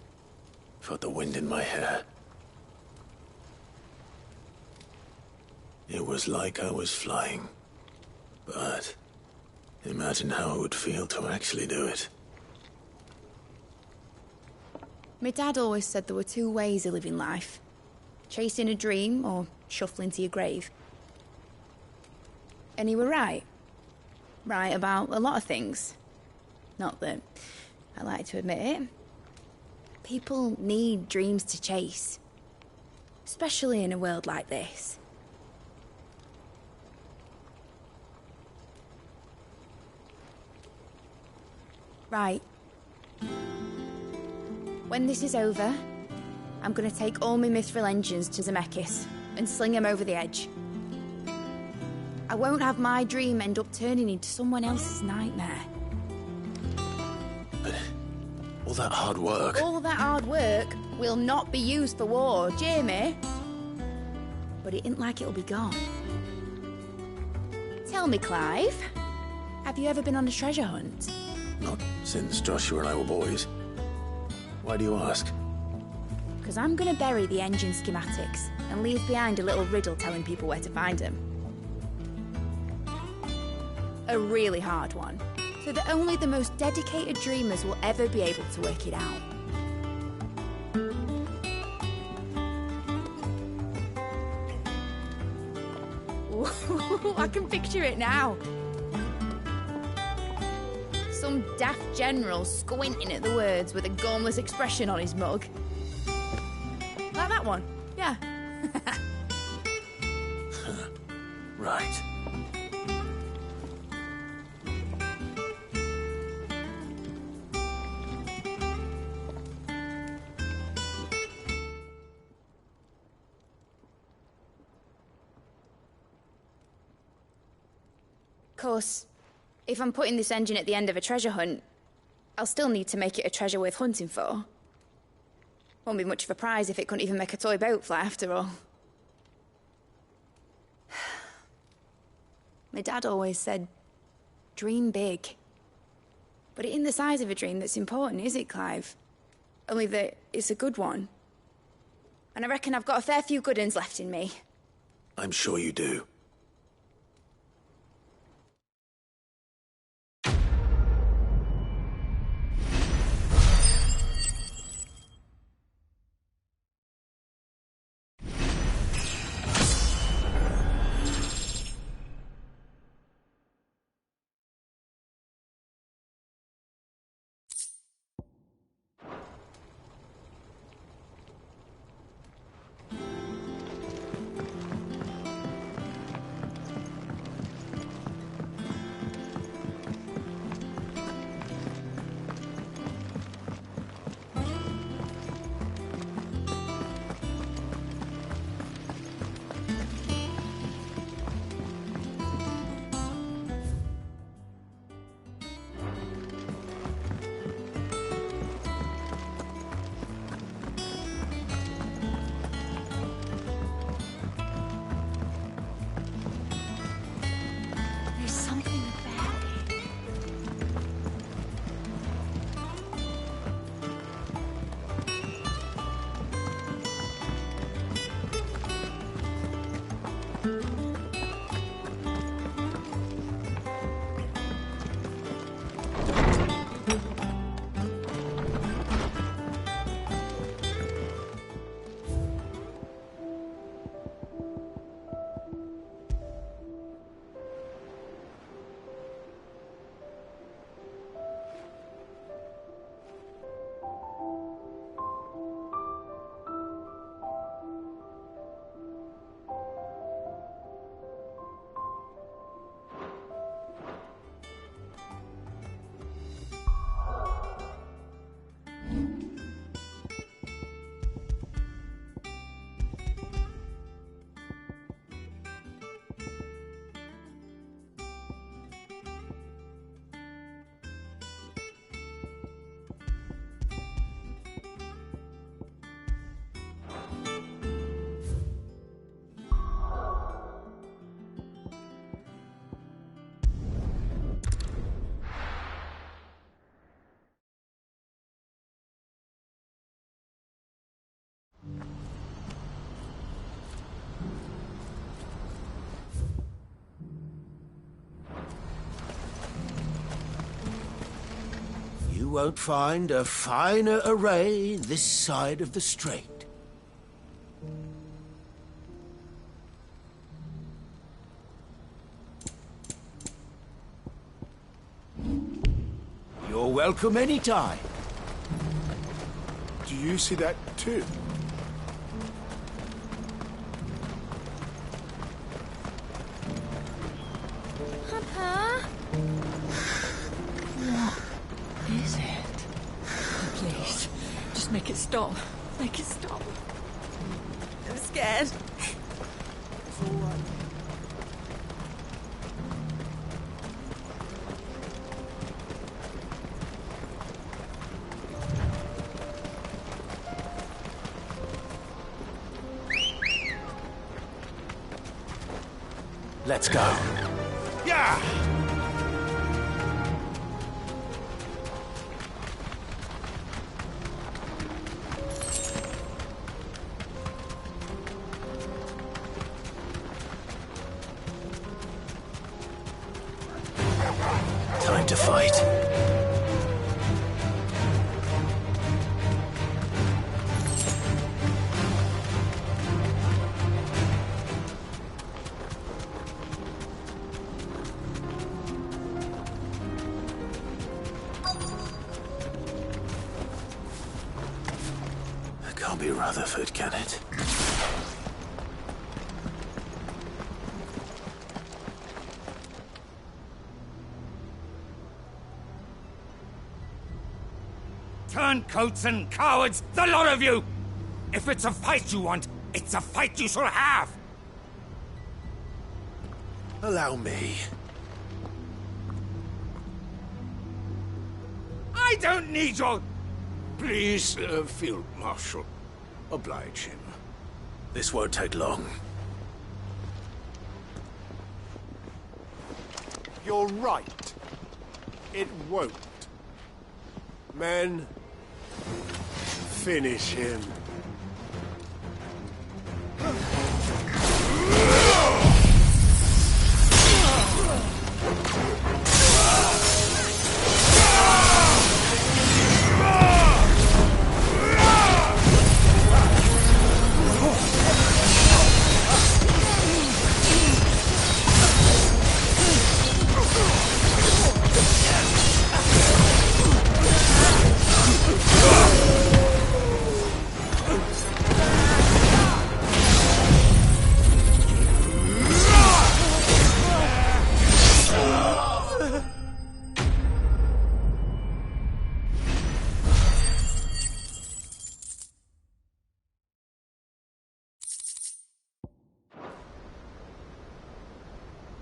felt the wind in my hair. It was like I was flying. But imagine how it would feel to actually do it. My dad always said there were two ways of living life. Chasing a dream or shuffling to your grave. And he were right. Right about a lot of things. Not that I like to admit it. People need dreams to chase. Especially in a world like this. Right. When this is over, I'm gonna take all my Mithril engines to Zemeckis. and sling him over the edge. I won't have my dream end up turning into someone else's nightmare. But all that hard work... All that hard work will not be used for war, Jamie. But it ain't like it'll be gone. Tell me, Clive, have you ever been on a treasure hunt? Not since Joshua and I were boys. Why do you ask? Because I'm going to bury the engine schematics and leave behind a little riddle telling people where to find them. A really hard one, so that only the most dedicated dreamers will ever be able to work it out. Ooh, I can picture it now. Some daft general squinting at the words with a gormless expression on his mug. Like that one, yeah. Right. Of course, if I'm putting this engine at the end of a treasure hunt, I'll still need to make it a treasure worth hunting for. Won't be much of a prize if it couldn't even make a toy boat fly after all. My dad always said, dream big. But it ain't the size of a dream that's important, is it, Clive? Only that it's a good one. And I reckon I've got a fair few good uns left in me. I'm sure you do. You won't find a finer array this side of the strait. You're welcome anytime. Do you see that too? Papa? What is it? Oh, please, just make it stop. Make it stop. I'm scared. Let's go. Yeah! Time to fight. That can't be Rutherford, can it? Turncoats and cowards, the lot of you! If it's a fight you want, it's a fight you shall have! Allow me. I don't need your... Please, Field Marshal, oblige him. This won't take long. You're right. It won't. Men, finish him.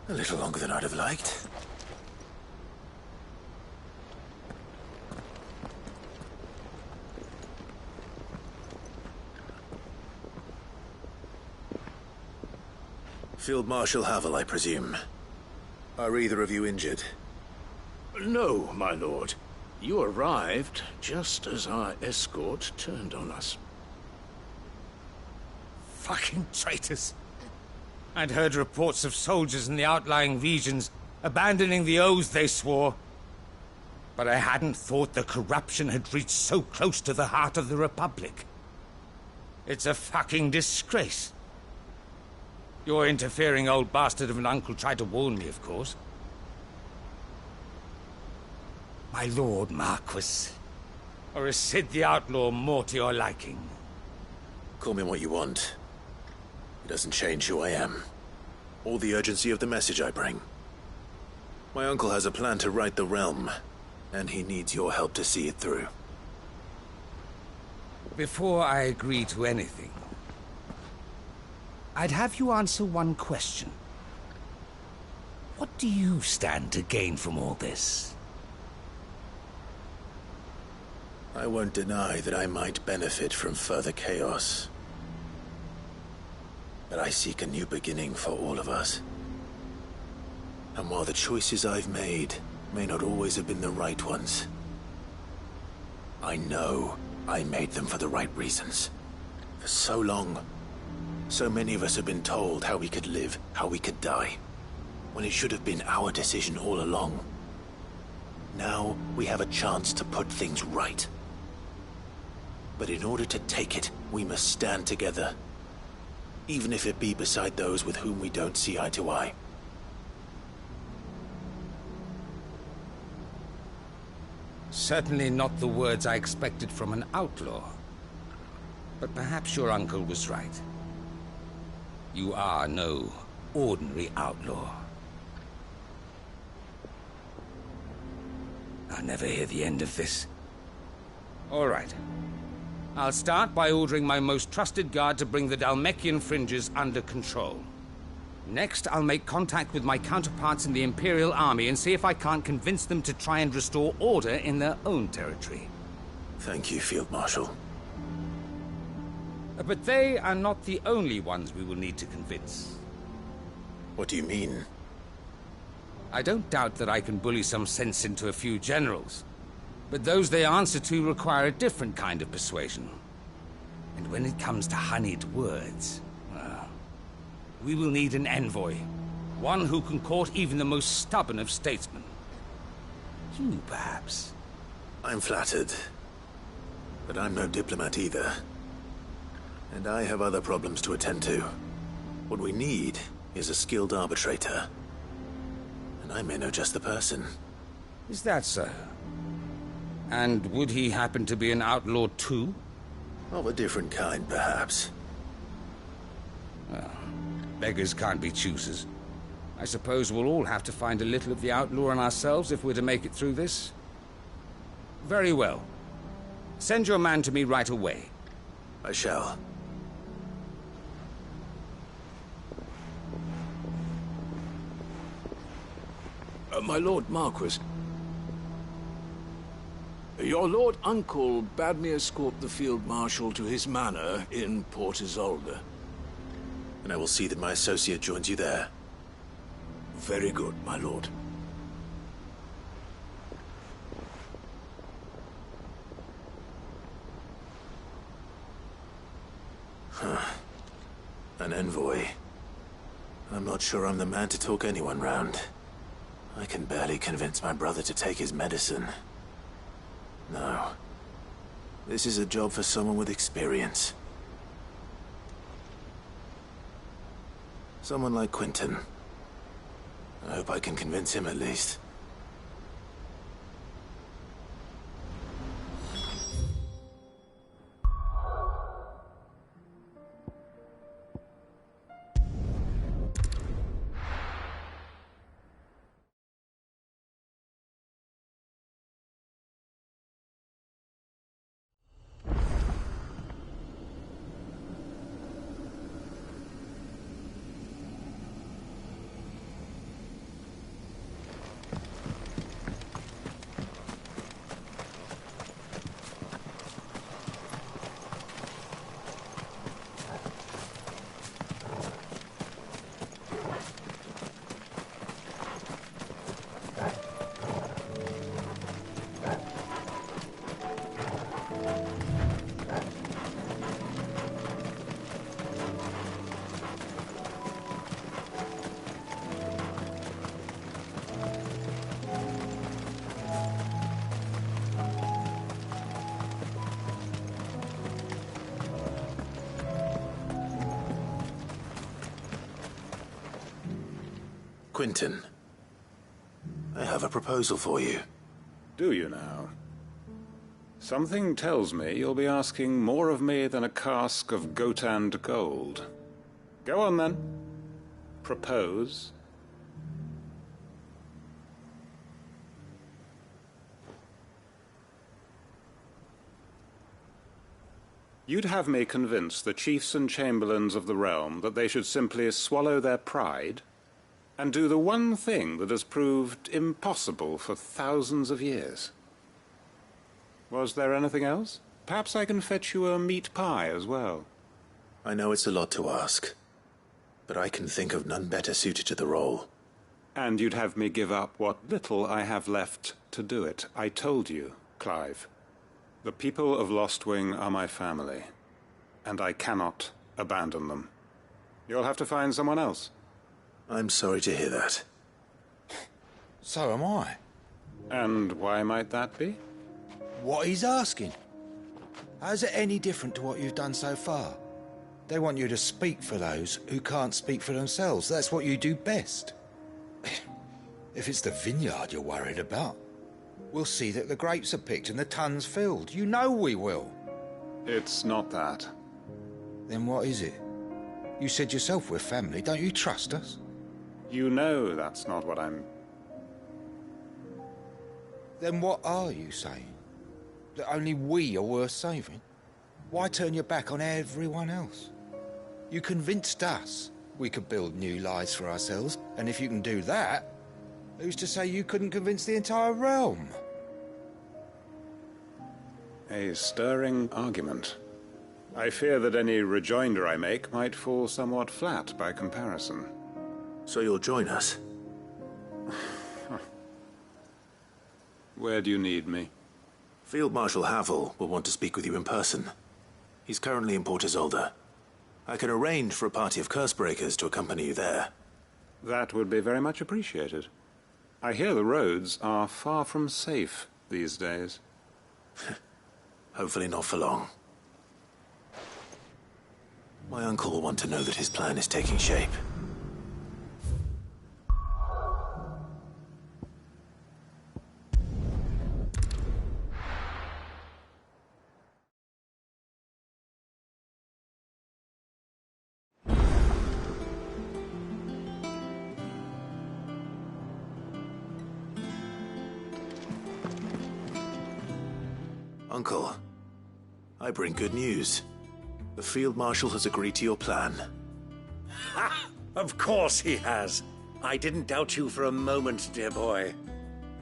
A little longer than I'd have liked. Field Marshal Havel, I presume. Are either of you injured? No, my lord. You arrived just as our escort turned on us. Fucking traitors. I'd heard reports of soldiers in the outlying regions abandoning the oaths they swore. But I hadn't thought the corruption had reached so close to the heart of the Republic. It's a fucking disgrace. Your interfering old bastard of an uncle tried to warn me, of course. My lord Marquis. Or is Sid the Outlaw more to your liking? Call me what you want. It doesn't change who I am, or the urgency of the message I bring. My uncle has a plan to right the realm, and he needs your help to see it through. Before I agree to anything, I'd have you answer one question. What do you stand to gain from all this? I won't deny that I might benefit from further chaos. But I seek a new beginning for all of us. And while the choices I've made may not always have been the right ones, I know I made them for the right reasons. For so long, so many of us have been told how we could live, how we could die, when it should have been our decision all along. Now we have a chance to put things right. But in order to take it, we must stand together. Even if it be beside those with whom we don't see eye to eye. Certainly not the words I expected from an outlaw. But perhaps your uncle was right. You are no ordinary outlaw. I'll never hear the end of this. All right. I'll start by ordering my most trusted guard to bring the Dalmekian fringes under control. Next, I'll make contact with my counterparts in the Imperial Army and see if I can't convince them to try and restore order in their own territory. Thank you, Field Marshal. But they are not the only ones we will need to convince. What do you mean? I don't doubt that I can bully some sense into a few generals, but those they answer to require a different kind of persuasion. And when it comes to honeyed words, well, we will need an envoy. One who can court even the most stubborn of statesmen. You, perhaps? I'm flattered. But I'm no diplomat either. And I have other problems to attend to. What we need is a skilled arbitrator. And I may know just the person. Is that so? And would he happen to be an outlaw too? Of a different kind, perhaps. Well, beggars can't be choosers. I suppose we'll all have to find a little of the outlaw in ourselves if we're to make it through this. Very well. Send your man to me right away. I shall. My Lord Marquis. Your Lord Uncle bade me escort the Field Marshal to his manor in Port Isolde. And I will see that my associate joins you there. Very good, my lord. An envoy. I'm not sure I'm the man to talk anyone round. I can barely convince my brother to take his medicine. No. This is a job for someone with experience. Someone like Quentin. I hope I can convince him at least. Quentin, I have a proposal for you. Do you now? Something tells me you'll be asking more of me than a cask of Gotand gold. Go on then. Propose. You'd have me convince the chiefs and chamberlains of the realm that they should simply swallow their pride and do the one thing that has proved impossible for thousands of years. Was there anything else? Perhaps I can fetch you a meat pie as well. I know it's a lot to ask, but I can think of none better suited to the role. And you'd have me give up what little I have left to do it. I told you, Clive. The people of Lostwing are my family, and I cannot abandon them. You'll have to find someone else. I'm sorry to hear that. So am I. And why might that be? What he's asking. How's it any different to what you've done so far? They want you to speak for those who can't speak for themselves. That's what you do best. If it's the vineyard you're worried about, we'll see that the grapes are picked and the tons filled. You know we will. It's not that. Then what is it? You said yourself we're family. Don't you trust us? You know that's not what I'm... Then what are you saying? That only we are worth saving? Why turn your back on everyone else? You convinced us we could build new lives for ourselves, and if you can do that, who's to say you couldn't convince the entire realm? A stirring argument. I fear that any rejoinder I make might fall somewhat flat by comparison. So you'll join us? Where do you need me? Field Marshal Havel will want to speak with you in person. He's currently in Port Isolde. I can arrange for a party of Cursebreakers to accompany you there. That would be very much appreciated. I hear the roads are far from safe these days. Hopefully not for long. My uncle will want to know that his plan is taking shape. Uncle, I bring good news. The Field Marshal has agreed to your plan. Ha! Of course he has. I didn't doubt you for a moment, dear boy.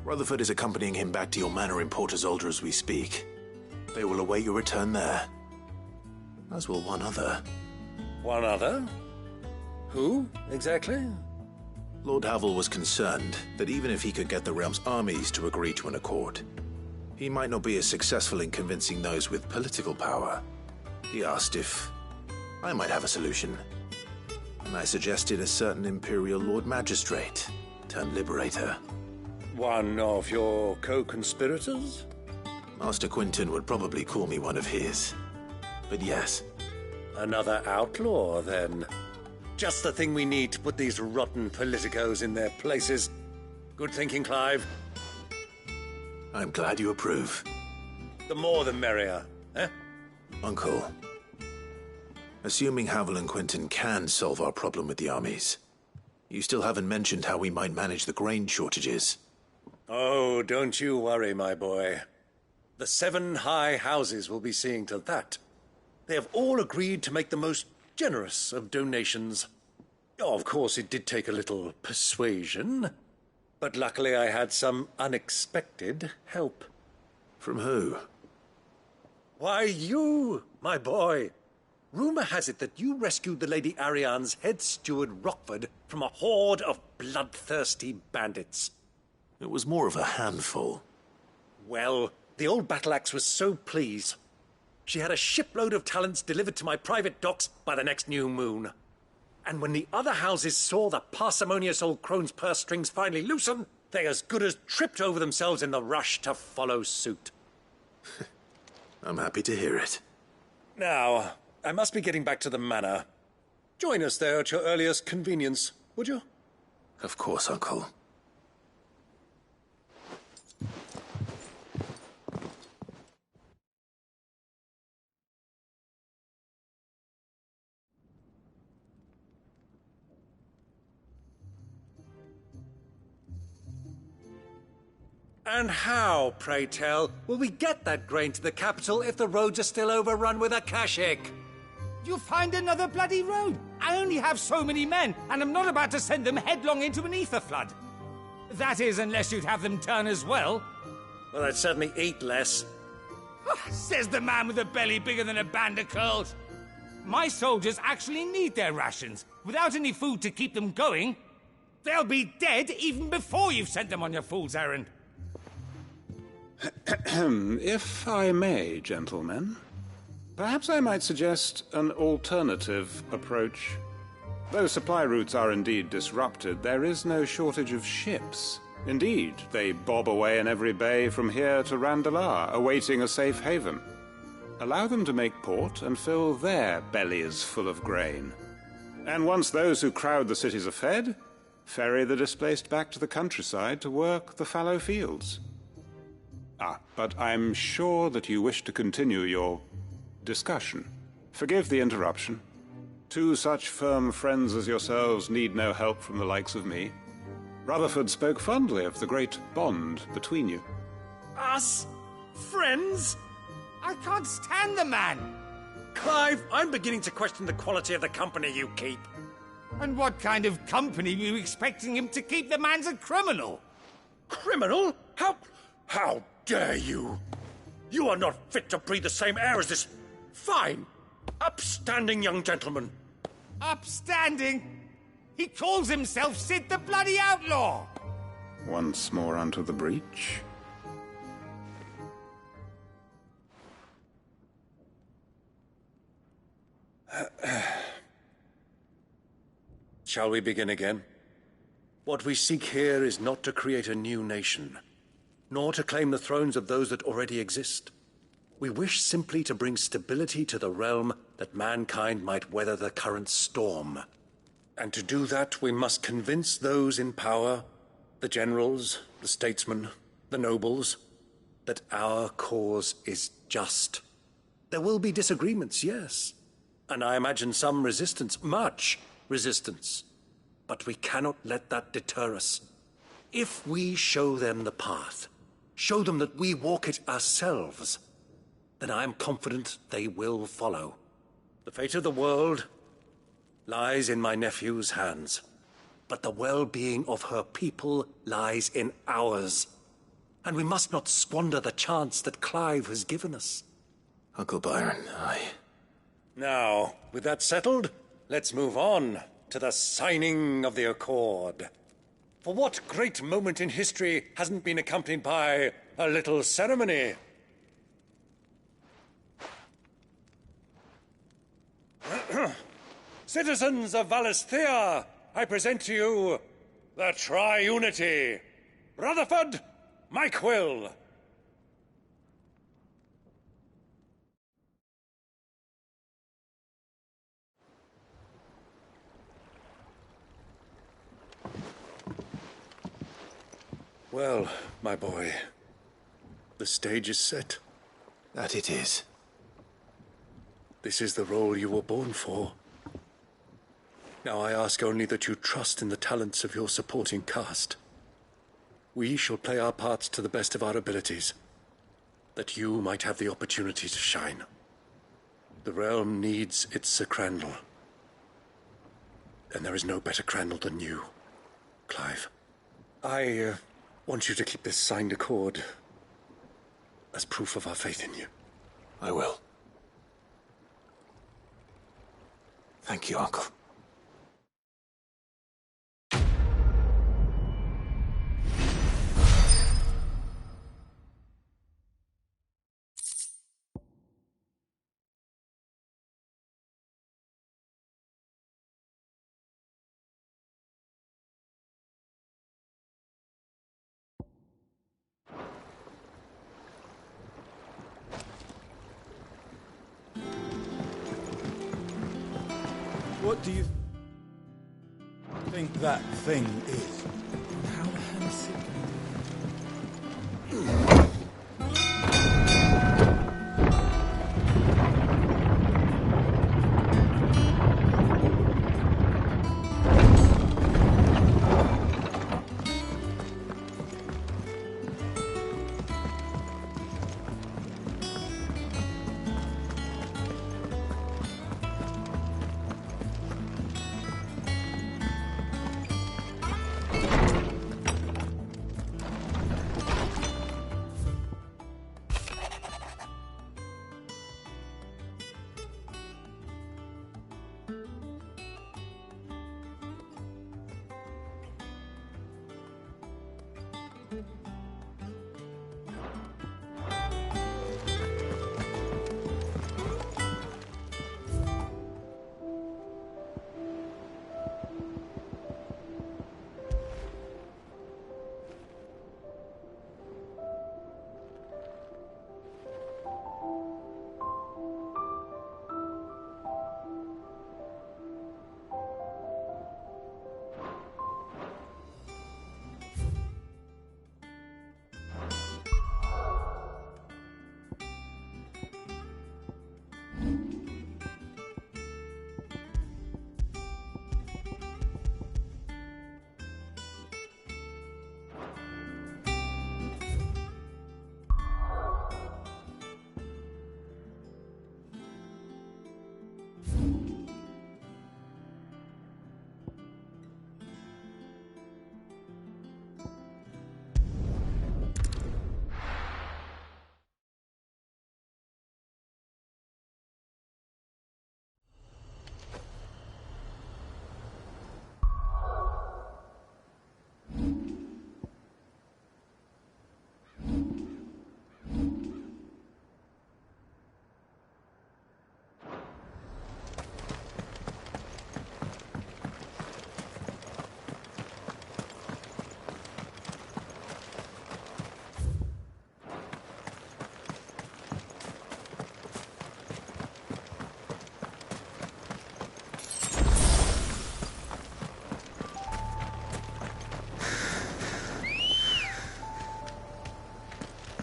Rutherford is accompanying him back to your manor in Port Isolde as we speak. They will await your return there. As will one other. One other? Who, exactly? Lord Havel was concerned that even if he could get the realm's armies to agree to an accord, he might not be as successful in convincing those with political power. He asked if I might have a solution, and I suggested a certain Imperial Lord Magistrate turned Liberator. One of your co-conspirators? Master Quinton would probably call me one of his, but yes. Another outlaw, then. Just the thing we need to put these rotten politicos in their places. Good thinking, Clive. I'm glad you approve. The more the merrier, eh? Uncle, assuming Havel and Quinton can solve our problem with the armies, you still haven't mentioned how we might manage the grain shortages. Oh, don't you worry, my boy. The 7 high houses will be seeing to that. They have all agreed to make the most generous of donations. Oh, of course, it did take a little persuasion. But luckily I had some unexpected help. From who? Why, you, my boy. Rumor has it that you rescued the Lady Ariane's head steward Rockford from a horde of bloodthirsty bandits. It was more of a handful. Well, the old battle-axe was so pleased. She had a shipload of talents delivered to my private docks by the next new moon. And when the other houses saw the parsimonious old crone's purse strings finally loosen, they as good as tripped over themselves in the rush to follow suit. I'm happy to hear it. Now, I must be getting back to the manor. Join us there at your earliest convenience, would you? Of course, Uncle. And how, pray tell, will we get that grain to the capital if the roads are still overrun with Akashic? You'll find another bloody road. I only have so many men, and I'm not about to send them headlong into an ether flood. That is, unless you'd have them turn as well. Well, I'd certainly eat less. Says the man with a belly bigger than a band of curls. My soldiers actually need their rations. Without any food to keep them going, they'll be dead even before you've sent them on your fool's errand. If I may, gentlemen, perhaps I might suggest an alternative approach. Though supply routes are indeed disrupted, there is no shortage of ships. Indeed, they bob away in every bay from here to Randalar, awaiting a safe haven. Allow them to make port and fill their bellies full of grain. And once those who crowd the cities are fed, ferry the displaced back to the countryside to work the fallow fields. But I'm sure that you wish to continue your discussion. Forgive the interruption. 2 such firm friends as yourselves need no help from the likes of me. Rutherford spoke fondly of the great bond between you. Us? Friends? I can't stand the man! Clive, I'm beginning to question the quality of the company you keep. And what kind of company were you expecting him to keep? The man's a criminal! Criminal? How dare you? You are not fit to breathe the same air as this fine, upstanding young gentleman. Upstanding? He calls himself Sid the Bloody Outlaw! Once more onto the breach. Shall we begin again? What we seek here is not to create a new nation, nor to claim the thrones of those that already exist. We wish simply to bring stability to the realm that mankind might weather the current storm. And to do that, we must convince those in power, the generals, the statesmen, the nobles, that our cause is just. There will be disagreements, yes, and I imagine some resistance, much resistance. But we cannot let that deter us. If we show them the path, show them that we walk it ourselves, then I am confident they will follow. The fate of the world lies in my nephew's hands, but the well-being of her people lies in ours. And we must not squander the chance that Clive has given us. Uncle Byron, Now, with that settled, let's move on to the signing of the Accord. For what great moment in history hasn't been accompanied by a little ceremony? Citizens of Valisthea, I present to you the Triunity. Rutherford, Mike Will. Well, my boy, the stage is set. That it is. This is the role you were born for. Now I ask only that you trust in the talents of your supporting cast. We shall play our parts to the best of our abilities, that you might have the opportunity to shine. The realm needs its Sir Crandall. And there is no better Crandall than you, Clive. I want you to keep this signed accord as proof of our faith in you. I will. Thank you, Uncle. What do you think that thing is? How the hell is it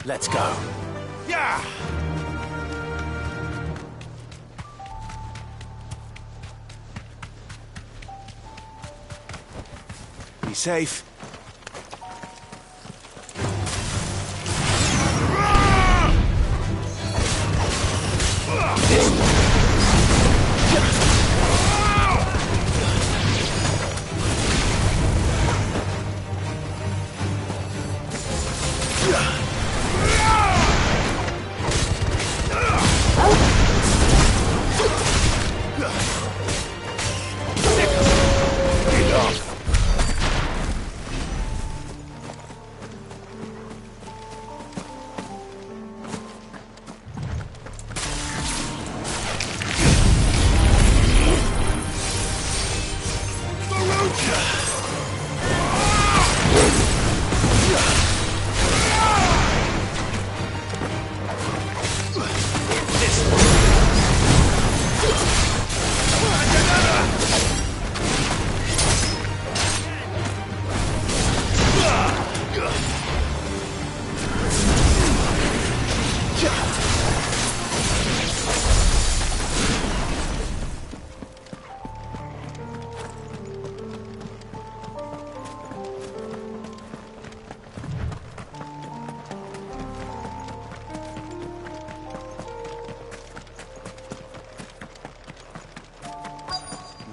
Let's go. Yeah! Be safe.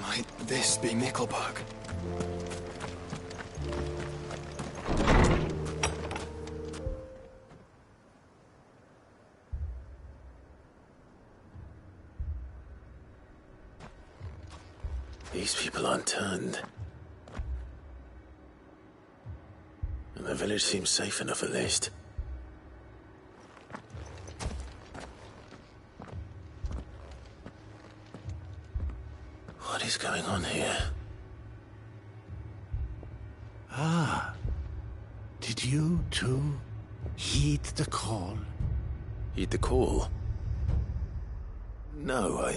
Might this be Nickelberg? These people aren't turned. And the village seems safe enough at least. What is going on here? Ah. Did you too heed the call? Heed the call? No,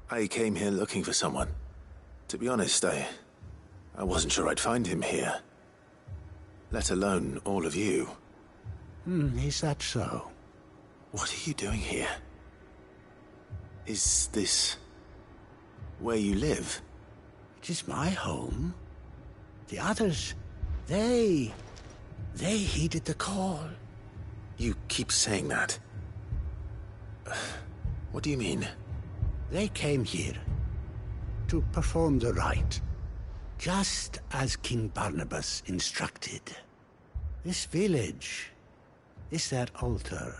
I came here looking for someone. To be honest, I wasn't sure I'd find him here. Let alone all of you. Is that so? What are you doing here? Is this where you live? It is my home. The others, they heeded the call. You keep saying that. What do you mean? They came here to perform the rite, just as King Barnabas instructed. This village is their altar,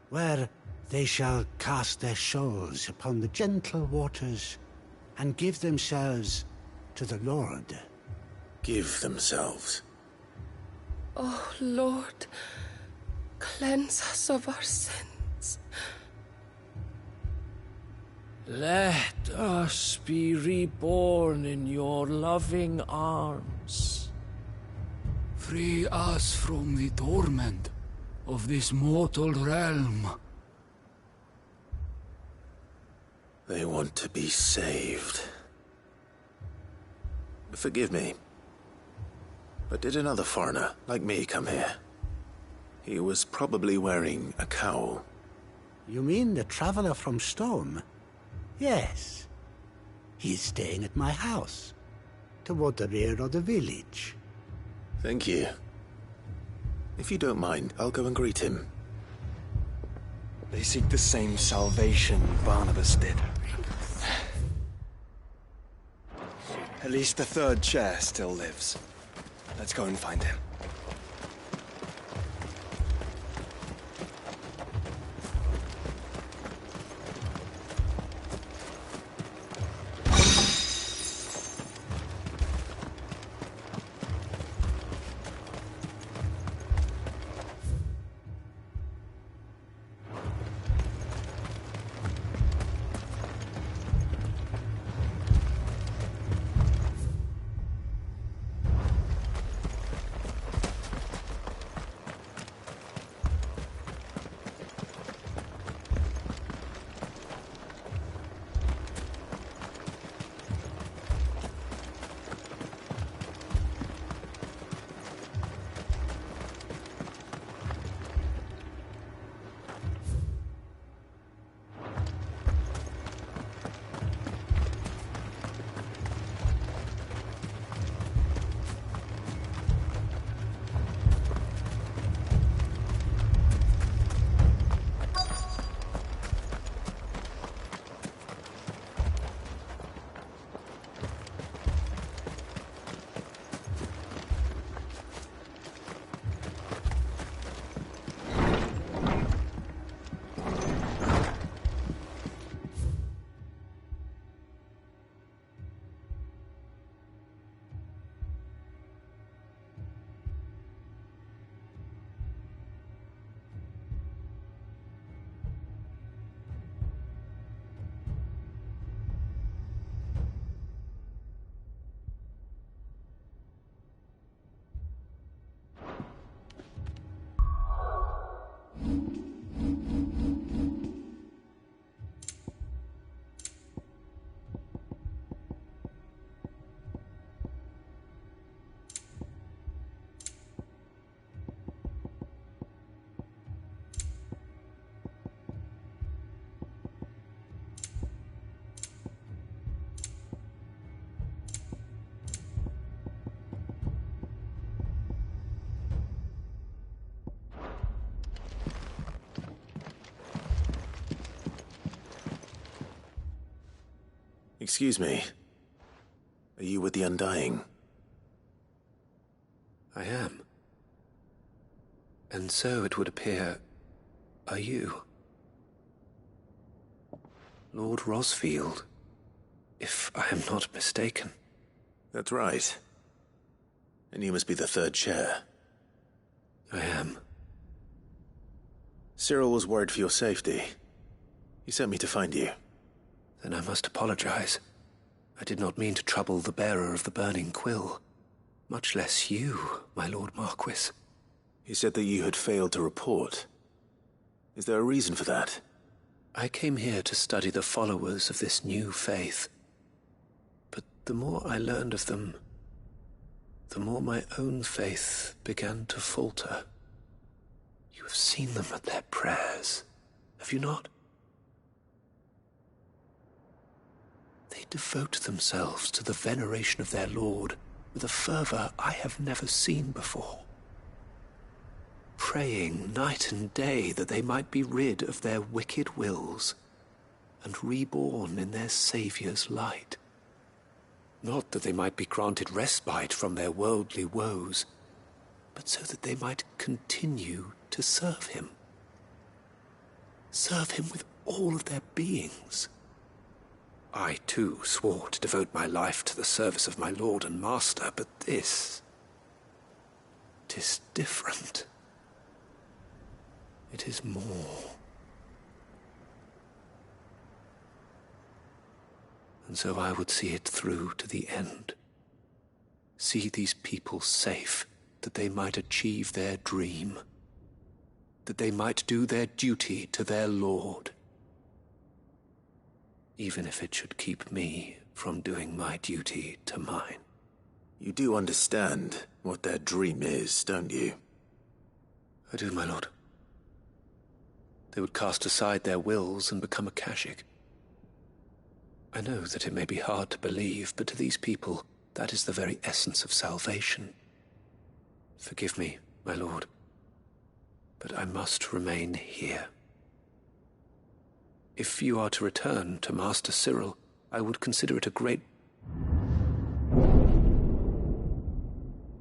where they shall cast their souls upon the gentle waters and give themselves to the Lord. Give themselves? Oh, Lord, cleanse us of our sins. Let us be reborn in your loving arms. Free us from the torment of this mortal realm. They want to be saved. Forgive me, but did another foreigner like me come here? He was probably wearing a cowl. You mean the traveler from Stone? Yes. He is staying at my house, toward the rear of the village. Thank you. If you don't mind, I'll go and greet him. They seek the same salvation Barnabas did. At least the third chair still lives. Let's go and find him. Excuse me. Are you with the Undying? I am. And so it would appear, are you? Lord Rosfield, if I am not mistaken. That's right. And you must be the third chair. I am. Cyril was worried for your safety. He sent me to find you. Then I must apologize. I did not mean to trouble the bearer of the burning quill. Much less you, my Lord Marquis. He said that you had failed to report. Is there a reason for that? I came here to study the followers of this new faith. But the more I learned of them, the more my own faith began to falter. You have seen them at their prayers, have you not? They devote themselves to the veneration of their Lord with a fervor I have never seen before. Praying night and day that they might be rid of their wicked wills and reborn in their Saviour's light. Not that they might be granted respite from their worldly woes, but so that they might continue to serve him. Serve him with all of their beings. I, too, swore to devote my life to the service of my Lord and Master, but this... 'tis different. It is more. And so I would see it through to the end. See these people safe, that they might achieve their dream. That they might do their duty to their Lord. Even if it should keep me from doing my duty to mine. You do understand what their dream is, don't you? I do, my lord. They would cast aside their wills and become a Kashik. I know that it may be hard to believe, but to these people, that is the very essence of salvation. Forgive me, my lord, but I must remain here. If you are to return to Master Cyril, I would consider it a great...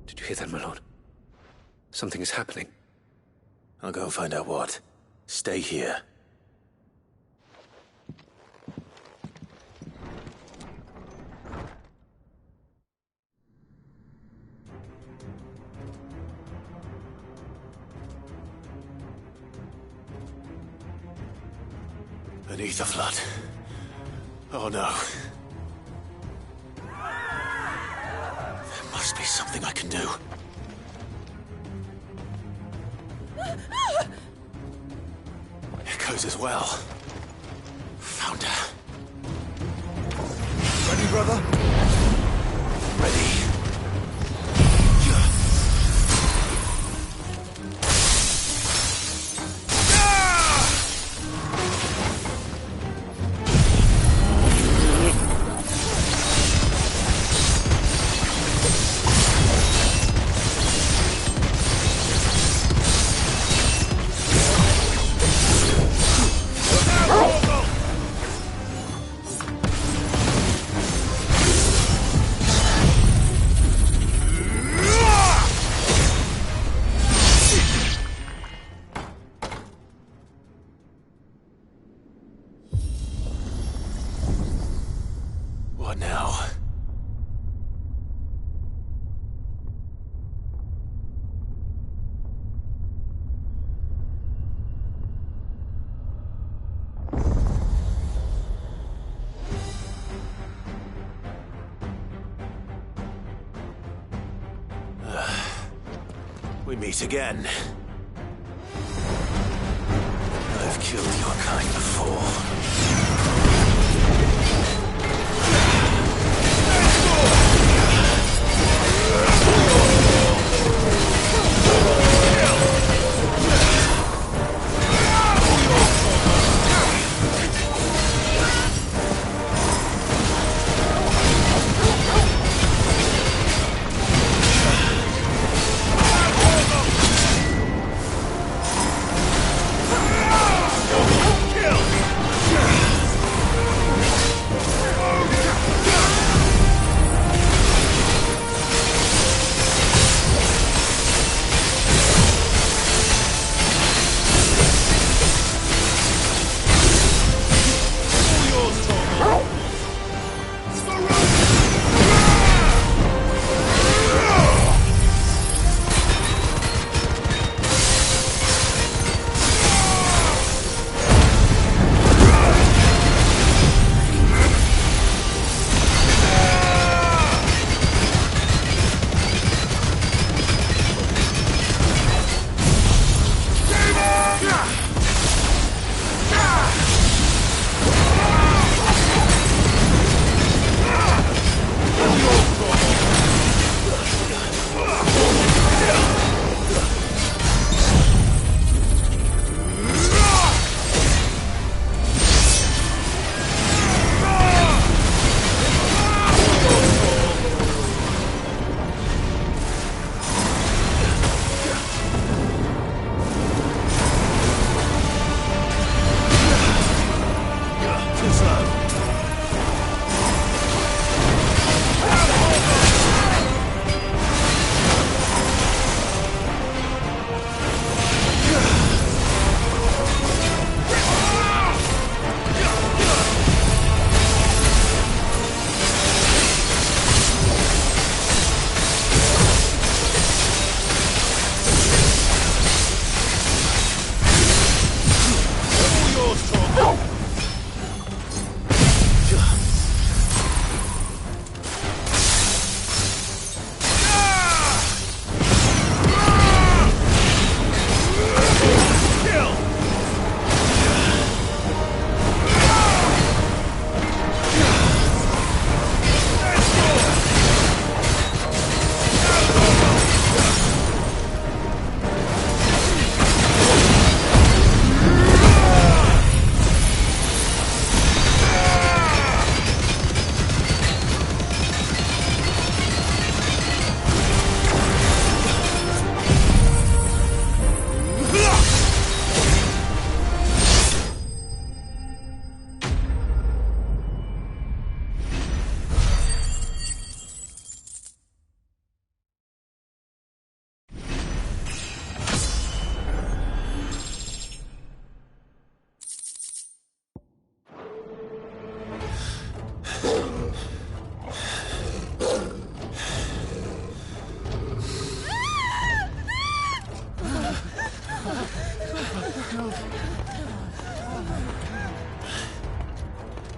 Did you hear that, my lord? Something is happening. I'll go and find out what. Stay here. Beneath the flood. Oh no. There must be something I can do. Echoes as well. Found her. Ready, brother? Ready. What now? We meet again. I've killed your kind before.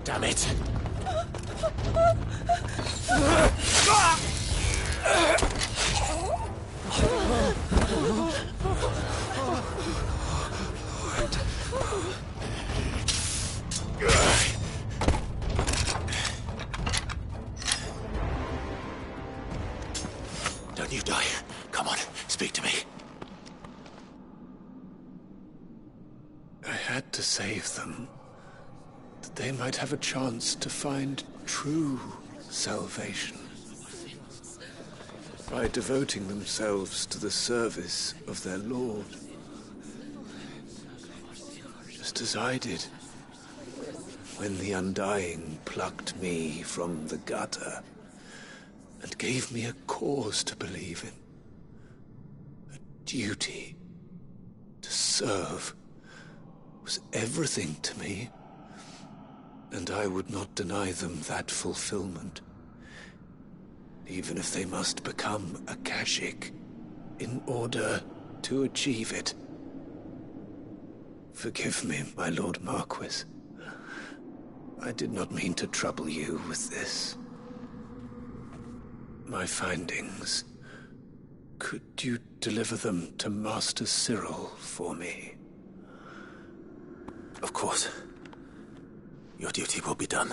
Damn it. Don't you die. Come on, speak to me. I had to save them, that they might have a chance to find true salvation. By devoting themselves to the service of their Lord. Just as I did, when the Undying plucked me from the gutter and gave me a cause to believe in. A duty to serve was everything to me, and I would not deny them that fulfillment, even if they must become a Kashik in order to achieve it. Forgive me, my Lord Marquis. I did not mean to trouble you with this. My findings. Could you deliver them to Master Cyril for me? Of course. Your duty will be done.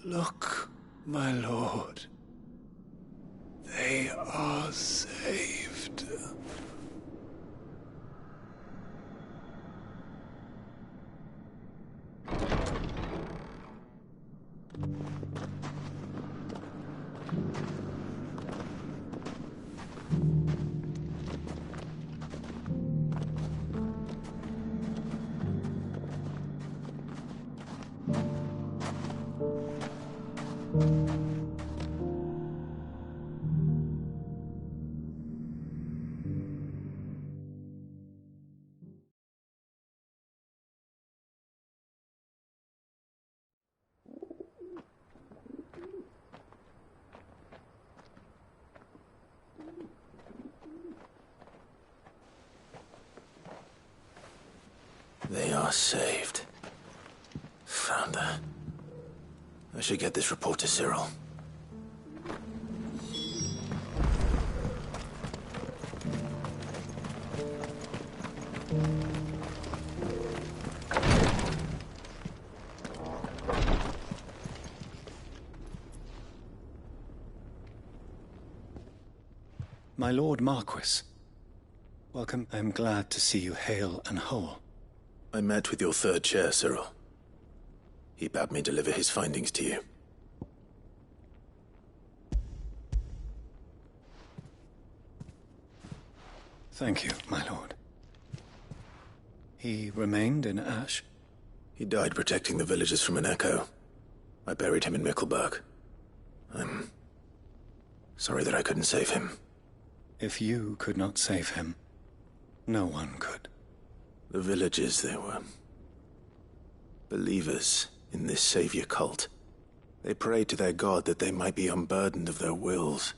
Look, my lord. They are saved. They are saved. Founder. I should get this report to Cyril. My Lord Marquis, welcome. I am glad to see you hale and whole. I met with your third chair, Cyril. He bade me deliver his findings to you. Thank you, my lord. He remained in Ash? He died protecting the villagers from an echo. I buried him in Mickelberg. I'm sorry that I couldn't save him. If you could not save him, no one could. The villagers, they were believers in this savior cult. They prayed to their god that they might be unburdened of their wills.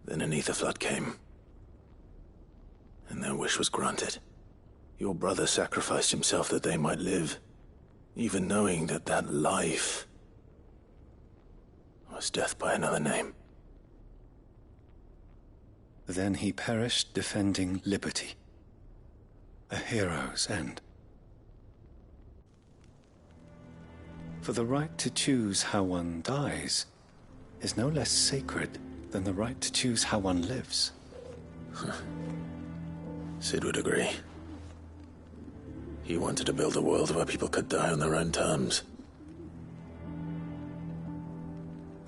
Then an ether flood came, and their wish was granted. Your brother sacrificed himself that they might live, even knowing that that life was death by another name. Then he perished defending liberty. A hero's end. For the right to choose how one dies is no less sacred than the right to choose how one lives. Sid would agree. He wanted to build a world where people could die on their own terms.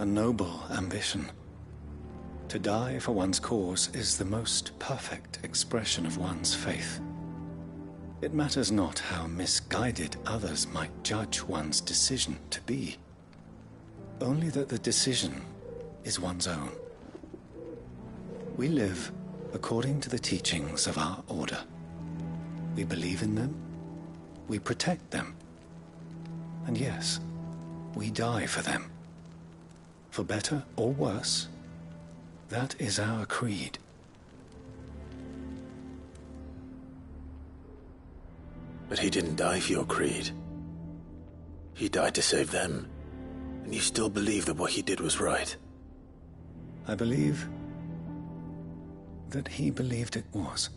A noble ambition. To die for one's cause is the most perfect expression of one's faith. It matters not how misguided others might judge one's decision to be. Only that the decision is one's own. We live according to the teachings of our order. We believe in them, we protect them, and yes, we die for them. For better or worse, that is our creed. But he didn't die for your creed. He died to save them. And you still believe that what he did was right? I believe that he believed it was.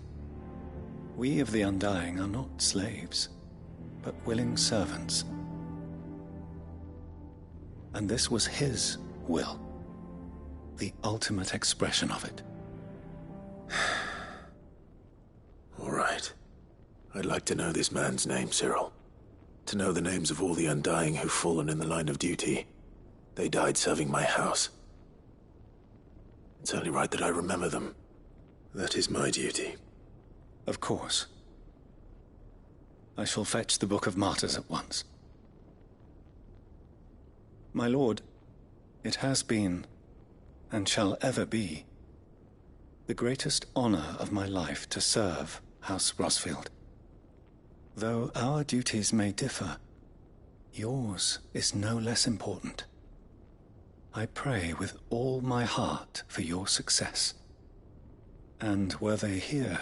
We of the Undying are not slaves, but willing servants. And this was his will, the ultimate expression of it. All right. I'd like to know this man's name, Cyril. To know the names of all the Undying who've fallen in the line of duty. They died serving my house. It's only right that I remember them. That is my duty. Of course. I shall fetch the Book of Martyrs at once. My lord, it has been, and shall ever be, the greatest honor of my life to serve House Rosfield. Though our duties may differ, yours is no less important. I pray with all my heart for your success. And were they here,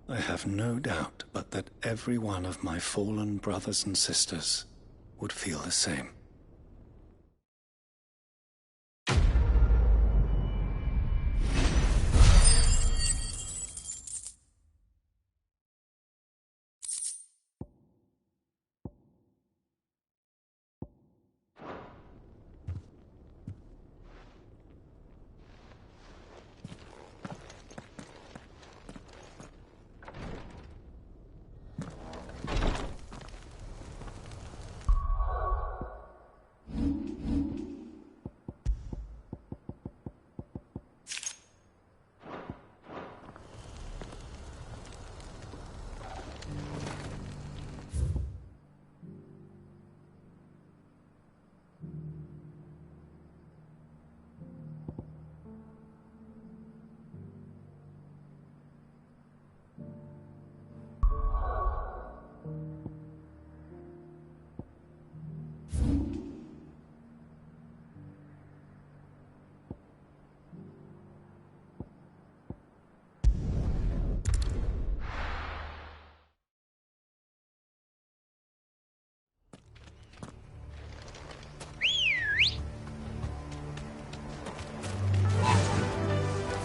I have no doubt but that every one of my fallen brothers and sisters would feel the same.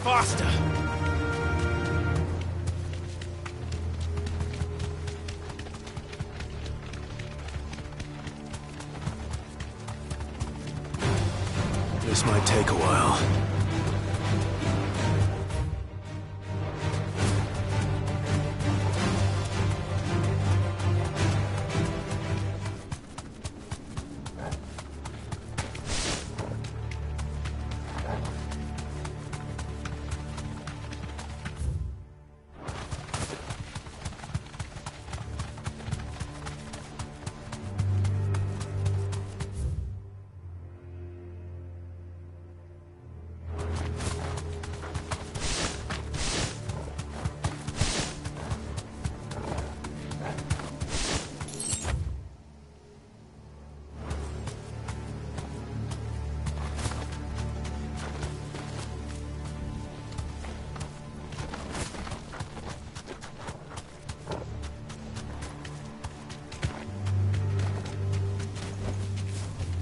Faster! This might take a while.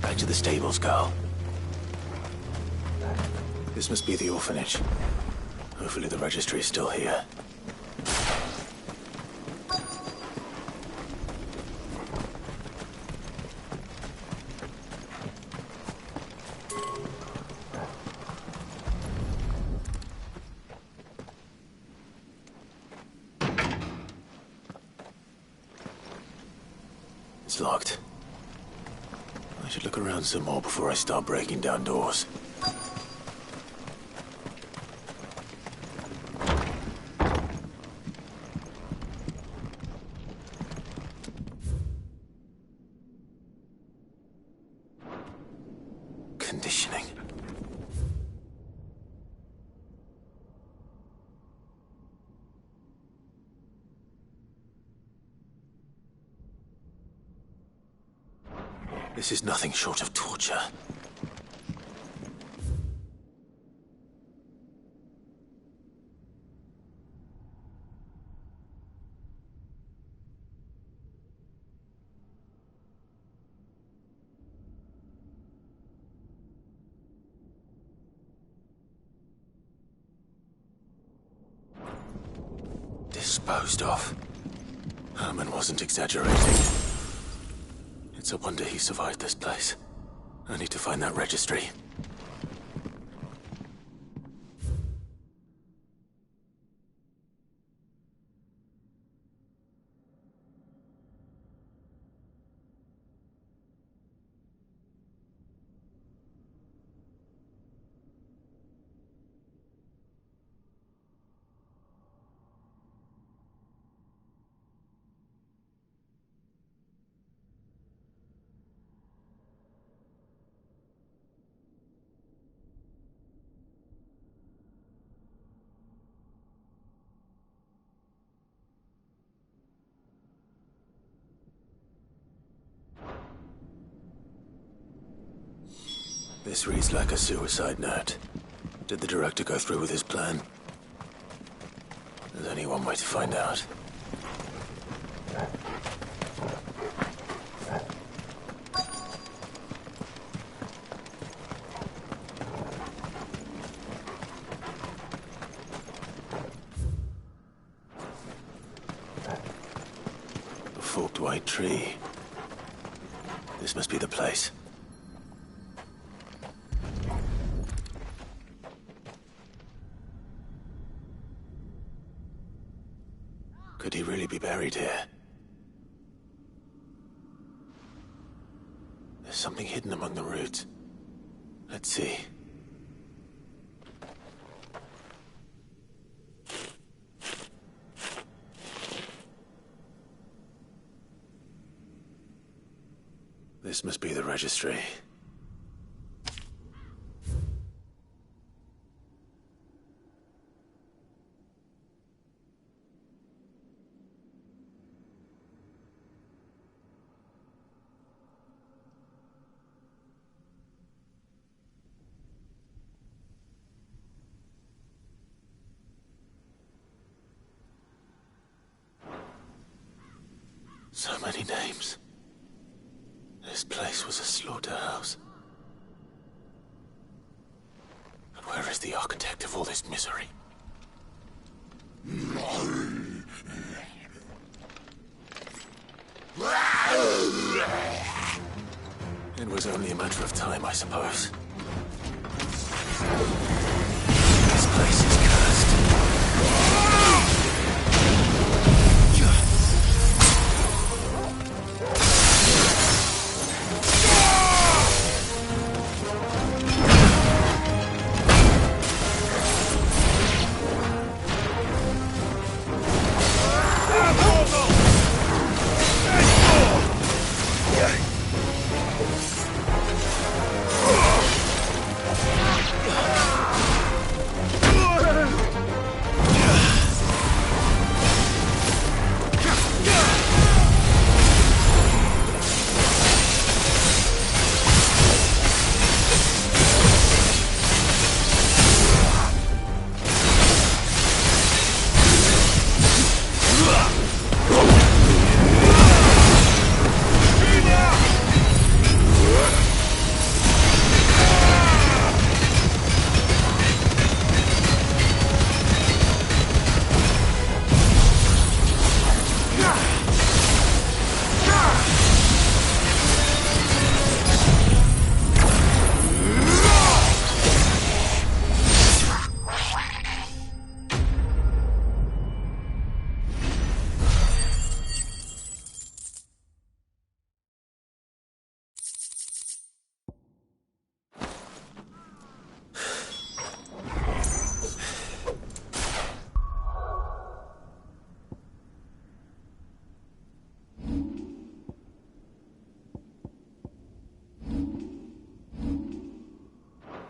Back to the stables, girl. This must be the orphanage. Hopefully the registry is still here. It's locked. I should look around some more before I start breaking down doors. Conditioning. This is nothing short of torture. disposed of. Herman wasn't exaggerating. It's a wonder he survived this place. I need to find that registry. This reads like a suicide note. Did the director go through with his plan? There's only one way to find out. A forked white tree. This must be the place. Could he really be buried here? There's something hidden among the roots. Let's see. This must be the registry. So many names. This place was a slaughterhouse. And where is the architect of all this misery? It was only a matter of time, I suppose. This place is cursed.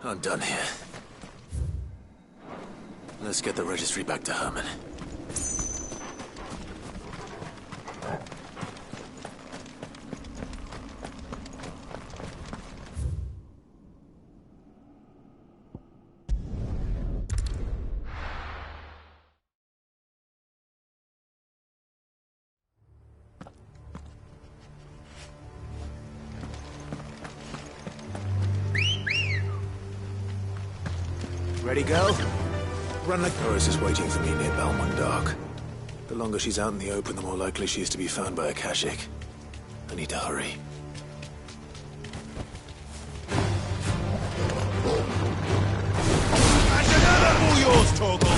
I'm done here. Let's get the registry back to Herman. Ready, go? Run like Doris is waiting for me near Belmont Dock. The longer she's out in the open, the more likely she is to be found by a Kashik. I need to hurry. And another all yours, Torgal!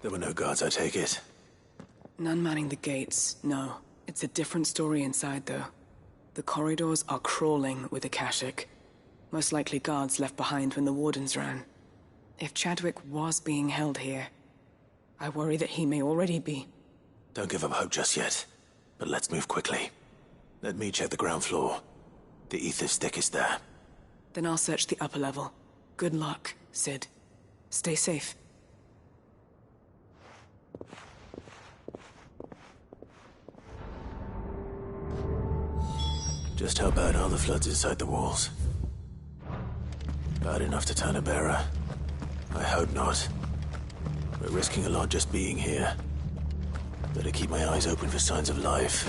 There were no guards, I take it. None manning the gates, no. It's a different story inside, though. The corridors are crawling with Akashic. Most likely guards left behind when the wardens ran. If Chadwick was being held here, I worry that he may already be. Don't give up hope just yet, but let's move quickly. Let me check the ground floor. The ether stick is there. Then I'll search the upper level. Good luck, Sid. Stay safe. Just how bad are the floods inside the walls? Bad enough to turn a bearer? I hope not. We're risking a lot just being here. Better keep my eyes open for signs of life.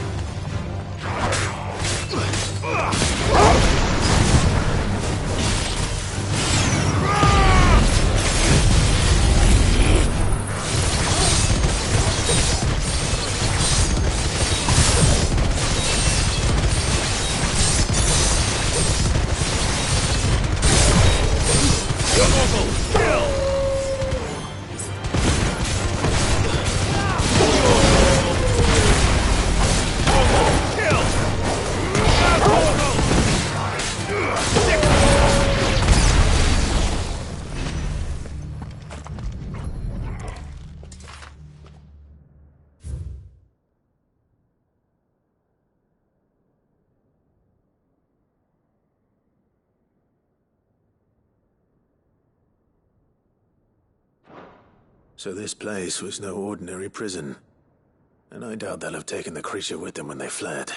So this place was no ordinary prison. And I doubt they'll have taken the creature with them when they fled.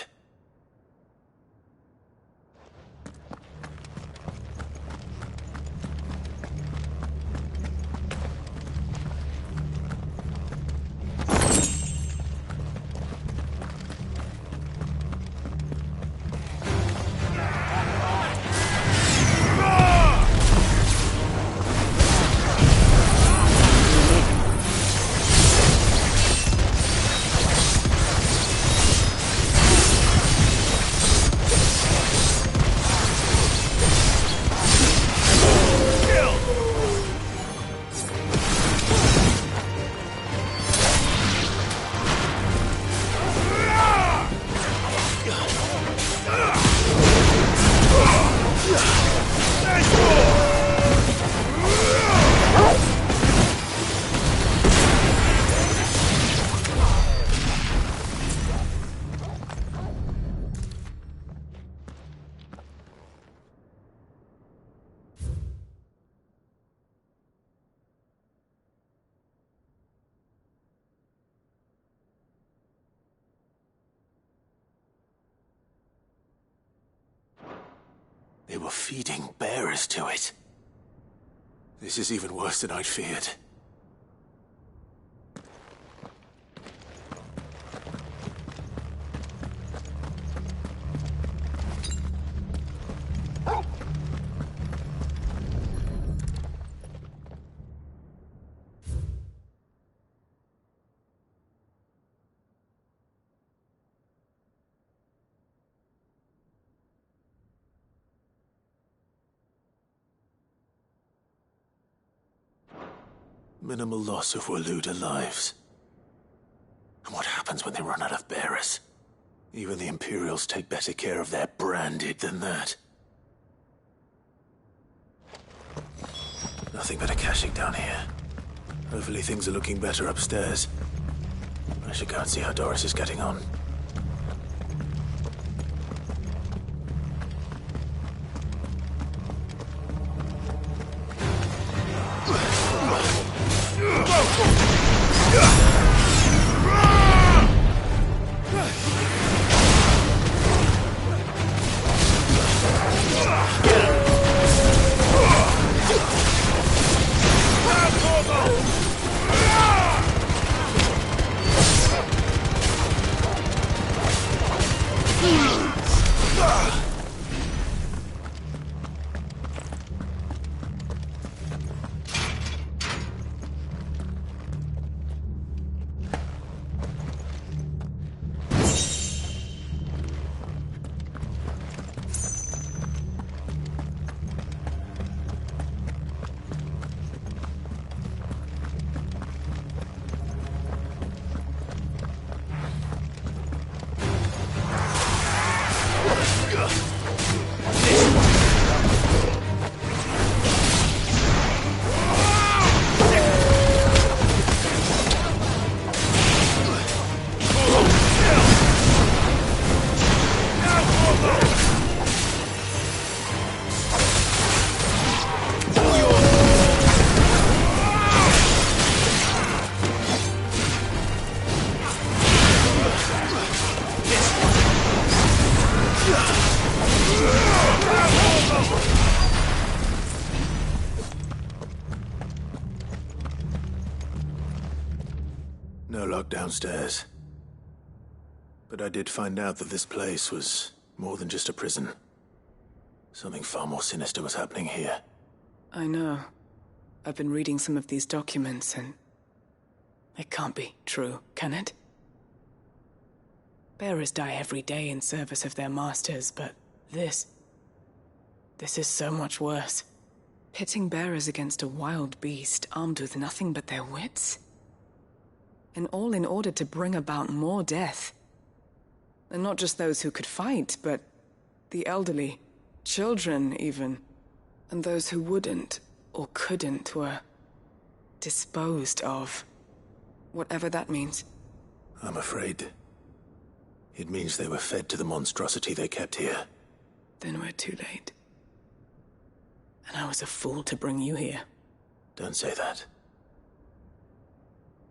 were feeding bearers to it. This is even worse than I'd feared. Minimal loss of Waluda lives. And what happens when they run out of bearers? Even the Imperials take better care of their branded than that. Nothing but a caching down here. Hopefully things are looking better upstairs. I should go and see how Doris is getting on. No luck downstairs. But I did find out that this place was more than just a prison. Something far more sinister was happening here. I know. I've been reading some of these documents and... it can't be true, can it? Bearers die every day in service of their masters, but this is so much worse. Pitting bearers against a wild beast armed with nothing but their wits? And all in order to bring about more death. And not just those who could fight, but the elderly, children even. And those who wouldn't or couldn't were disposed of. Whatever that means. I'm afraid it means they were fed to the monstrosity they kept here. Then we're too late. And I was a fool to bring you here. Don't say that.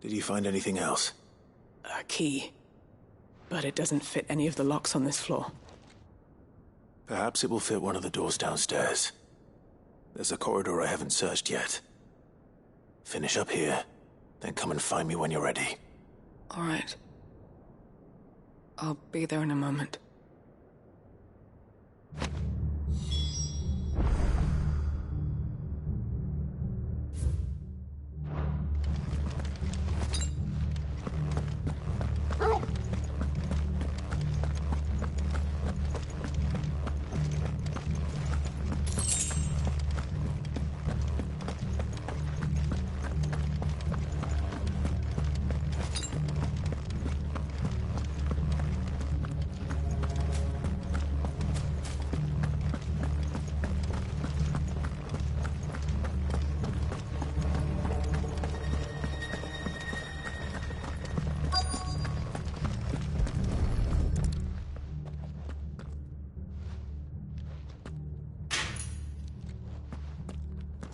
Did you find anything else? A key. But it doesn't fit any of the locks on this floor. Perhaps it will fit one of the doors downstairs. There's a corridor I haven't searched yet. Finish up here, then come and find me when you're ready. All right. I'll be there in a moment.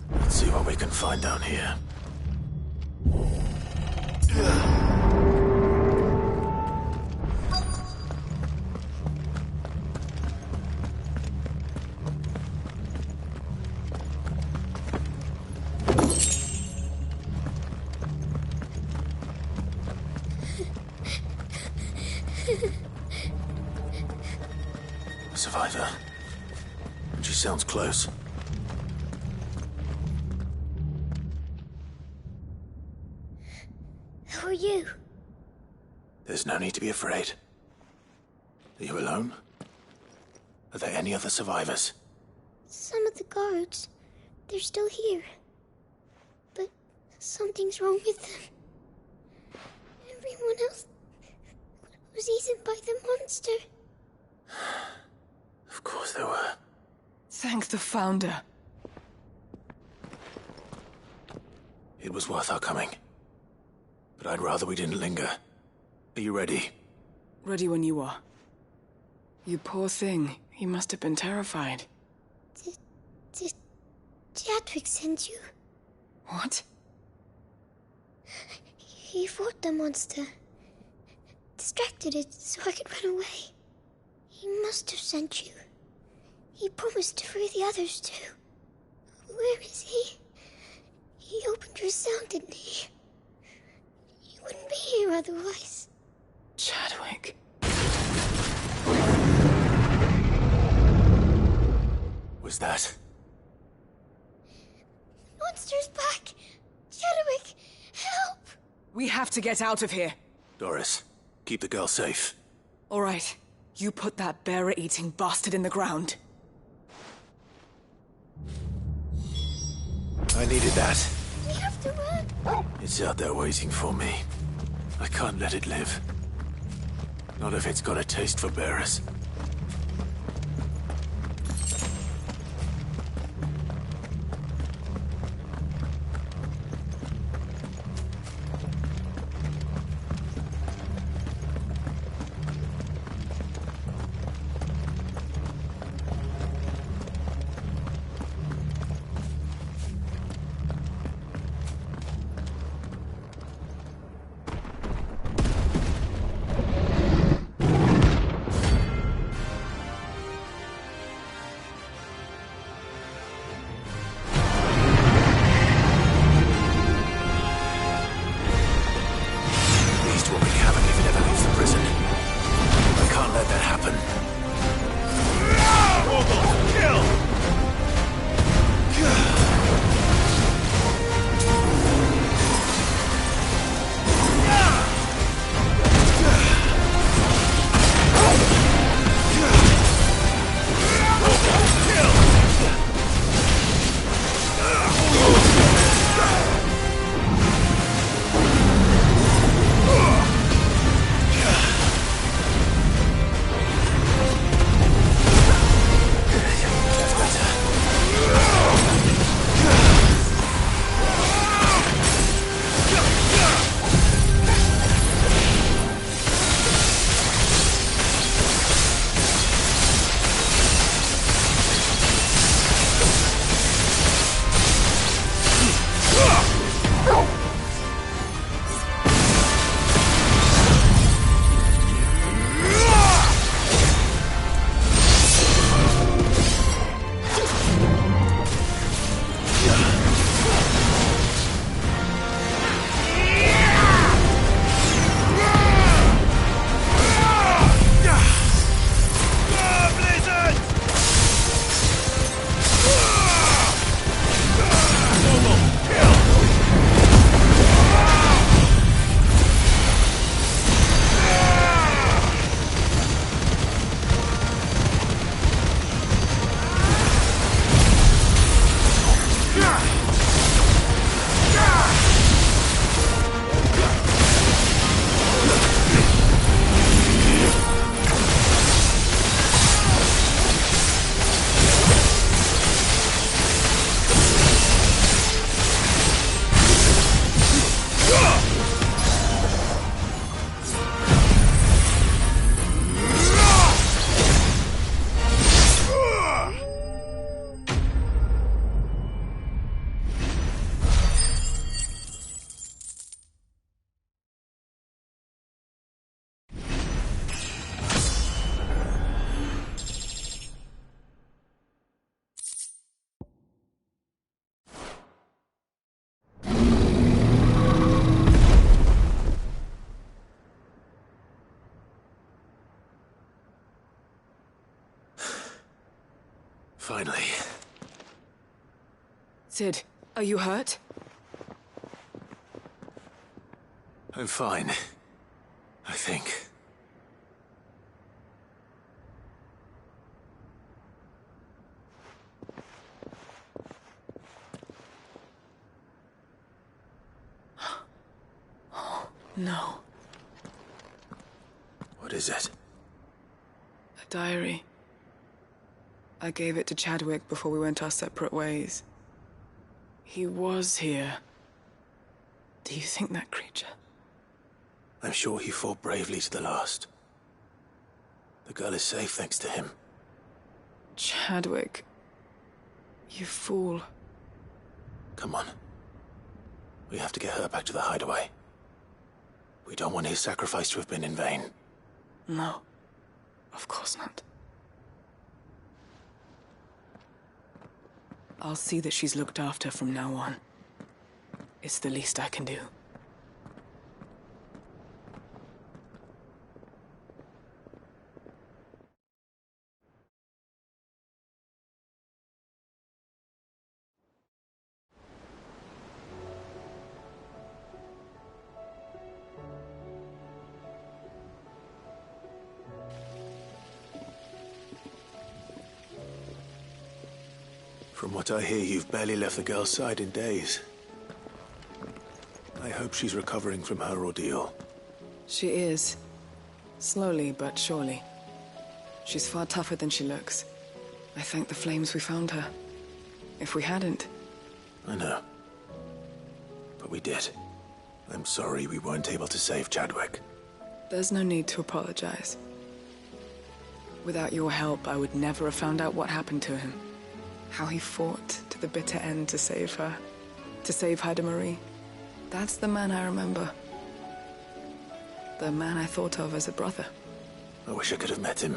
Let's see what we can find down here. survivor. And she sounds close. Who are you? There's no need to be afraid. Are you alone? Are there any other survivors? Some of the guards. They're still here. But something's wrong with them. Everyone else was eaten by the monster. Of course there were. Thank the Founder. It was worth our coming. But I'd rather we didn't linger. Are you ready? Ready when you are. You poor thing. He must have been terrified. Did Chadwick send you? What? He fought the monster. Distracted it so I could run away. He must have sent you. He promised to free the others too. Where is he? He opened your cell, didn't he? You wouldn't be here otherwise. Chadwick. Was that? Monster's back! Chadwick, help! We have to get out of here. Doris, keep the girl safe. All right. You put that bearer-eating bastard in the ground. I needed that. We have to run. It's out there waiting for me. I can't let it live. Not if it's got a taste for bearers. Finally. Sid, are you hurt? I'm fine. I think. No. What is it? A diary. I gave it to Chadwick before we went our separate ways. He was here. Do you think that creature? I'm sure he fought bravely to the last. The girl is safe thanks to him. Chadwick. You fool. Come on. We have to get her back to the hideaway. We don't want his sacrifice to have been in vain. No. Of course not. I'll see that she's looked after from now on. It's the least I can do. From what I hear, you've barely left the girl's side in days. I hope she's recovering from her ordeal. She is. Slowly but surely. She's far tougher than she looks. I thank the flames we found her. If we hadn't... I know. But we did. I'm sorry we weren't able to save Chadwick. There's no need to apologize. Without your help, I would never have found out what happened to him. How he fought to the bitter end to save her. To save Haida Marie. That's the man I remember. The man I thought of as a brother. I wish I could have met him.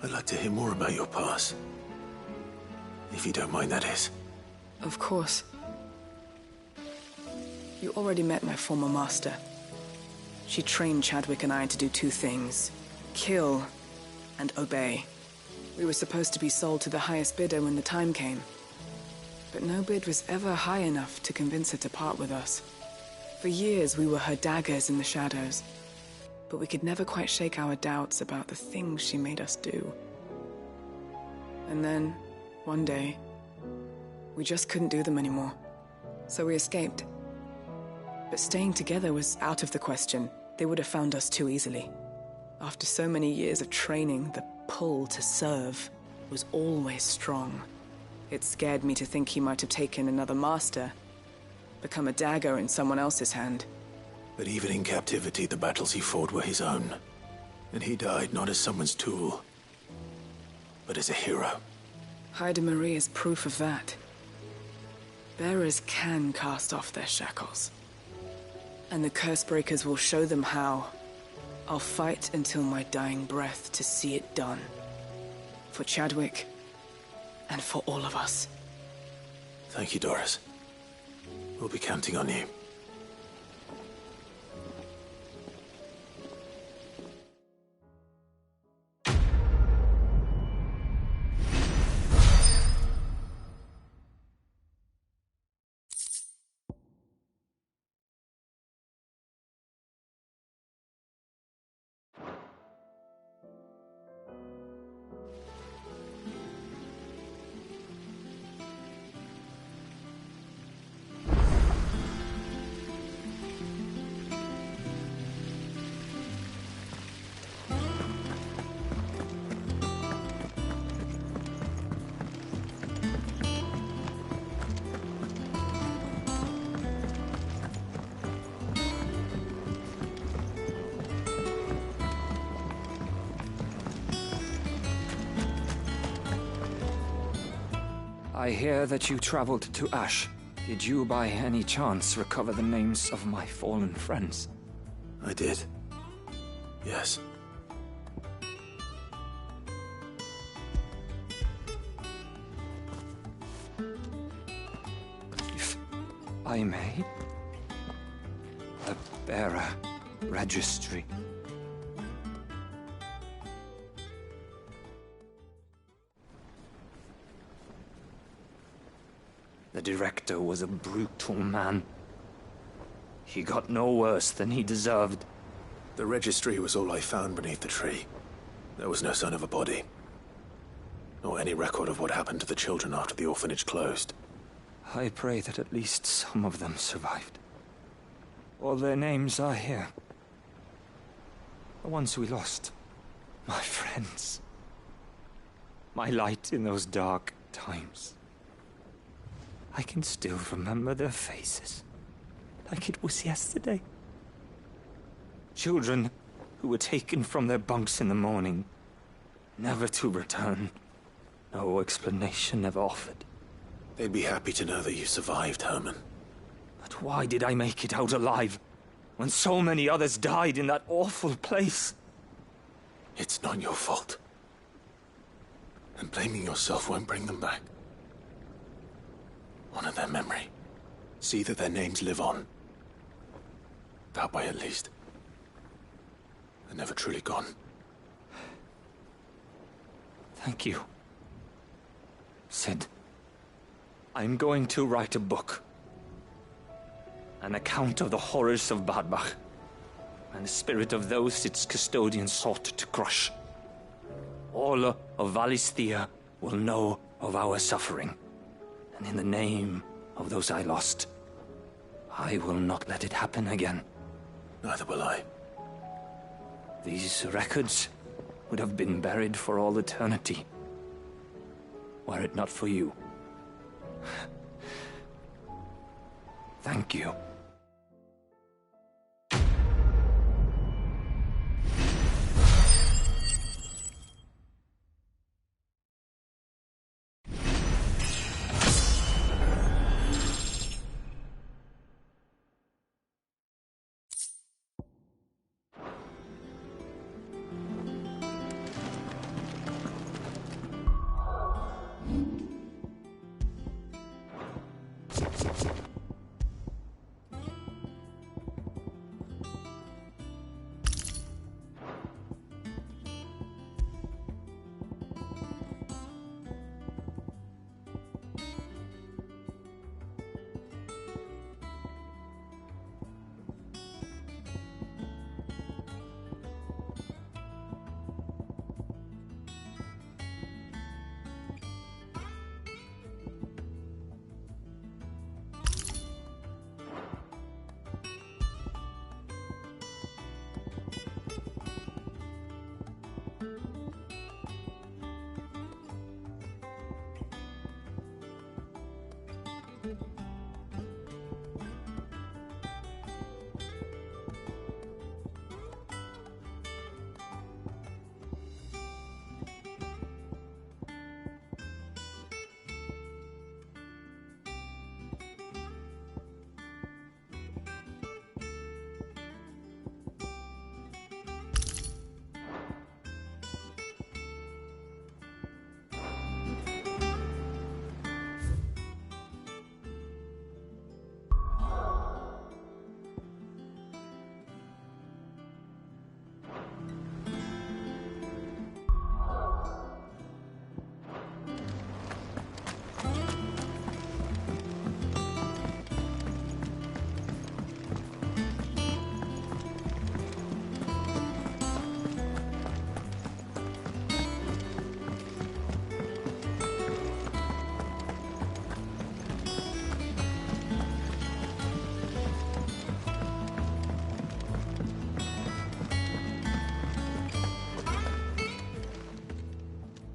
I'd like to hear more about your past. If you don't mind, that is. Of course. You already met my former master. She trained Chadwick and I to do two things. Kill and obey. We were supposed to be sold to the highest bidder when the time came. But no bid was ever high enough to convince her to part with us. For years we were her daggers in the shadows. But we could never quite shake our doubts about the things she made us do. And then, one day, we just couldn't do them anymore. So we escaped. But staying together was out of the question. They would have found us too easily. After so many years of training, the pull to serve was always strong. It scared me to think he might have taken another master, become a dagger in someone else's hand. But even in captivity, the battles he fought were his own. And he died not as someone's tool, but as a hero. Haida Marie is proof of that. Bearers can cast off their shackles. And the Cursebreakers will show them how. I'll fight until my dying breath to see it done. For Chadwick, and for all of us. Thank you, Doris. We'll be counting on you. I hear that you traveled to Ash. Did you by any chance recover the names of my fallen friends? I did. Yes. If I may? The bearer registry. The director was a brutal man. He got no worse than he deserved. The registry was all I found beneath the tree. There was no sign of a body, nor any record of what happened to the children after the orphanage closed. I pray that at least some of them survived. All their names are here. The ones we lost. My friends. My light in those dark times. I can still remember their faces, like it was yesterday. Children who were taken from their bunks in the morning, never to return. No explanation ever offered. They'd be happy to know that you survived, Herman. But why did I make it out alive, when so many others died in that awful place? It's not your fault. And blaming yourself won't bring them back. Honor their memory. See that their names live on. That way, at least. They're never truly gone. Thank you. Sid, I'm going to write a book. An account of the horrors of Badbach, and the spirit of those its custodians sought to crush. All of Valisthea will know of our suffering, and in the name of those I lost, I will not let it happen again. Neither will I. These records would have been buried for all eternity, were it not for you. Thank you.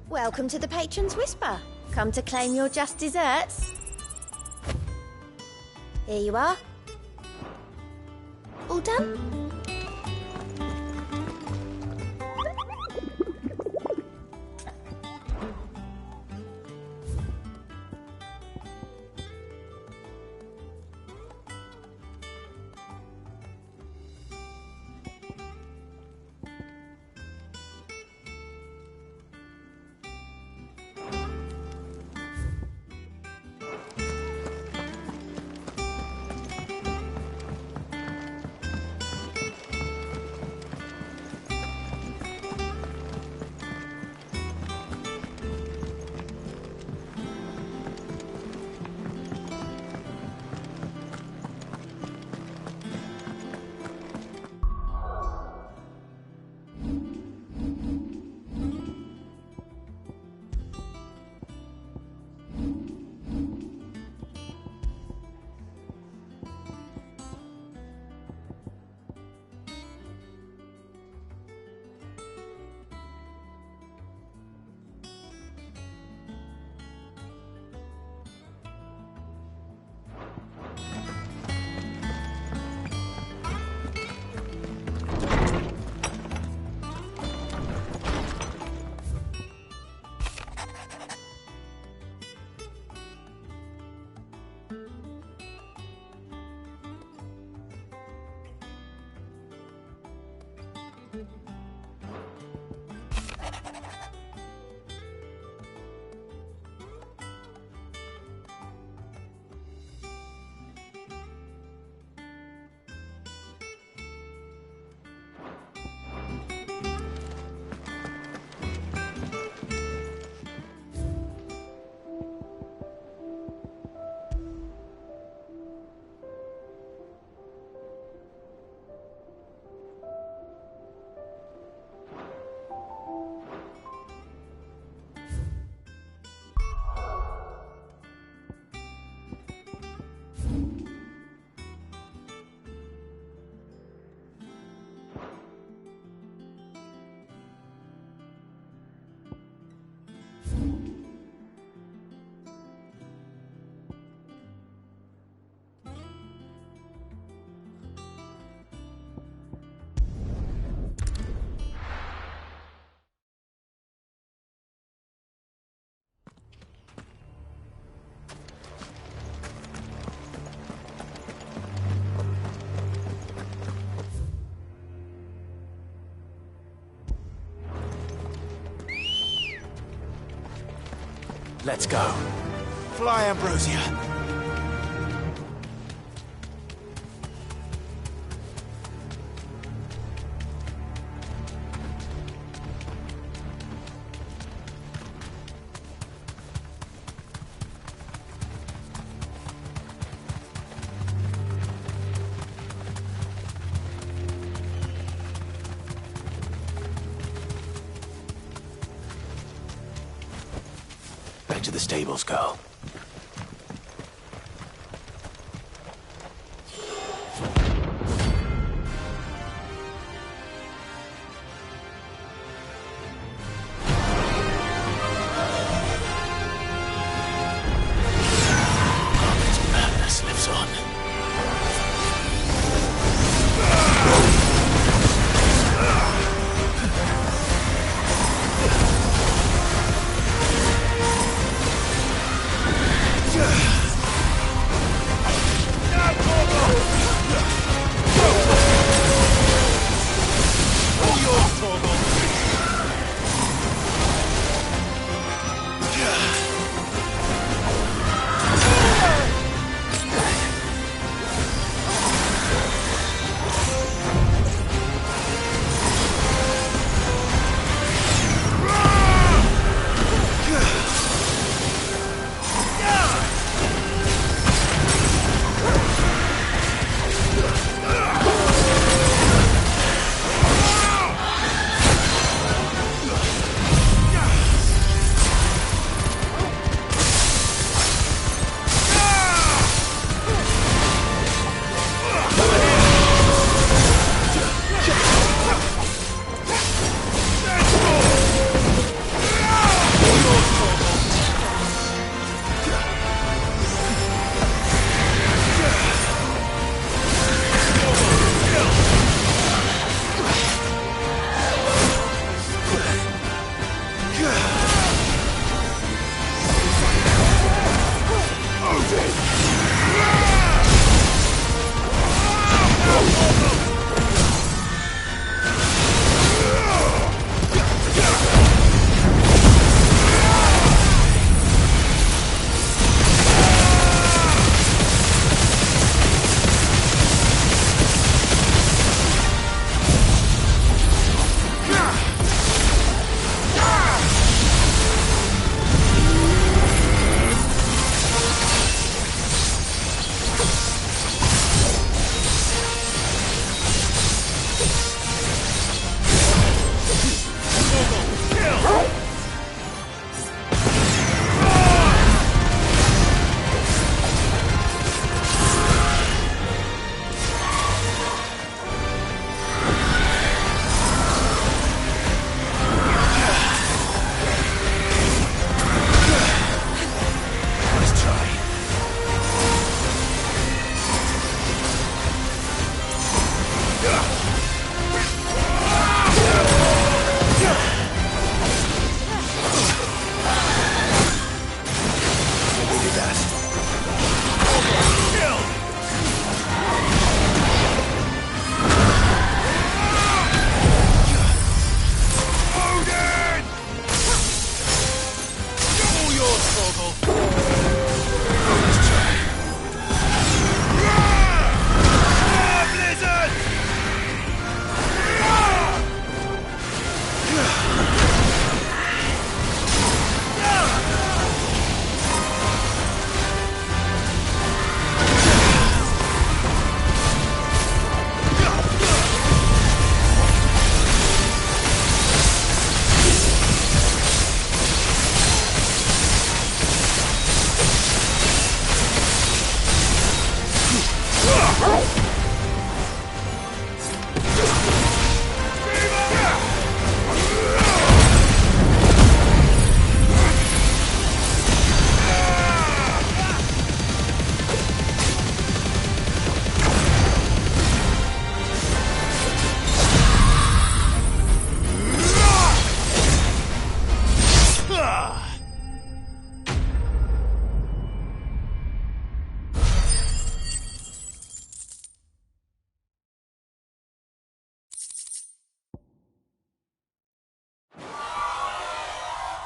Welcome to the Patron's Whisper. Come to claim your just desserts? Here you are. All done? Let's go. Fly, Ambrosia. Back to the stables, girl. This madness lives on.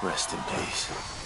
Rest in peace.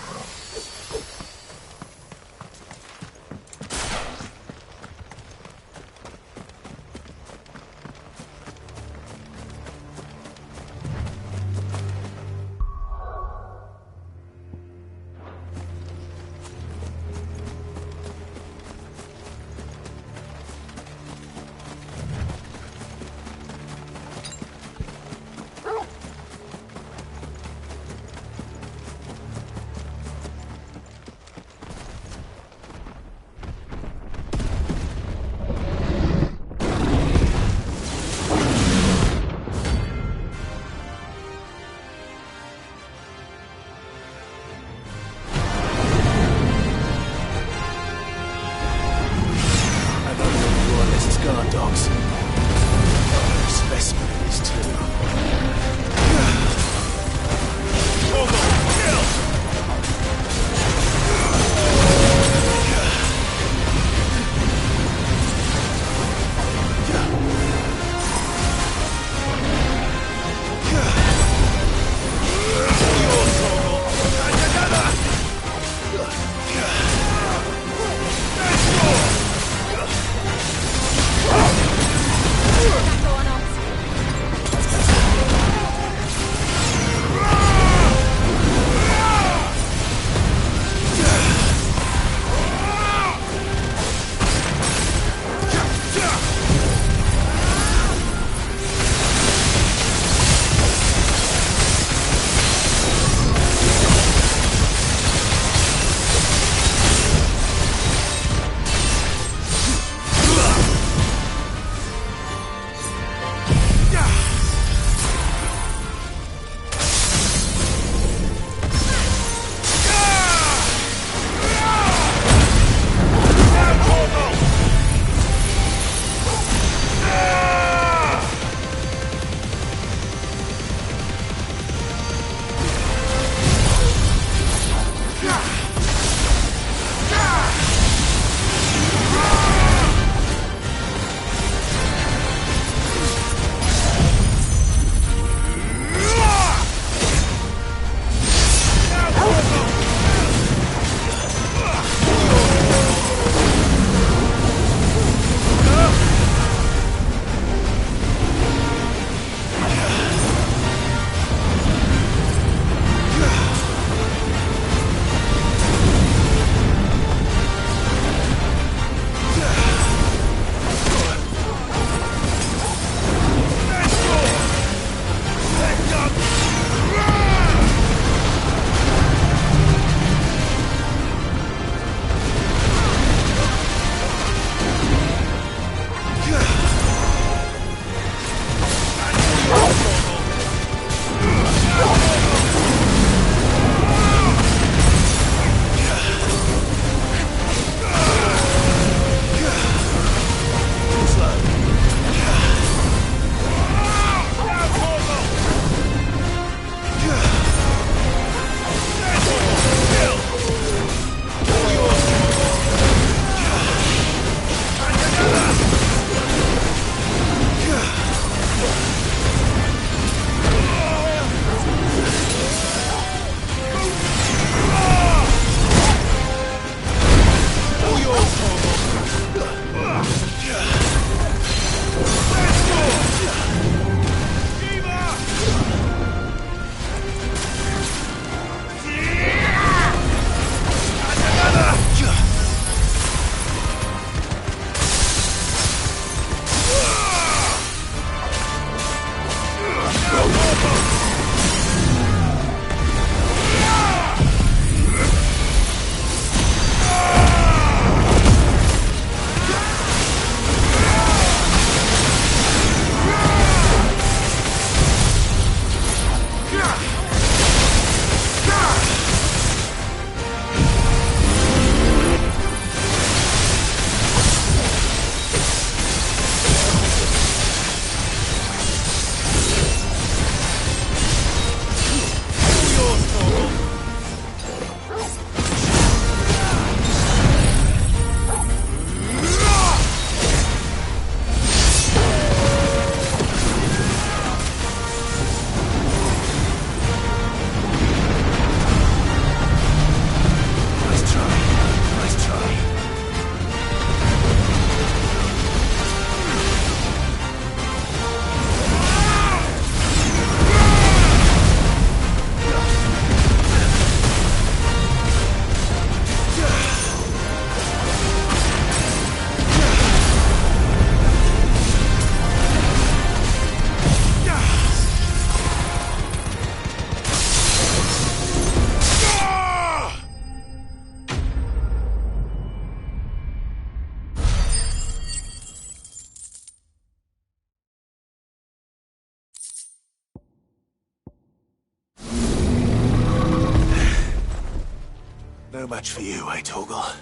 No match for you, eh, Torgal?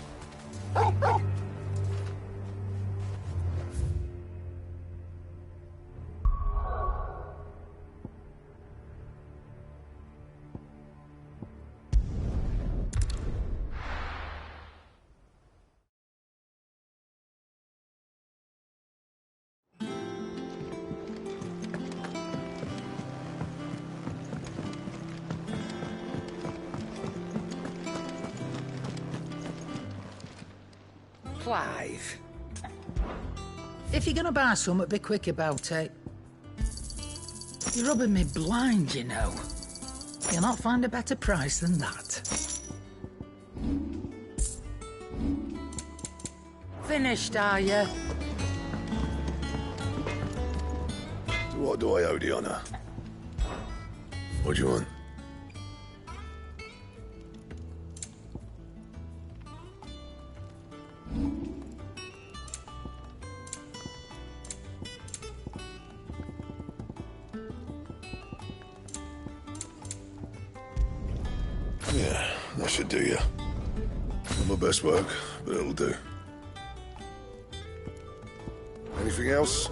Clive. If you're gonna buy something, be quick about it. You're rubbing me blind, you know. You'll not find a better price than that. Finished, are you? What do I owe the honor? What do you want? Yeah, that should do you. Not my best work, but it'll do. Anything else?